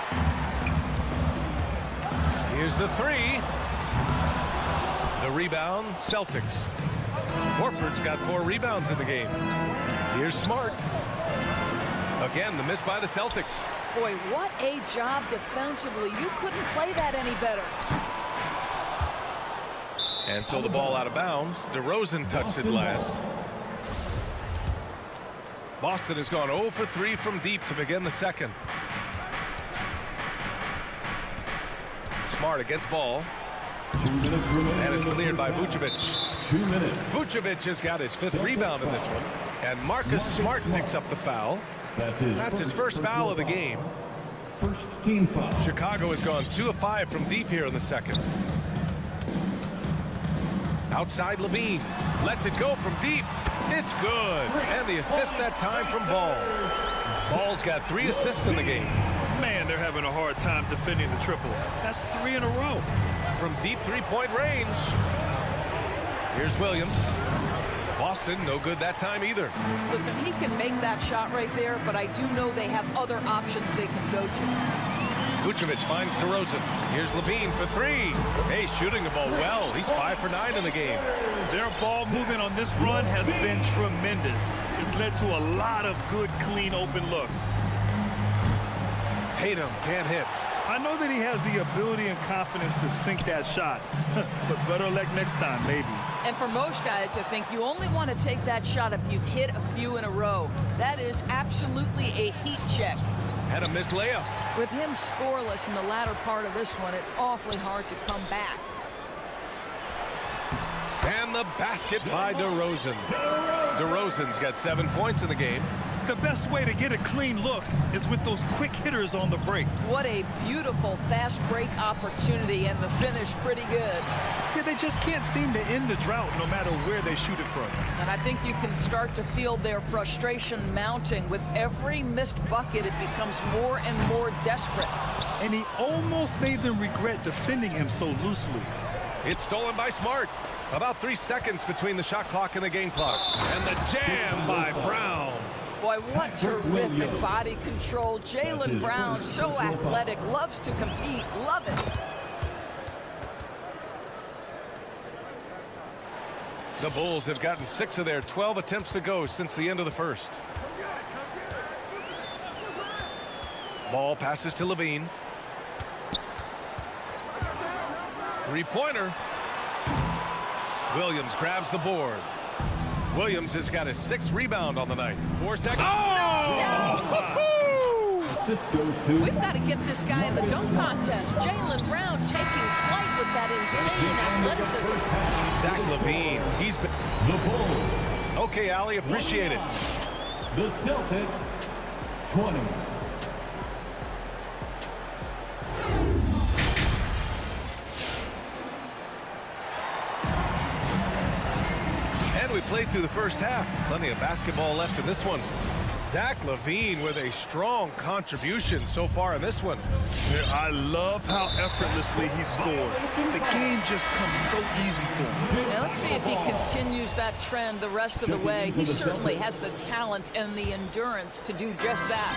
Speaker 1: Here's the 3. The rebound, Celtics. Horford's got 4 rebounds in the game. Here's Smart. Again, the miss by the Celtics.
Speaker 12: Boy, what a job defensively. You couldn't play that any better.
Speaker 1: And so the ball out of bounds. DeRozan touched it last. Boston has gone 0 for 3 from deep to begin the second. Smart against ball.
Speaker 4: 2 minutes remaining.
Speaker 1: And it's cleared by Vucevic.
Speaker 4: 2 minutes.
Speaker 1: Vucevic has got his 5th rebound in this one. And Marcus Smart picks up the foul. That's his first foul of the game.
Speaker 4: First team foul.
Speaker 1: Chicago has gone 2 of 5 from deep here in the second. Outside Levine. Lets it go from deep. It's good. And the assist that time from Ball. Ball's got 3 assists in the game.
Speaker 2: Man, they're having a hard time defending the triple. That's 3 in a row.
Speaker 1: From deep 3-point range. Here's Williams. Boston, no good that time either.
Speaker 12: Listen, he can make that shot right there, but I do know they have other options they can go to.
Speaker 1: Vucevic finds DeRozan. Here's Levine for three. Hey, shooting the ball well. He's 5 for 9 in the game.
Speaker 2: Their ball movement on this run has been tremendous. It's led to a lot of good, clean, open looks.
Speaker 1: Tatum can't hit.
Speaker 2: I know that he has the ability and confidence to sink that shot, but better luck next time, maybe.
Speaker 12: And for most guys, I think you only want to take that shot if you've hit a few in a row. That is absolutely a heat check.
Speaker 1: And a missed layup.
Speaker 12: With him scoreless in the latter part of this one, it's awfully hard to come back.
Speaker 1: And the basket by DeRozan. DeRozan's got 7 points in the game.
Speaker 2: The best way to get a clean look is with those quick hitters on the break.
Speaker 12: What a beautiful fast break opportunity, and the finish pretty good.
Speaker 2: Yeah, they just can't seem to end the drought no matter where they shoot it from.
Speaker 12: And I think you can start to feel their frustration mounting. With every missed bucket, it becomes more and more desperate.
Speaker 2: And he almost made them regret defending him so loosely.
Speaker 1: It's stolen by Smart. About 3 seconds between the shot clock and the game clock. And the jam by Brown.
Speaker 12: Boy, what terrific body control. Jaylen Brown, so athletic, loves to compete, love it.
Speaker 1: The Bulls have gotten 6 of their 12 attempts to go since the end of the first. Ball passes to Levine. Three-pointer. Williams grabs the board. Williams has got his 6th rebound on the night. 4 seconds. Oh!
Speaker 13: We've got to get this guy in the dunk contest. Jaylen Brown taking flight with that insane athleticism.
Speaker 1: Zach LaVine. He's been...
Speaker 4: The Bulls.
Speaker 1: Okay, Allie, appreciate it.
Speaker 4: The Celtics, 20.
Speaker 1: We played through the first half. Plenty of basketball left in this one. Zach LaVine with a strong contribution so far in this one.
Speaker 2: Yeah, I love how effortlessly he scored. The game just comes so easy for him.
Speaker 12: Now let's see if he continues that trend the rest of the way. He certainly has the talent and the endurance to do just that.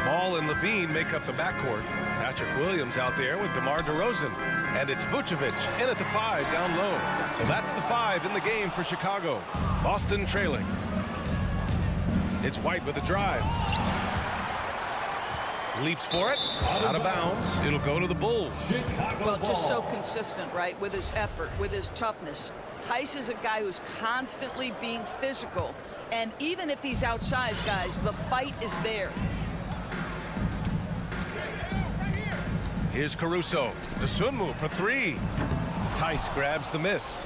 Speaker 1: Ball and LaVine make up the backcourt. Patrick Williams out there with DeMar DeRozan. And it's Vucevic in at the 5 down low. So that's the 5 in the game for Chicago. Boston trailing. It's White with a drive. Leaps for it. Out of bounds. It'll go to the Bulls.
Speaker 12: Well, just so consistent, right, with his effort, with his toughness. Tice is a guy who's constantly being physical. And even if he's outsized, guys, the fight is there.
Speaker 1: Here's Caruso. The swim move for 3. Tice grabs the miss.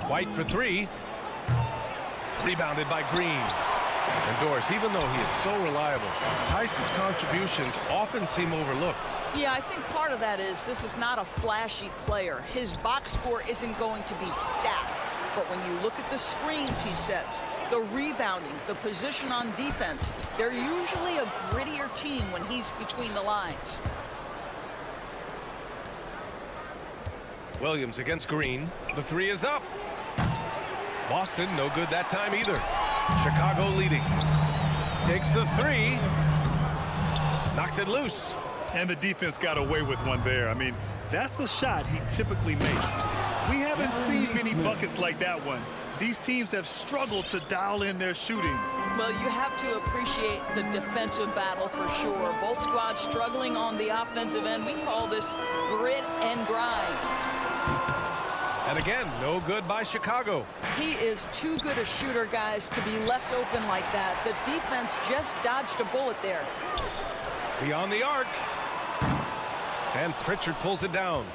Speaker 1: White for 3. Rebounded by Green. And Doris, even though he is so reliable, Tice's contributions often seem overlooked.
Speaker 12: Yeah, I think part of that is this is not a flashy player. His box score isn't going to be stacked. But when you look at the screens he sets, the rebounding, the position on defense, they're usually a grittier team when he's between the lines.
Speaker 1: Williams against Green. The 3 is up. Boston, no good that time either. Chicago leading. Takes the 3. Knocks it loose.
Speaker 2: And the defense got away with one there. I mean, that's a shot he typically makes. We haven't seen many buckets like that one. These teams have struggled to dial in their shooting.
Speaker 12: Well, you have to appreciate the defensive battle for sure. Both squads struggling on the offensive end. We call this grit and grind.
Speaker 1: And again, no good by Chicago.
Speaker 12: He is too good a shooter, guys, to be left open like that. The defense just dodged a bullet there.
Speaker 1: Beyond the arc. And Pritchard pulls it down.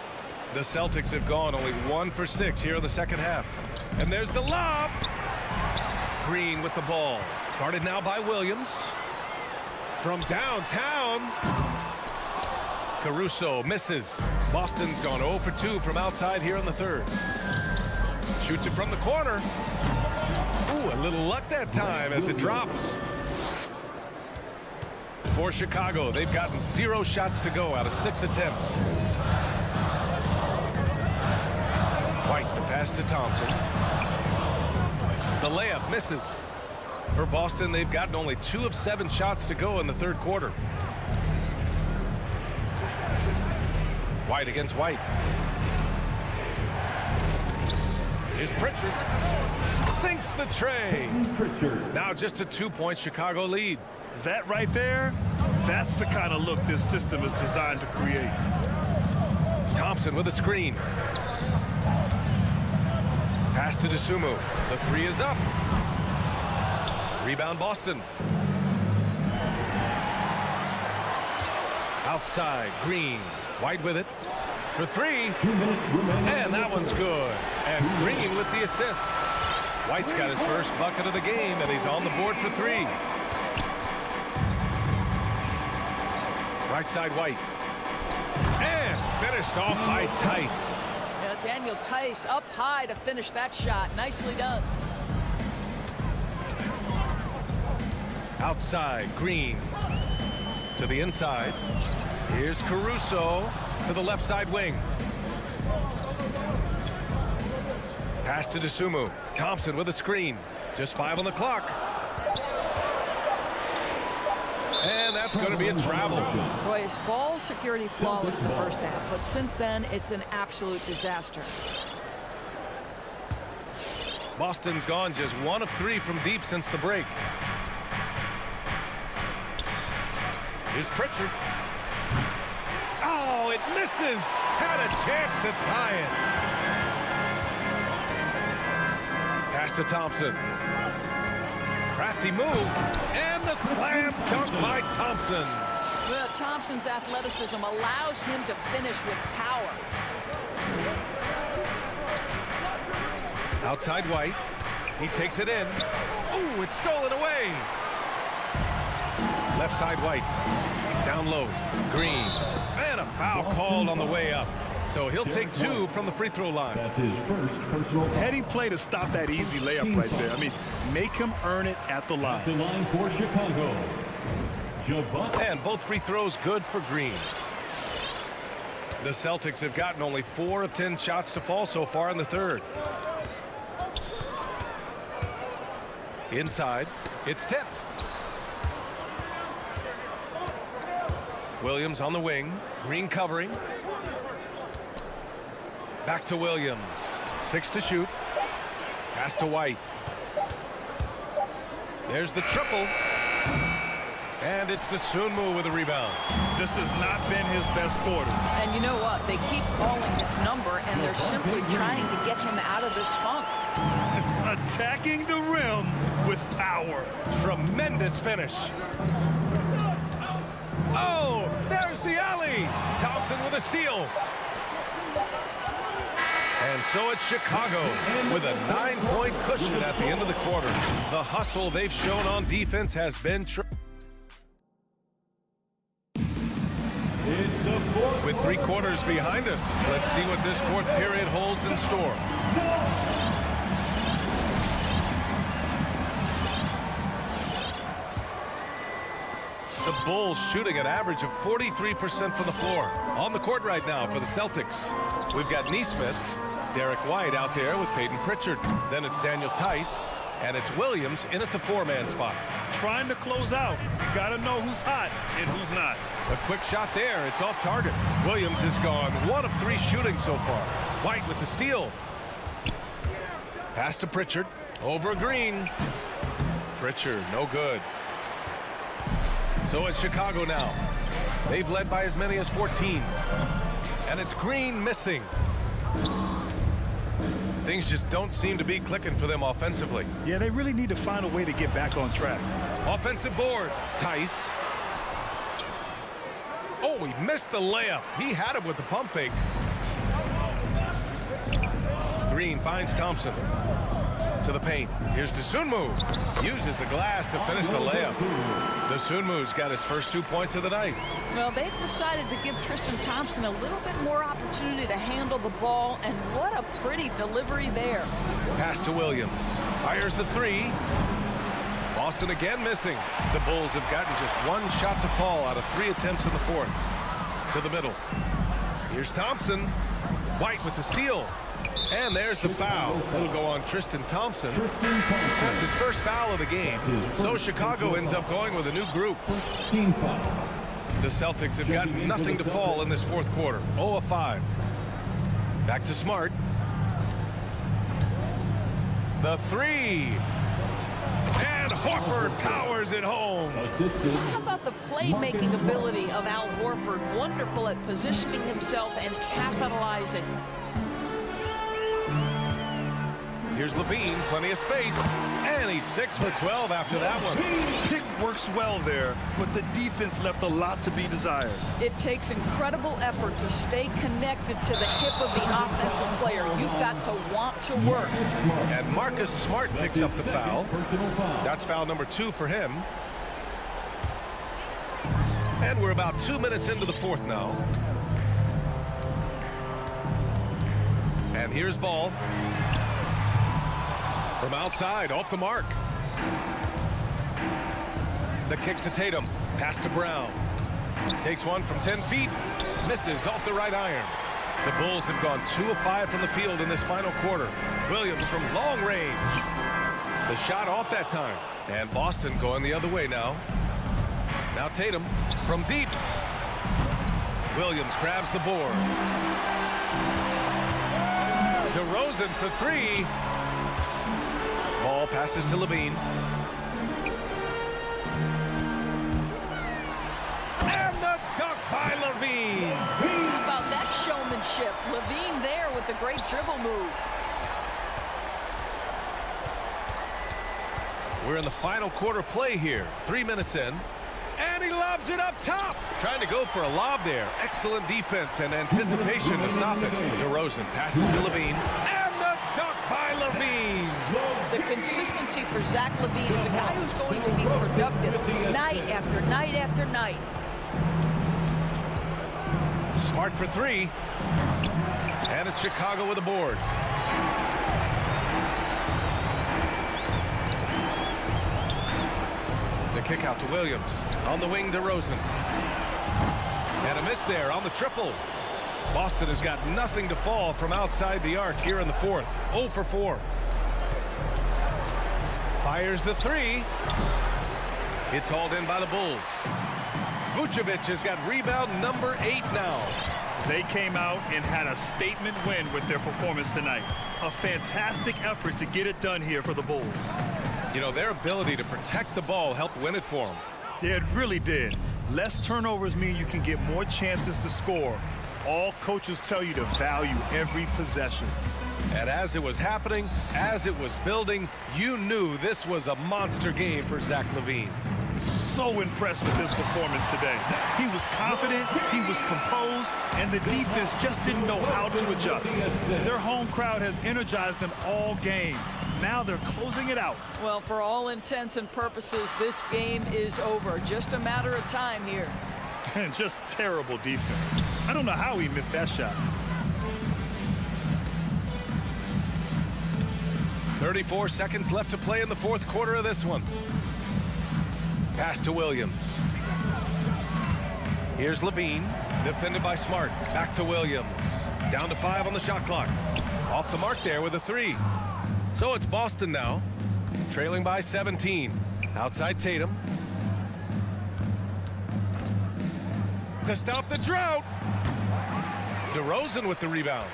Speaker 1: The Celtics have gone only 1 for 6 here in the second half. And there's the lob. Green with the ball. Guarded now by Williams. From downtown. Caruso misses. Boston's gone 0 for 2 from outside here in the third. Shoots it from the corner. Ooh, a little luck that time as it drops. For Chicago, they've gotten 0 shots to go out of 6 attempts. White, the Pass to Thompson. The layup misses. For Boston, they've gotten only 2 of 7 shots to go in the third quarter. White against White. Here's Pritchard. Sinks the tray. Now just a 2-point Chicago lead.
Speaker 2: That right there, that's the kind of look this system is designed to create.
Speaker 1: Thompson with a screen. Pass to Dosunmu. The 3 is up. Rebound Boston. Outside, Green. White with it. For 3. And that one's good. And Green with the assist. White's got his first bucket of the game, and he's on the board for 3. Right side, White. And finished off by Tice.
Speaker 12: Yeah, Daniel Tice up high to finish that shot. Nicely done.
Speaker 1: Outside, Green. To the inside. Here's Caruso to the left side wing. Pass to Dosunmu. Thompson with a screen. Just 5 on the clock. And that's going to be a travel.
Speaker 12: Boy, his ball security flawless in the first half, but since then, it's an absolute disaster.
Speaker 1: Boston's gone just 1 of 3 from deep since the break. Here's Pritchard. Oh, it misses. Had a chance to tie it. Pass to Thompson. Crafty move. And the slam dunk by Thompson.
Speaker 12: Well, Thompson's athleticism allows him to finish with power.
Speaker 1: Outside White. He takes it in. Ooh, it's stolen away. Left side White. Down low. Green. And a foul called on the way up. So he'll take 2 from the free throw line.
Speaker 4: That's his first personal foul.
Speaker 2: Heady play to stop that easy layup right there. I mean, make him earn it at the line.
Speaker 4: At the line for Chicago.
Speaker 1: And both free throws good for Green. The Celtics have gotten only 4 of 10 shots to fall so far in the third. Inside, it's tipped. Williams on the wing. Green covering. Back to Williams. 6 to shoot. Pass to White. There's the triple. And it's Dosunmu with a rebound.
Speaker 2: This has not been his best quarter.
Speaker 12: And you know what? They keep calling his number, and they're simply trying to get him out of this funk.
Speaker 2: Attacking the rim with power.
Speaker 1: Tremendous finish. Oh, there's the alley. Thompson with a steal. And so it's Chicago with a 9-point cushion at the end of the quarter. The hustle they've shown on defense has been with 3 quarters behind us. Let's see what this 4th period holds in store. The Bulls shooting an average of 43% from the floor. On the court right now for the Celtics, we've got Nesmith, Derek White out there with Peyton Pritchard. Then it's Daniel Tice, and it's Williams in at the 4-man spot.
Speaker 2: Trying to close out. You got to know who's hot and who's not.
Speaker 1: A quick shot there. It's off target. Williams has gone 1 of 3 shooting so far. White with the steal. Pass to Pritchard. Over Green. Pritchard, no good. So it's Chicago now. They've led by as many as 14. And it's Green missing. Things just don't seem to be clicking for them offensively.
Speaker 2: Yeah, they really need to find a way to get back on track.
Speaker 1: Offensive board. Tice. Oh, he missed the layup. He had it with the pump fake. Green finds Thompson. To the paint. Here's Dosunmu. Uses the glass to finish the layup. Dosunmu's got his first 2 points of the night.
Speaker 12: Well, they've decided to give Tristan Thompson a little bit more opportunity to handle the ball, and what a pretty delivery there.
Speaker 1: Pass to Williams. Fires the 3. Boston again missing. The Bulls have gotten just 1 shot to fall out of 3 attempts in the 4th. To the middle. Here's Thompson. White with the steal. And there's the foul. It'll go on Tristan Thompson. That's his first foul of the game. So Chicago ends up going with a new group. The Celtics have got nothing to fall in this fourth quarter. 0 of 5. Back to Smart. The three. And Horford powers it home.
Speaker 12: How about the playmaking ability of Al Horford? Wonderful at positioning himself and capitalizing.
Speaker 1: Here's Levine, plenty of space, and he's 6 for 12 after that one.
Speaker 2: Pick works well there, but the defense left a lot to be desired.
Speaker 12: It takes incredible effort to stay connected to the hip of the offensive player. You've got to want to work.
Speaker 1: And Marcus Smart picks up the foul. That's foul number 2 for him. And we're about 2 minutes into the fourth now. And here's Ball. From outside, off the mark. The kick to Tatum. Pass to Brown. Takes one from 10 feet. Misses off the right iron. The Bulls have gone 2 of 5 from the field in this final quarter. Williams from long range. The shot off that time. And Boston going the other way now. Now Tatum from deep. Williams grabs the board. DeRozan for 3. Ball passes to Levine. And the dunk by Levine.
Speaker 12: How about that showmanship? Levine there with the great dribble move.
Speaker 1: We're in the final quarter play here. 3 minutes in. And he lobs it up top. Trying to go for a lob there. Excellent defense and anticipation to stop it. DeRozan passes to Levine. And the dunk by Levine.
Speaker 12: The consistency for Zach Levine is a guy who's going to be productive night after night after night.
Speaker 1: Smart for 3. And it's Chicago with a board. The kick out to Williams. On the wing, DeRozan. And a miss there on the triple. Boston has got nothing to fall from outside the arc here in the fourth. 0 for 4. Fires the 3. It's hauled in by the Bulls. Vucevic has got rebound number 8 now.
Speaker 2: They came out and had a statement win with their performance tonight. A fantastic effort to get it done here for the Bulls.
Speaker 1: You know, their ability to protect the ball helped win it for them.
Speaker 2: Yeah, it really did. Less turnovers mean you can get more chances to score. All coaches tell you to value every possession.
Speaker 1: And as it was happening, as it was building, you knew this was a monster game for Zach Levine.
Speaker 2: So impressed with his performance today. He was confident, he was composed, and the defense just didn't know how to adjust. Their home crowd has energized them all game. Now they're closing it out.
Speaker 12: Well, for all intents and purposes, this game is over. Just a matter of time here.
Speaker 2: And just terrible defense. I don't know how he missed that shot.
Speaker 1: 34 seconds left to play in the fourth quarter of this one. Pass to Williams. Here's Levine, defended by Smart. Back to Williams. Down to 5 on the shot clock. Off the mark there with a 3. So it's Boston now, trailing by 17. Outside Tatum. To stop the drought. DeRozan with the rebound.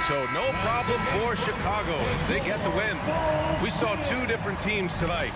Speaker 1: So no problem for Chicago as they get the win. We saw 2 different teams tonight.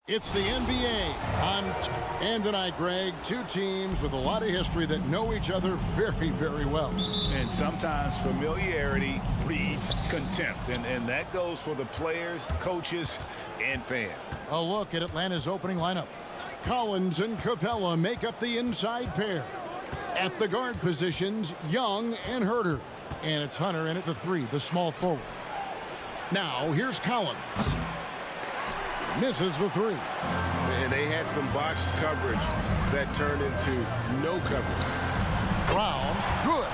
Speaker 5: It's the NBA and tonight, Greg, two teams with a lot of history that know each other very, very well.
Speaker 7: And sometimes familiarity breeds contempt, and that goes for the players, coaches, and fans.
Speaker 5: A look at Atlanta's opening lineup. Collins and Capella make up the inside pair. At the guard positions, Young and Herter. And it's Hunter in at the 3, the small forward. Now, here's Collins. Misses the 3.
Speaker 11: And they had some botched coverage that turned into no coverage.
Speaker 5: Brown, good.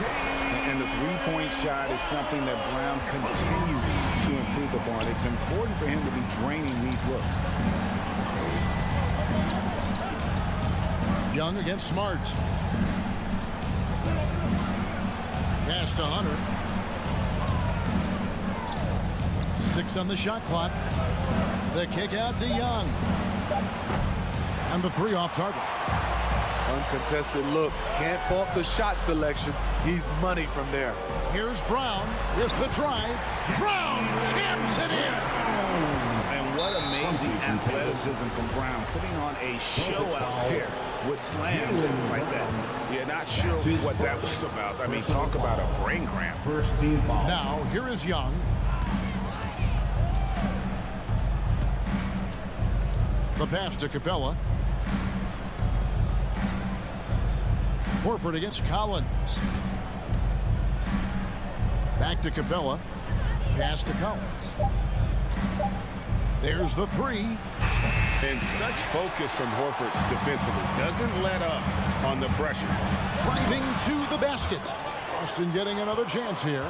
Speaker 7: And the three-point shot is something that Brown continues to improve upon. It's important for him to be draining these looks.
Speaker 5: Young against Smart. Pass to Hunter. 6 on the shot clock. The kick out to Young. And the 3 off target.
Speaker 6: Uncontested look. Can't fault the shot selection. He's money from there.
Speaker 5: Here's Brown with the drive. Brown jams it in.
Speaker 7: And what amazing athleticism from Brown, putting on a show out there with slams like that. You're not sure what that was about. I mean, talk about a brain cramp.
Speaker 4: First team foul.
Speaker 5: Now, here is Young. The pass to Capella. Horford against Collins. Back to Capella. Pass to Collins. There's the 3.
Speaker 11: And such focus from Horford defensively. Doesn't let up on the pressure.
Speaker 5: Driving to the basket. Boston getting another chance here.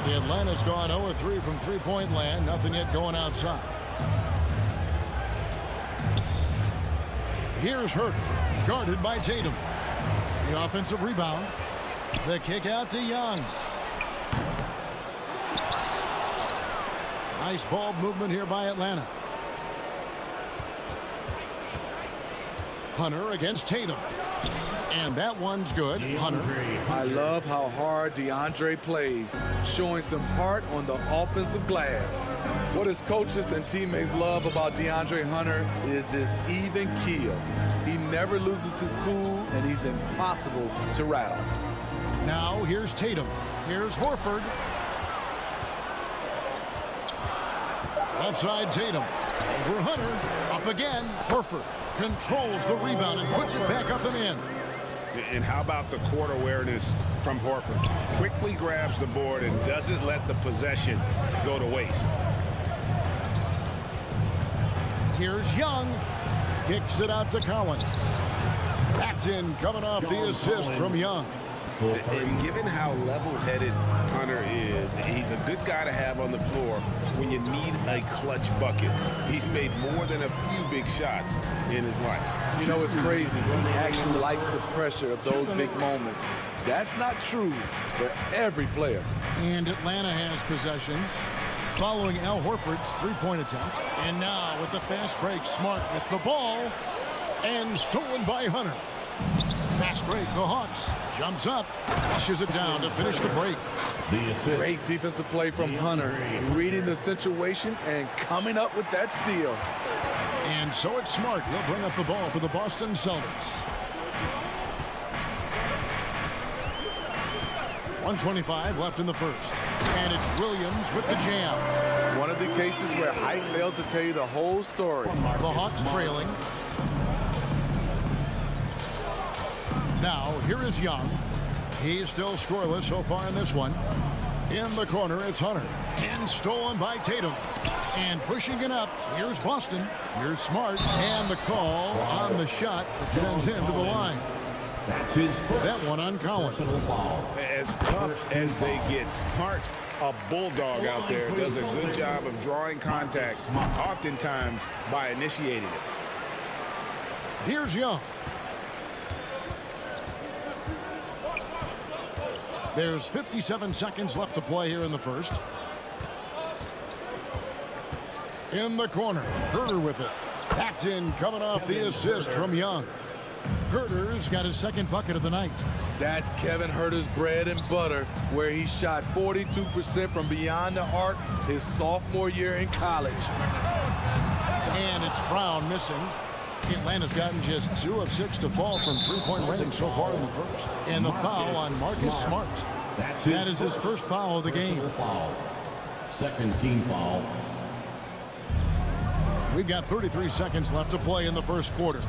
Speaker 5: The Atlanta's gone 0-3 from three-point land. Nothing yet going outside. Here's Hurt, guarded by Tatum. The offensive rebound. The kick out to Young. Nice ball movement here by Atlanta. Hunter against Tatum. And that one's good. Hunter.
Speaker 6: I love how hard DeAndre plays, showing some heart on the offensive glass. What his coaches and teammates love about DeAndre Hunter is his even keel. He never loses his cool, and he's impossible to rattle.
Speaker 5: Now here's Tatum. Here's Horford. Left side Tatum. Over Hunter. Up again. Horford controls the rebound and puts it back up and in.
Speaker 11: And how about the court awareness from Horford? Quickly grabs the board and doesn't let the possession go to waste.
Speaker 5: Here's Young. Kicks it out to Collins. That's in, coming off the assist from Young.
Speaker 11: And given how level-headed Hunter is, he's a good guy to have on the floor when you need a clutch bucket. He's made more than a few big shots in his life.
Speaker 6: You know, it's crazy. He actually likes the pressure of those big moments. That's not true for every player.
Speaker 5: And Atlanta has possession following Al Horford's three-point attempt. And now with the fast break, Smart with the ball and stolen by Hunter. Fast break, the Hawks. Jumps up, flushes it down to finish the break.
Speaker 6: Great defensive play from Hunter, reading the situation and coming up with that steal.
Speaker 5: And so it's Smart. He'll bring up the ball for the Boston Celtics. 1:25 left in the first. And it's Williams with the jam.
Speaker 6: One of the cases where height fails to tell you the whole story.
Speaker 5: The Hawks trailing. Now, here is Young. He's still scoreless so far in this one. In the corner, it's Hunter. And stolen by Tatum. And pushing it up, here's Boston. Here's Smart. And the call on the shot that sends him to the line. That one on Collins.
Speaker 11: As tough as they get, Smart's a bulldog out there. Does a good job of drawing contact, oftentimes by initiating it.
Speaker 5: Here's Young. There's 57 seconds left to play here in the first. In the corner, Herter with it. That's in, coming off the assist from Young. Herter's got his second bucket of the night.
Speaker 6: That's Kevin Herter's bread and butter, where he shot 42% from beyond the arc his sophomore year in college.
Speaker 5: And it's It's Brown missing. Atlanta's gotten just 2 of 6 to fall from three-point range so far in the first. And the foul on Marcus Smart. That is his first foul of the game.
Speaker 4: Second team foul.
Speaker 5: We've got 33 seconds left to play in the first quarter.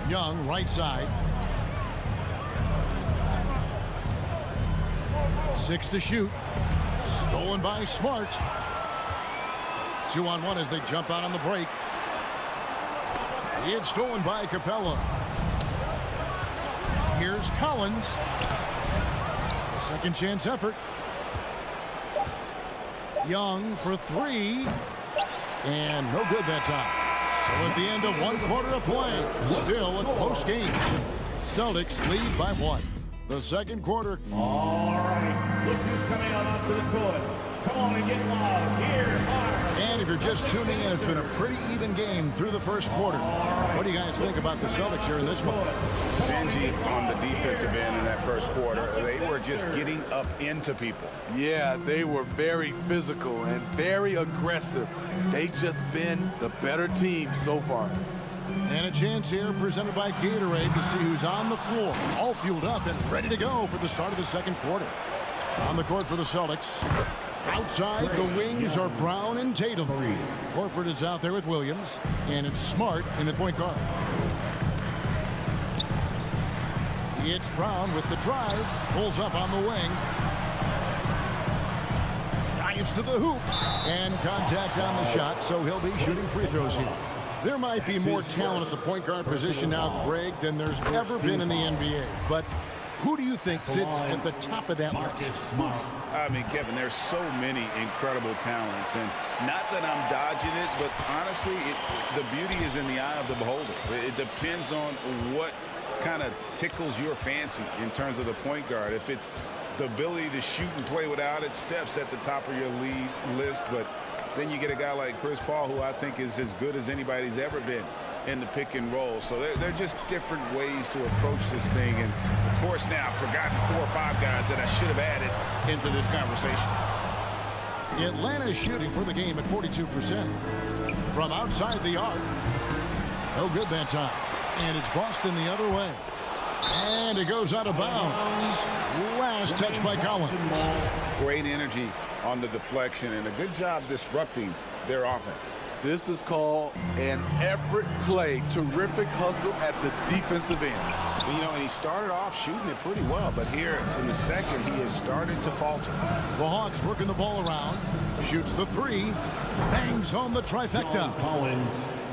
Speaker 5: Young, right side. 6 to shoot. Stolen by Smart. 2-on-1 as they jump out on the break. It's stolen by Capella. Here's Collins. Second chance effort. Young for 3. And no good that time. So at the end of 1 quarter of play, still a close game. Celtics lead by 1. The second quarter.
Speaker 4: All right, look who's coming out onto the court. Come on and get loud. Here are.
Speaker 5: And if you're just tuning in, it's been a pretty even game through the first quarter. What do you guys think about the Celtics here in this one?
Speaker 7: Stingy on the defensive end in that first quarter. They were just getting up into people.
Speaker 6: Yeah, they were very physical and very aggressive. They've just been the better team so far.
Speaker 5: And a chance here presented by Gatorade to see who's on the floor. All fueled up and ready to go for the start of the second quarter. On the court for the Celtics. Outside, the wings are Brown and Tatum. Horford is out there with Williams. And it's Smart in the point guard. It's Brown with the drive. Pulls up on the wing. Drives to the hoop. And contact on the shot, so he'll be shooting free throws here. There might be more talent at the point guard position now, Greg, than there's ever been in the NBA. But who do you think sits at the top of that list?
Speaker 7: I mean, Kevin, there's so many incredible talents. And not that I'm dodging it, but honestly, the beauty is in the eye of the beholder. It depends on what kind of tickles your fancy in terms of the point guard. If it's the ability to shoot and play without it, Steph's at the top of your lead list. But then you get a guy like Chris Paul, who I think is as good as anybody's ever been in the pick and roll. So they're just different ways to approach this thing. And, of course, now I've forgotten 4 or 5 guys that I should have added into this conversation.
Speaker 5: Atlanta is shooting for the game at 42%. From outside the arc. No good that time. And it's Boston the other way. And it goes out of bounds. Last touch by Collins.
Speaker 7: Great energy on the deflection and a good job disrupting their offense.
Speaker 6: This is called an effort play. Terrific hustle at the defensive end.
Speaker 7: You know, and he started off shooting it pretty well, but here in the second, he has started to falter.
Speaker 5: The Hawks working the ball around. Shoots the 3. Bangs home the trifecta.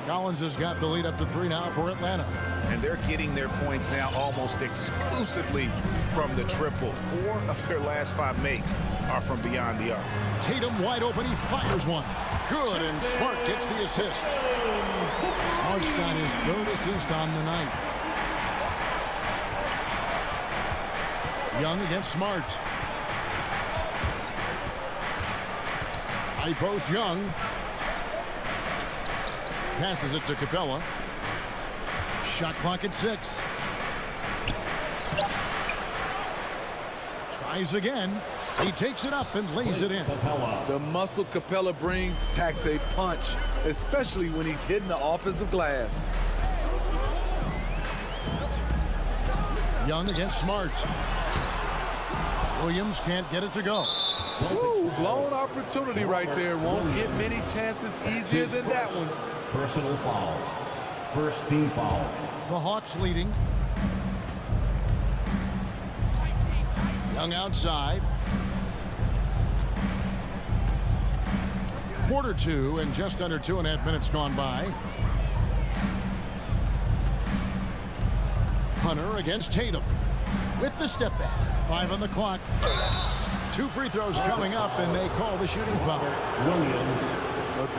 Speaker 5: Collins has got the lead up to 3 now for Atlanta.
Speaker 7: And they're getting their points now almost exclusively from the triple. 4 of their last 5 makes are from beyond the arc.
Speaker 5: Tatum wide open. He fires one. Good, and Smart gets the assist. Smart's got his 3rd assist on the night. Young against Smart. High post Young. Passes it to Capella. Shot clock at 6. Tries again. He takes it up and lays it in.
Speaker 6: The muscle Capella brings packs a punch, especially when he's hitting the offensive glass.
Speaker 5: Young against Smart. Williams can't get it to go.
Speaker 6: Ooh, blown opportunity right there. Won't get many chances easier than that one.
Speaker 4: Personal foul. First team foul.
Speaker 5: The Hawks leading. Young outside. Quarter 2 and just under 2.5 minutes gone by. Hunter against Tatum with the step back. 5 on the clock. 2 free throws coming up, and they call the shooting foul.
Speaker 4: Williams.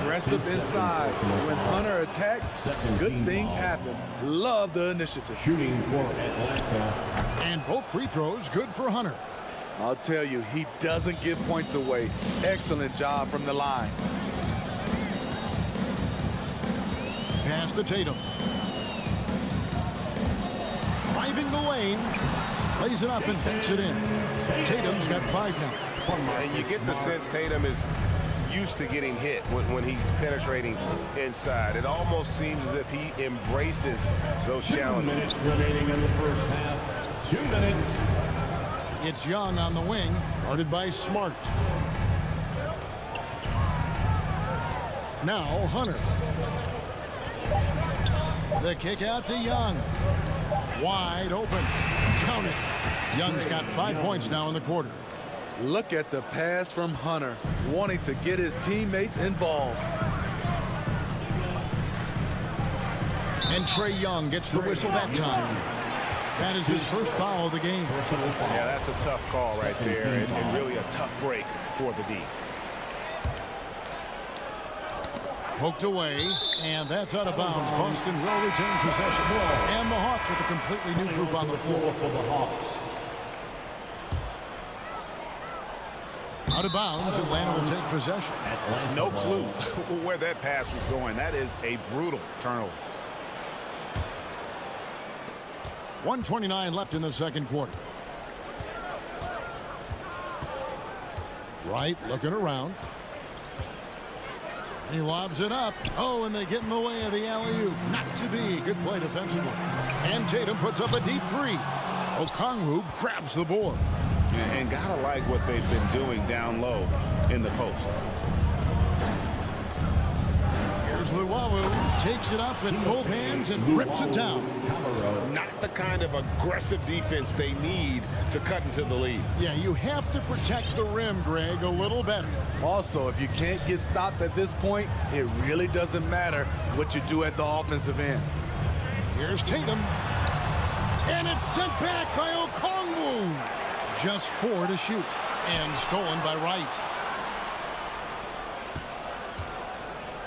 Speaker 6: Aggressive inside. When Hunter attacks, good things happen. Love the initiative.
Speaker 4: Shooting for Atlanta.
Speaker 5: And both free throws good for Hunter.
Speaker 6: I'll tell you, he doesn't give points away. Excellent job from the line.
Speaker 5: Pass to Tatum. Driving the lane. Lays it up and banks it in. Tatum's got 5 now.
Speaker 7: And you get the sense Tatum is
Speaker 11: used to getting hit when he's penetrating inside. It almost seems as if he embraces those challenges.
Speaker 4: 2 minutes remaining in the first half. 2 minutes.
Speaker 5: It's Young on the wing, guarded by Smart. Now Hunter. The kick out to Young. Wide open. Count it. Young's got 5 points now in the quarter.
Speaker 6: Look at the pass from Hunter, wanting to get his teammates involved.
Speaker 5: And Trae Young gets the whistle that time. That is his first foul of the game.
Speaker 11: Yeah, that's a tough call right there, and really a tough break for the D.
Speaker 5: Poked away, and that's out of bounds. Boston will retain possession. And the Hawks with a completely new group on the floor.
Speaker 4: For the Hawks.
Speaker 5: Out of bounds, Atlanta will take possession.
Speaker 7: No clue where that pass was going. That is a brutal turnover.
Speaker 5: 1:29 left in the second quarter. Wright looking around. He lobs it up. Oh, and they get in the way of the alley-oop. Not to be. Good play defensively. And Tatum puts up a deep three. Okongwu grabs the board.
Speaker 7: And gotta like what they've been doing down low in the post.
Speaker 5: Here's Luwawu. Takes it up with both hands and rips it down.
Speaker 11: Not the kind of aggressive defense they need to cut into the lead.
Speaker 5: Yeah, you have to protect the rim, Greg, a little better.
Speaker 6: Also, if you can't get stops at this point, it really doesn't matter what you do at the offensive end.
Speaker 5: Here's Tatum. And it's sent back by Okongwu. Just 4 to shoot. And stolen by Wright.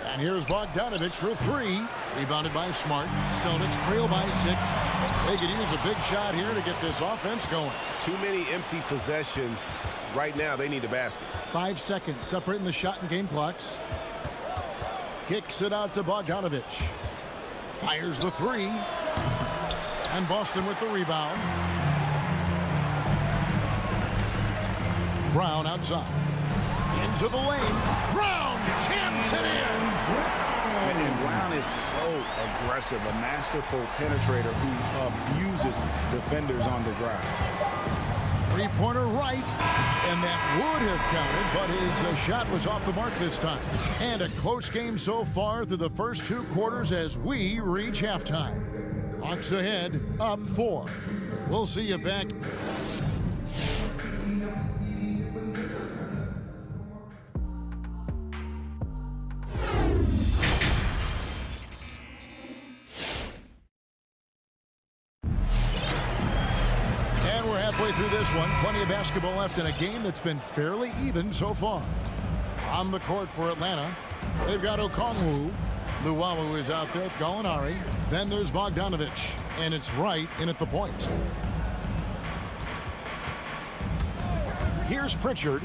Speaker 5: And here's Bogdanovich for 3. Rebounded by Smart. Celtics trail by 6. They could use a big shot here to get this offense going.
Speaker 11: Too many empty possessions. Right now, they need a basket.
Speaker 5: 5 seconds separating the shot and game clocks. Kicks it out to Bogdanovich. Fires the 3. And Boston with the rebound. Brown outside. Into the lane. Brown jams it in.
Speaker 7: And Brown is so aggressive, a masterful penetrator who abuses defenders on the drive.
Speaker 5: Three-pointer right, and that would have counted, but his shot was off the mark this time. And a close game so far through the first 2 quarters as we reach halftime. Hawks ahead, up 4. We'll see you back. Through this one, plenty of basketball left in a game that's been fairly even so far. On the court for Atlanta, they've got Okongwu. Luwawu is out there with Gallinari. Then there's Bogdanovich, and it's Wright in at the point. Here's Pritchard.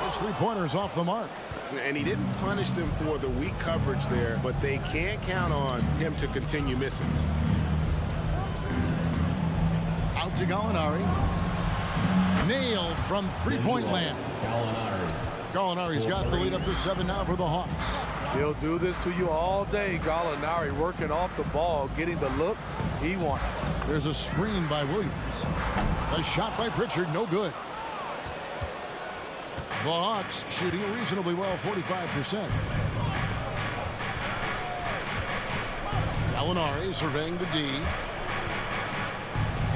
Speaker 5: His three-pointer's off the mark.
Speaker 11: And he didn't punish them for the weak coverage there, but they can't count on him to continue missing.
Speaker 5: Out to Gallinari. Nailed from three-point land. Gallinari's got the lead up to 7 now for the Hawks.
Speaker 6: He'll do this to you all day. Gallinari working off the ball, getting the look he wants.
Speaker 5: There's a screen by Williams. A shot by Pritchard, no good. The Hawks shooting reasonably well, 45%. Gallinari surveying the D.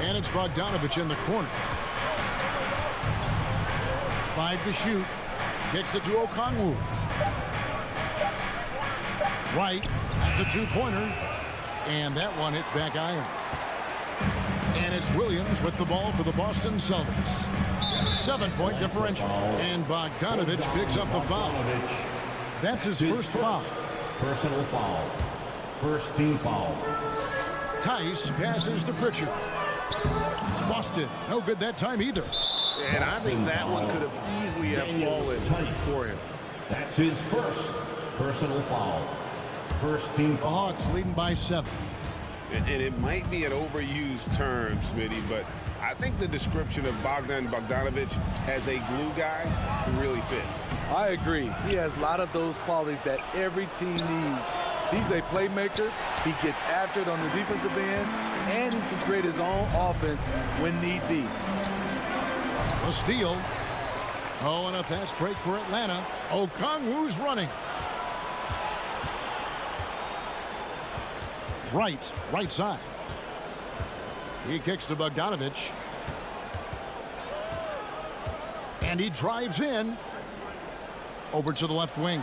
Speaker 5: And it's Bogdanovich in the corner. 5 to shoot. Kicks it to Okongwu. Wright has a two-pointer. And that one hits back iron. And it's Williams with the ball for the Boston Celtics. 7-point differential. And Bogdanovich picks up the foul. That's his first foul.
Speaker 4: Personal foul. First team foul.
Speaker 5: Tice passes to Pritchard. Boston, no good that time either.
Speaker 11: And I think that one could have easily have fallen for him.
Speaker 4: That's his first personal foul. First team
Speaker 5: foul. The Hawks leading by 7.
Speaker 11: And it might be an overused term, Smitty, but I think the description of Bogdan Bogdanovic as a glue guy really fits.
Speaker 6: I agree. He has a lot of those qualities that every team needs. He's a playmaker. He gets after it on the defensive end, and he can create his own offense when need be.
Speaker 5: A steal. Oh, and a fast break for Atlanta. Okongwu's running. Right side. He kicks to Bogdanovic. And he drives in. Over to the left wing.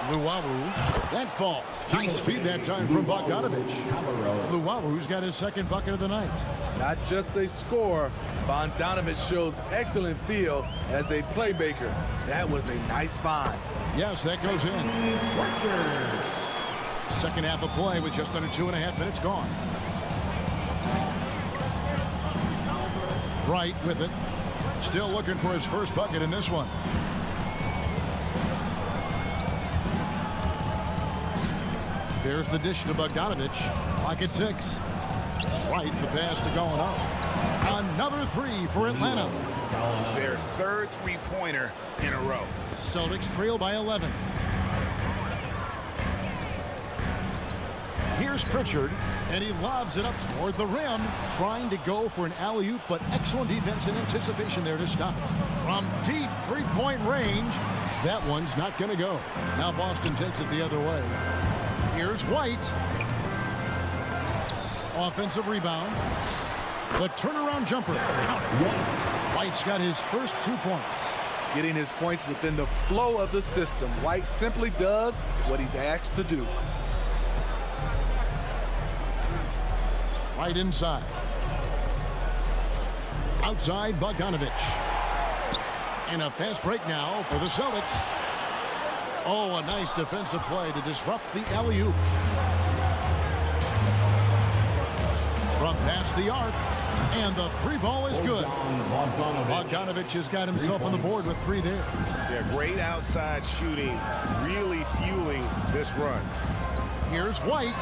Speaker 5: Luwawu. That ball. High speed that time from Bogdanovic. Luwawu's got his second bucket of the night.
Speaker 6: Not just a scorer, Bogdanovic shows excellent feel as a playmaker. That was a nice find.
Speaker 5: Yes, that goes in. Second half of play with just under 2.5 minutes gone. Wright with it. Still looking for his first bucket in this one. There's the dish to Bogdanovic. Pocket 6. Wright, the pass to going up. Another three for Atlanta.
Speaker 7: Their third three-pointer in a row.
Speaker 5: Celtics trail by 11. Here's Pritchard, and he lobs it up toward the rim, trying to go for an alley-oop, but excellent defense and anticipation there to stop it. From deep three-point range, that one's not going to go. Now Boston takes it the other way. Here's White. Offensive rebound. The turnaround jumper. Count it. White's got his first 2 points.
Speaker 6: Getting his points within the flow of the system. White simply does what he's asked to do.
Speaker 5: Right inside. Outside Bogdanovic. And a fast break now for the Celtics. Oh, a nice defensive play to disrupt the alley-oop. From past the arc. And the three ball is good. Bogdanovic has got himself on the board with 3 there.
Speaker 11: Yeah, great outside shooting, really fueling this run.
Speaker 5: Here's White.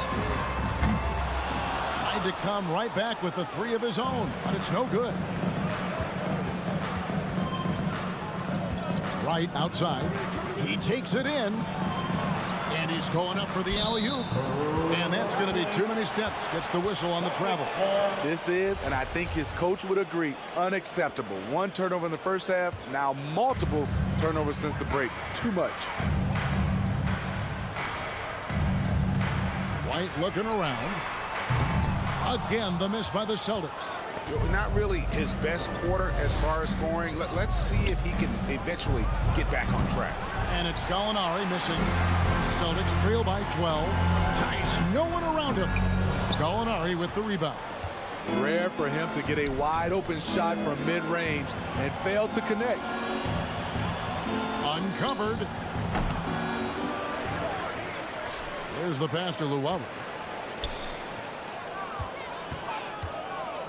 Speaker 5: Tried to come right back with the 3 of his own, but it's no good. Right outside. He takes it in. And he's going up for the alley-oop. And that's going to be too many steps. Gets the whistle on the travel.
Speaker 6: This is, and I think his coach would agree, unacceptable. 1 turnover in the first half, now multiple turnovers since the break. Too much.
Speaker 5: White looking around. Again, the miss by the Celtics.
Speaker 7: Not really his best quarter as far as scoring. Let's see if he can eventually get back on track.
Speaker 5: And it's Gallinari missing. Celtics trail by 12. Tice, no one around him. Gallinari with the rebound.
Speaker 6: Rare for him to get a wide open shot from mid-range and fail to connect.
Speaker 5: Uncovered. There's the pass to Luwawu.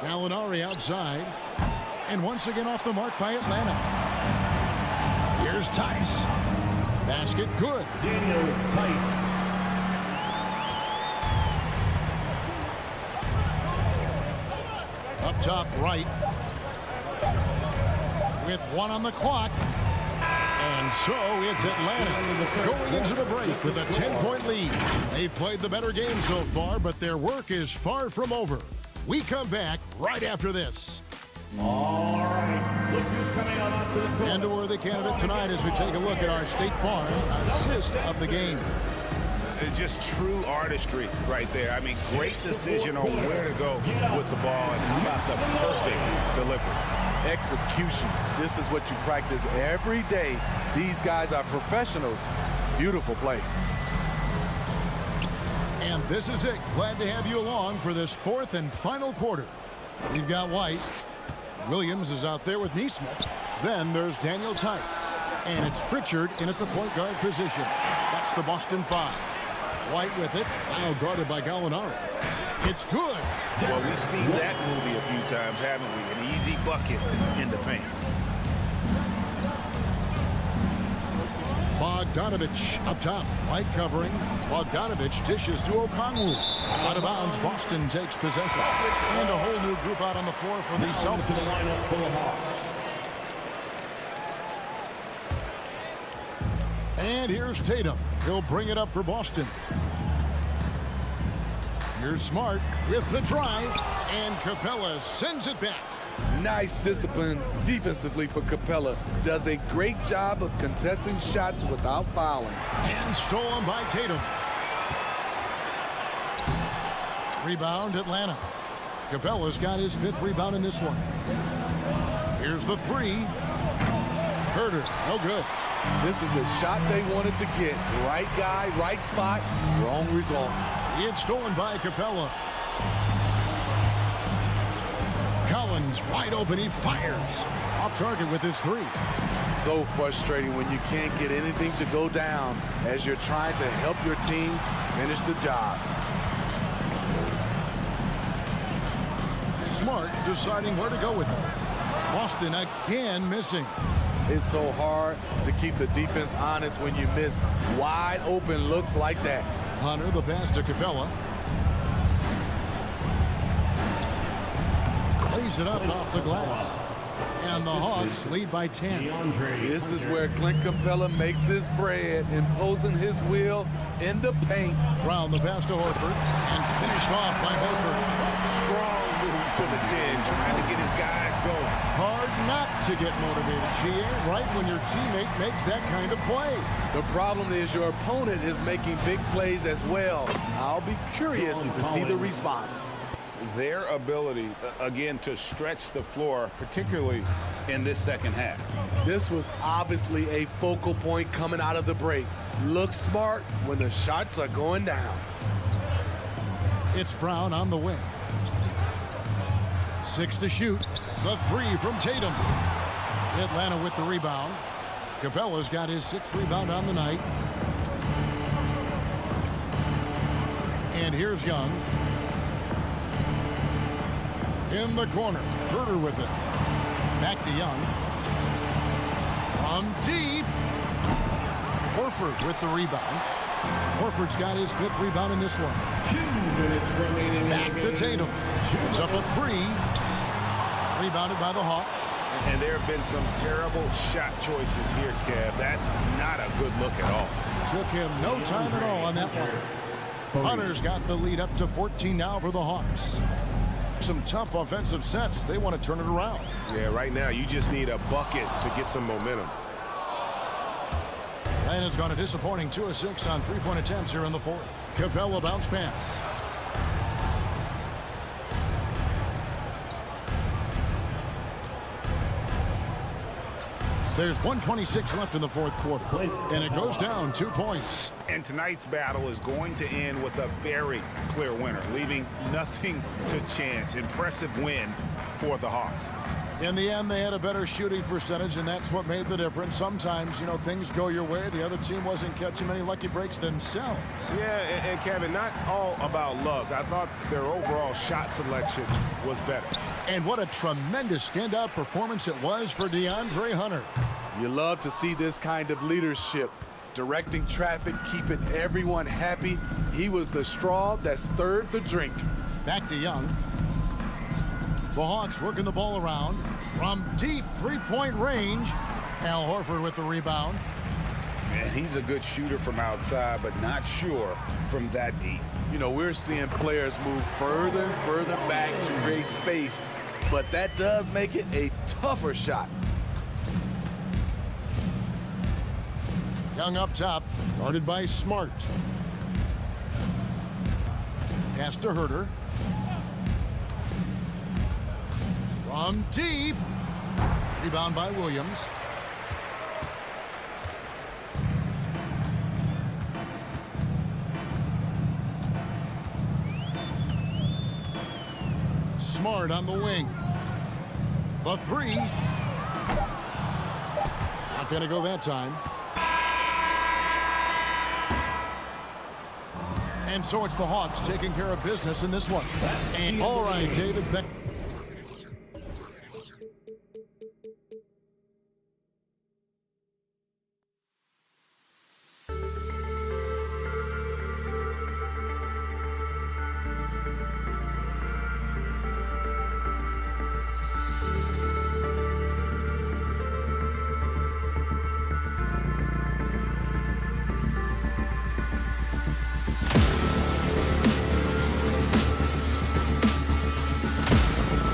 Speaker 5: Gallinari outside. And once again off the mark by Atlanta. Here's Tice. Basket good.
Speaker 4: Daniel Tice.
Speaker 5: Up top right. With 1 on the clock. And so it's Atlanta going into the break with a 10-point lead. They've played the better game so far, but their work is far from over. We come back right after this.
Speaker 4: All right. Look who's coming on to the court.
Speaker 5: And a worthy candidate tonight as we take a look at our State Farm assist of the game.
Speaker 7: Just true artistry right there. I mean, great decision on where to go with the ball, and how about the perfect delivery.
Speaker 6: Execution. This is what you practice every day. These guys are professionals. Beautiful play.
Speaker 5: And this is it. Glad to have you along for this 4th and final quarter. We've got White. Williams is out there with Neesmith. Then there's Daniel Tice. And it's Pritchard in at the point guard position. That's the Boston 5. White with it. Now guarded by Gallinari. It's good.
Speaker 7: Well, we've seen that movie a few times, haven't we? An easy bucket in the paint.
Speaker 5: Bogdanovich up top. Light covering. Bogdanovich dishes to Okongwu. Out of bounds. Boston takes possession. And a whole new group out on the floor for the Celtics. And here's Tatum. He'll bring it up for Boston. Here's Smart with the drive. And Capella sends it back.
Speaker 6: Nice discipline defensively for Capella. Does a great job of contesting shots without fouling.
Speaker 5: And stolen by Tatum. Rebound Atlanta. Capella's got his 5th rebound in this one. Here's the 3. Herter, no good.
Speaker 6: This is the shot they wanted to get. Right guy, right spot, wrong result.
Speaker 5: It's stolen by Capella. Collins wide open, he fires. Off target with his 3.
Speaker 6: So frustrating when you can't get anything to go down as you're trying to help your team finish the job.
Speaker 5: Smart deciding where to go with it. Boston again missing.
Speaker 6: It's so hard to keep the defense honest when you miss wide open looks like that.
Speaker 5: Hunter, the pass to Capella. Lays it up off the glass. And the Hawks lead by 10.
Speaker 6: This is where Clint Capella makes his bread, imposing his will in the paint.
Speaker 5: Brown the pass to Horford. And finished off by Horford.
Speaker 11: Strong move to the 10, trying to get his guys going.
Speaker 5: Hard not to get motivated, GA, right when your teammate makes that kind of play.
Speaker 6: The problem is your opponent is making big plays as well. I'll be curious to see the response.
Speaker 7: Their ability, again, to stretch the floor, particularly in this second half.
Speaker 6: This was obviously a focal point coming out of the break. Look smart when the shots are going down.
Speaker 5: It's Brown on the wing. 6 to shoot. The 3 from Tatum. Atlanta with the rebound. Capella's got his 6th rebound on the night. And here's Young. In the corner. Herter with it. Back to Young. From deep. Horford with the rebound. Horford's got his 5th rebound in this one.
Speaker 4: 2 minutes remaining.
Speaker 5: Back to Tatum. It's up a 3. Rebounded by the Hawks.
Speaker 7: And there have been some terrible shot choices here, Kev. That's not a good look at all.
Speaker 5: Took him no time at all on that one. Hunter's got the lead up to 14 now for the Hawks. Some tough offensive sets. They want to turn it around.
Speaker 11: Yeah, right now you just need a bucket to get some momentum.
Speaker 5: Atlanta's gone a disappointing 2 of 6 on 3-point attempts here in the 4th. Capella bounce pass. There's 1:26 left in the 4th quarter, and it goes down 2 points.
Speaker 7: And tonight's battle is going to end with a very clear winner, leaving nothing to chance. Impressive win for the Hawks.
Speaker 5: In the end, they had a better shooting percentage, and that's what made the difference. Sometimes, things go your way. The other team wasn't catching many lucky breaks themselves.
Speaker 11: Yeah, and Kevin, not all about luck. I thought their overall shot selection was better.
Speaker 5: And what a tremendous standout performance it was for DeAndre Hunter.
Speaker 6: You love to see this kind of leadership. Directing traffic, keeping everyone happy. He was the straw that stirred the drink.
Speaker 5: Back to Young. The Hawks working the ball around from deep 3-point range. Al Horford with the rebound.
Speaker 7: And he's a good shooter from outside, but not sure from that deep.
Speaker 6: We're seeing players move further and further back to create space, but that does make it a tougher shot.
Speaker 5: Young up top, guarded by Smart. Pass to Herter. From deep. Rebound by Williams. Smart on the wing. The 3. Not going to go that time. And so it's the Hawks taking care of business in this one. And all right, David.